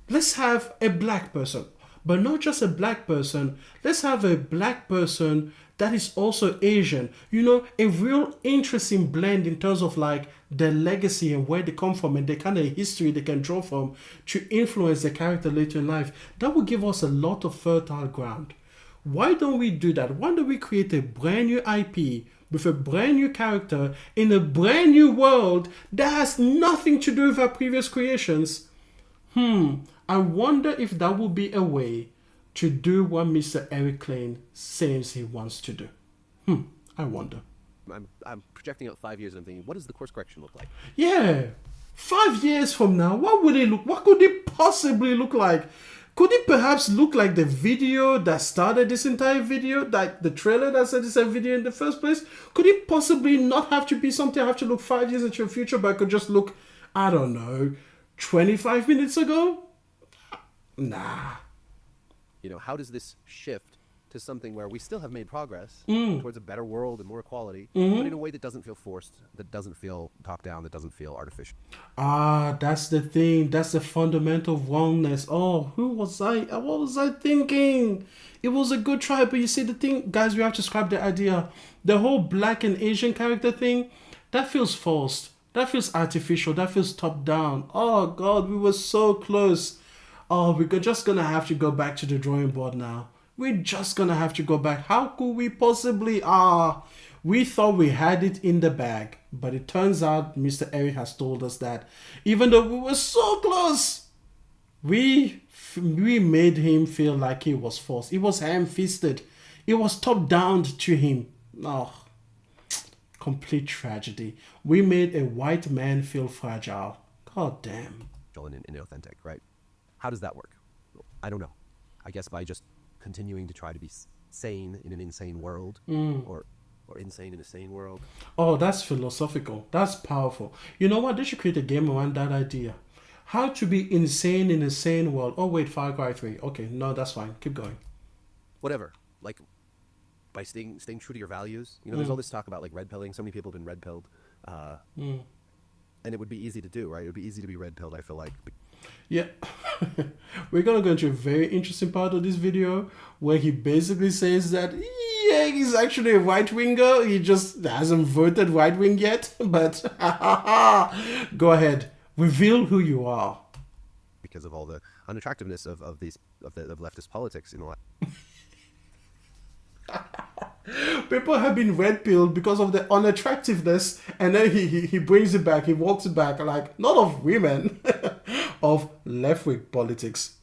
Let's have a black person, but not just a black person. Let's have a black person that is also Asian. A real interesting blend in terms of like their legacy and where they come from and the kind of history they can draw from to influence the character later in life. That will give us a lot of fertile ground. Why don't we do that? Why don't we create a brand new IP with a brand new character in a brand new world that has nothing to do with our previous creations? I wonder if that will be a way to do what Mr. Erik Klein says he wants to do. I wonder. I'm projecting out 5 years and I'm thinking, what does the course correction look like? Yeah. 5 years from now, what would it look? What could it possibly look like? Could it perhaps look like the video that started this entire video, like the trailer that started this video in the first place? Could it possibly not have to be something I have to look 5 years into the future, but I could just look, I don't know, 25 minutes ago? Nah. How does this shift to something where we still have made progress towards a better world and more equality, but in a way that doesn't feel forced, that doesn't feel top down, that doesn't feel artificial? That's the thing. That's the fundamental wrongness. Oh, who was I? What was I thinking? It was a good try, but you see the thing, guys, we have to scrap the idea. The whole black and Asian character thing, that feels forced. That feels artificial. That feels top down. Oh God, we were so close. Oh, we're just gonna have to go back to the drawing board now. We're just gonna have to go back. How could we possibly? We thought we had it in the bag, but it turns out Mr. Erik has told us that even though we were so close, we made him feel like he was forced. It was ham-fisted. It was top down to him. Oh, complete tragedy. We made a white man feel fragile. God damn. And inauthentic, right? How does that work? I don't know. I guess by just continuing to try to be sane in an insane world, or insane in a sane world. Oh, that's philosophical. That's powerful. You know what? They should create a game around that idea. How to be insane in a sane world. Oh, wait, Far Cry 3. Okay, no, that's fine. Keep going. Whatever. Like, by staying true to your values. There's all this talk about, like, red pilling. So many people have been red pilled. And it would be easy to do, right? It would be easy to be red pilled, I feel like. Yeah. We're going to go into a very interesting part of this video where he basically says that, yeah, he's actually a right-winger. He just hasn't voted right-wing yet. But go ahead. Reveal who you are. Because of all the unattractiveness of leftist politics in the last. People have been red pilled because of the unattractiveness, and then he brings it back, he walks it back, like, not of women, of left wing politics.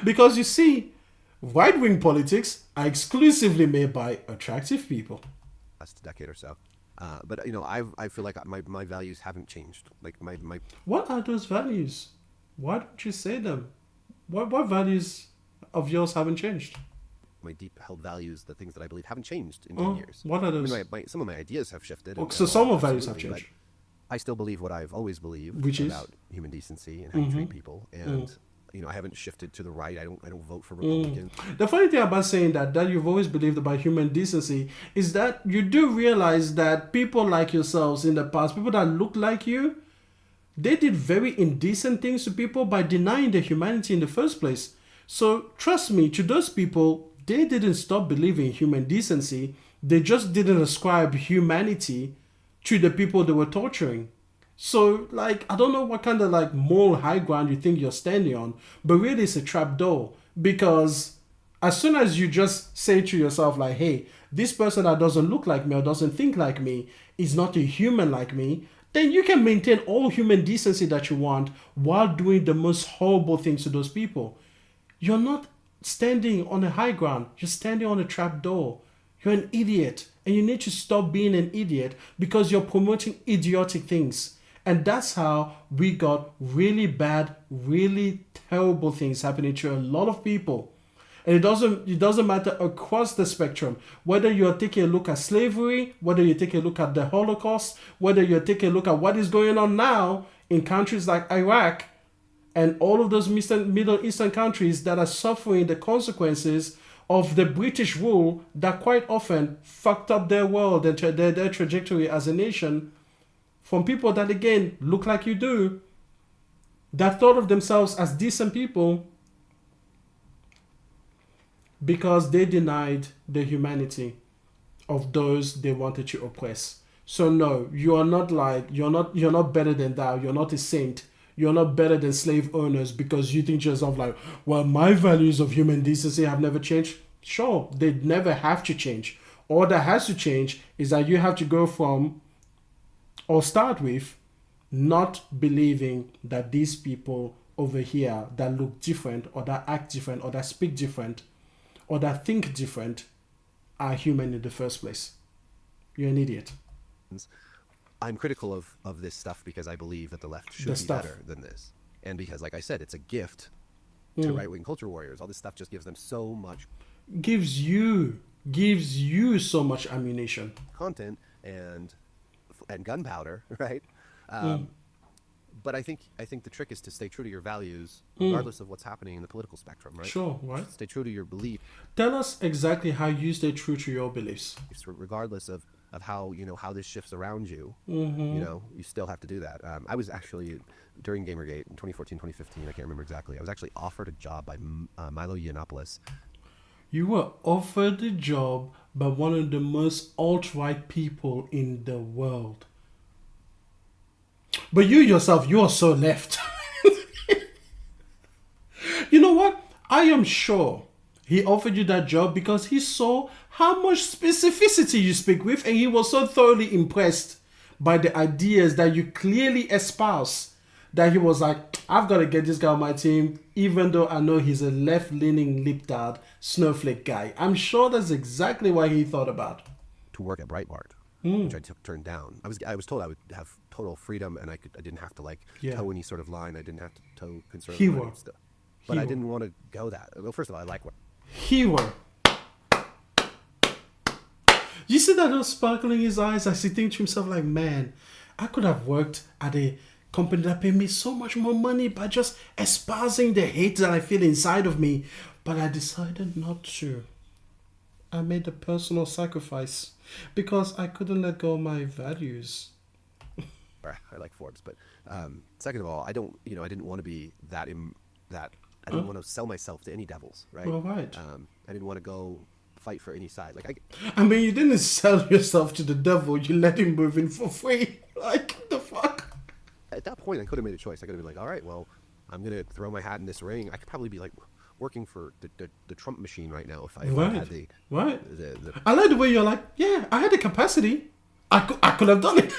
Because you see, right wing politics are exclusively made by attractive people. Last decade or so. But I feel like my values haven't changed. Like my. What are those values? Why don't you say them? What values of yours haven't changed? My deep held values, the things that I believe, haven't changed in 10 years. What are those? I mean, some of my ideas have shifted. So some of values have changed. I still believe what I've always believed, which is about human decency and how you treat people, and I haven't shifted to the right. I don't vote for Republicans. The funny thing about saying that you've always believed about human decency is that you do realize that people like yourselves in the past, people that look like you, they did very indecent things to people by denying their humanity in the first place. So trust me, to those people, they didn't stop believing in human decency. They just didn't ascribe humanity to the people they were torturing. So, like, I don't know what kind of, like, moral high ground you think you're standing on, but really it's a trapdoor. Because as soon as you just say to yourself, like, hey, this person that doesn't look like me or doesn't think like me is not a human like me, then you can maintain all human decency that you want while doing the most horrible things to those people. You're not standing on a high ground. You're standing on a trapdoor. You're an idiot. And you need to stop being an idiot because you're promoting idiotic things. And that's how we got really bad, really terrible things happening to a lot of people. And it doesn't matter across the spectrum. Whether you're taking a look at slavery, whether you take a look at the Holocaust, whether you're taking a look at what is going on now in countries like Iraq, and all of those Middle Eastern countries that are suffering the consequences of the British rule that quite often fucked up their world and their trajectory as a nation, from people that, again, look like you do, that thought of themselves as decent people because they denied the humanity of those they wanted to oppress. So no, you are not like, you're not better than that. You're not a saint. You're not better than slave owners because you think to yourself like, well, my values of human decency have never changed. Sure, they never have to change. All that has to change is that you have to go from, or start with, not believing that these people over here that look different or that act different or that speak different or that think different are human in the first place. You're an idiot. I'm critical of this stuff because I believe that the left should be better than this. And because, like I said, it's a gift to right-wing culture warriors. All this stuff just gives them so much... Gives you so much ammunition. Content and gunpowder, right? But I think the trick is to stay true to your values, regardless of what's happening in the political spectrum, right? Sure, right. Stay true to your belief. Tell us exactly how you stay true to your beliefs. Regardless of how, how this shifts around you, you still have to do that. I was actually, during Gamergate in 2014, 2015, I can't remember exactly, I was actually offered a job by Milo Yiannopoulos. You were offered a job by one of the most alt-right people in the world. But you yourself, you are so left. You know what? I am sure he offered you that job because he saw how much specificity you speak with, and he was so thoroughly impressed by the ideas that you clearly espouse that he was like, I've got to get this guy on my team, even though I know he's a left-leaning lipdad snowflake guy. I'm sure that's exactly what he thought about. To work at Breitbart, which I turned down. I was told I would have total freedom, and I didn't have to toe any sort of line. I didn't have to toe conservative stuff. But I didn't want to go that. Well, first of all, I like what he were. You see that little sparkle in his eyes as he thinks to himself like, man, I could have worked at a company that paid me so much more money by just espousing the hate that I feel inside of me. But I decided not to. I made a personal sacrifice because I couldn't let go of my values. I like Forbes, but second of all, I didn't want to be that. I didn't want to sell myself to any devils, right? Well, right. I didn't want to go fight for any side. I mean, you didn't sell yourself to the devil. You let him move in for free. Like, the fuck? at that point, I could have made a choice. I could have been like, all right, well, I'm gonna throw my hat in this ring. I could probably be like working for the Trump machine right now if I had the I like the way you're like, yeah, I had the capacity. I could have done it.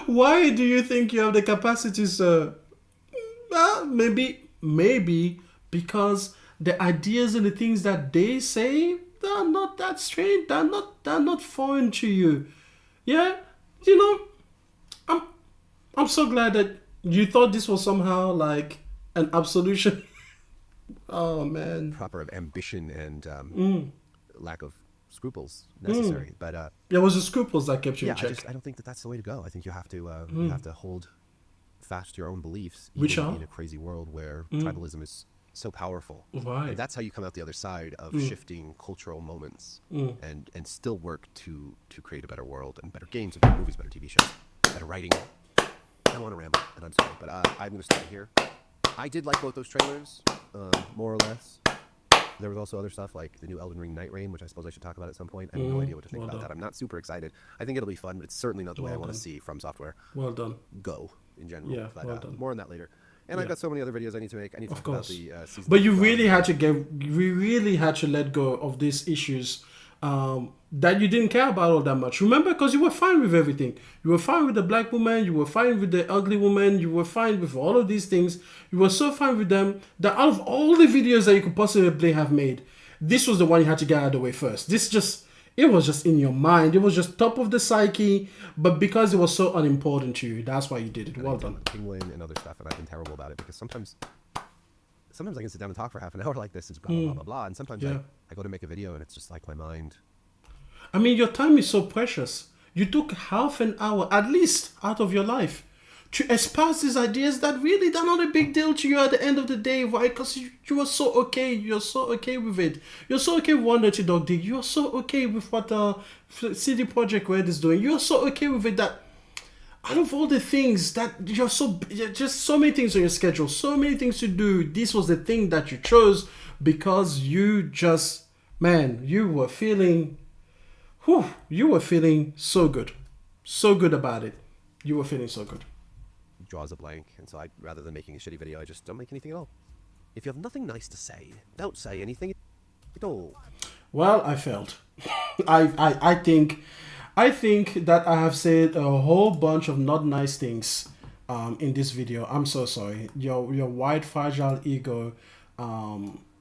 Why do you think you have the capacity, sir? Maybe because the ideas and the things that they say, they're not that strange. They're not foreign to you. Yeah, you know, I'm so glad that you thought this was somehow like an absolution. Oh man, proper ambition and lack of scruples necessary. But it was the scruples that kept you in check. I don't think that's the way to go. I think you have to hold fast to your own beliefs, Which even are in a crazy world where tribalism is so powerful. Right. And that's how you come out the other side of shifting cultural moments and still work to create a better world and better games, and better movies, better TV shows, better writing. I don't want to ramble, and I'm sorry, but I'm going to stop here. I did like both those trailers, more or less. There was also other stuff like the new Elden Ring Night Rain, which I suppose I should talk about at some point. I have no idea what to think about that. I'm not super excited. I think it'll be fun, but it's certainly not the way I want to see From Software Well done. go in general. Yeah, but, well done. More on that later. And I've got so many other videos I need to make. I need to talk about the season. But you really had to let go of these issues that you didn't care about all that much. Remember, because you were fine with everything. You were fine with the black woman. You were fine with the ugly woman. You were fine with all of these things. You were so fine with them that out of all the videos that you could possibly have made, this was the one you had to get out of the way first. It was just in your mind. It was just top of the psyche, but because it was so unimportant to you, that's why you did it. Well done. Penguin and other stuff, and I've been terrible about it because sometimes I can sit down and talk for half an hour like this, it's blah, blah, blah, blah, blah, and sometimes I go to make a video and it's just like my mind. I mean, your time is so precious. You took half an hour, at least, out of your life to espouse these ideas that really they're not a big deal to you at the end of the day. Why? Because you were so okay. You're so okay with it. You're so okay with what Naughty Dog did. You're so okay with what CD Projekt Red is doing. You're so okay with it that out of all the things that you're just so many things on your schedule, so many things to do, this was the thing that you chose because you just, man, you were feeling so good about it. You were feeling so good. Draws a blank, and so rather than making a shitty video, I just don't make anything at all. If you have nothing nice to say, don't say anything at all. Well, I failed. I think that I have said a whole bunch of not nice things in this video. I'm so sorry. Your wide fragile ego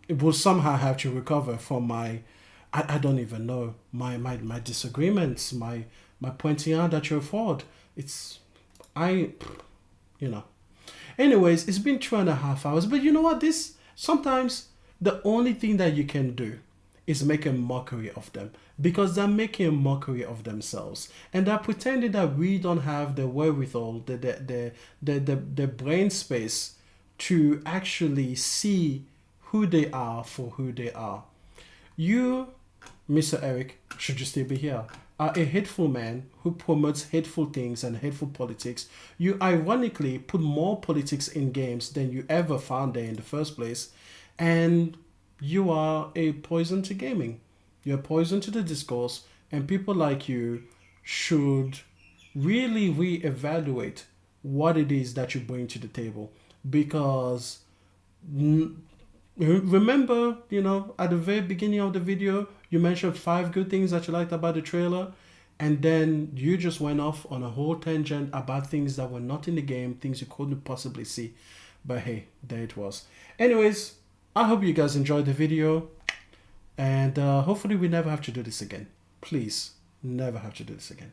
it will somehow have to recover from my I don't even know my disagreements, my pointing out that you're a fraud. Anyways, it's been 2.5 hours, but you know what, sometimes the only thing that you can do is make a mockery of them, because they're making a mockery of themselves and they're pretending that we don't have the wherewithal, the brain space to actually see who they are for who they are. You, Mr. Erik, should you still be here, are a hateful man who promotes hateful things and hateful politics. You ironically put more politics in games than you ever found there in the first place, and you are a poison to gaming. You're a poison to the discourse, and people like you should really reevaluate what it is that you bring to the table. Because remember, at the very beginning of the video, you mentioned 5 good things that you liked about the trailer, and then you just went off on a whole tangent about things that were not in the game, things you couldn't possibly see. But hey, there it was. Anyways, I hope you guys enjoyed the video, and hopefully we never have to do this again. Please, never have to do this again.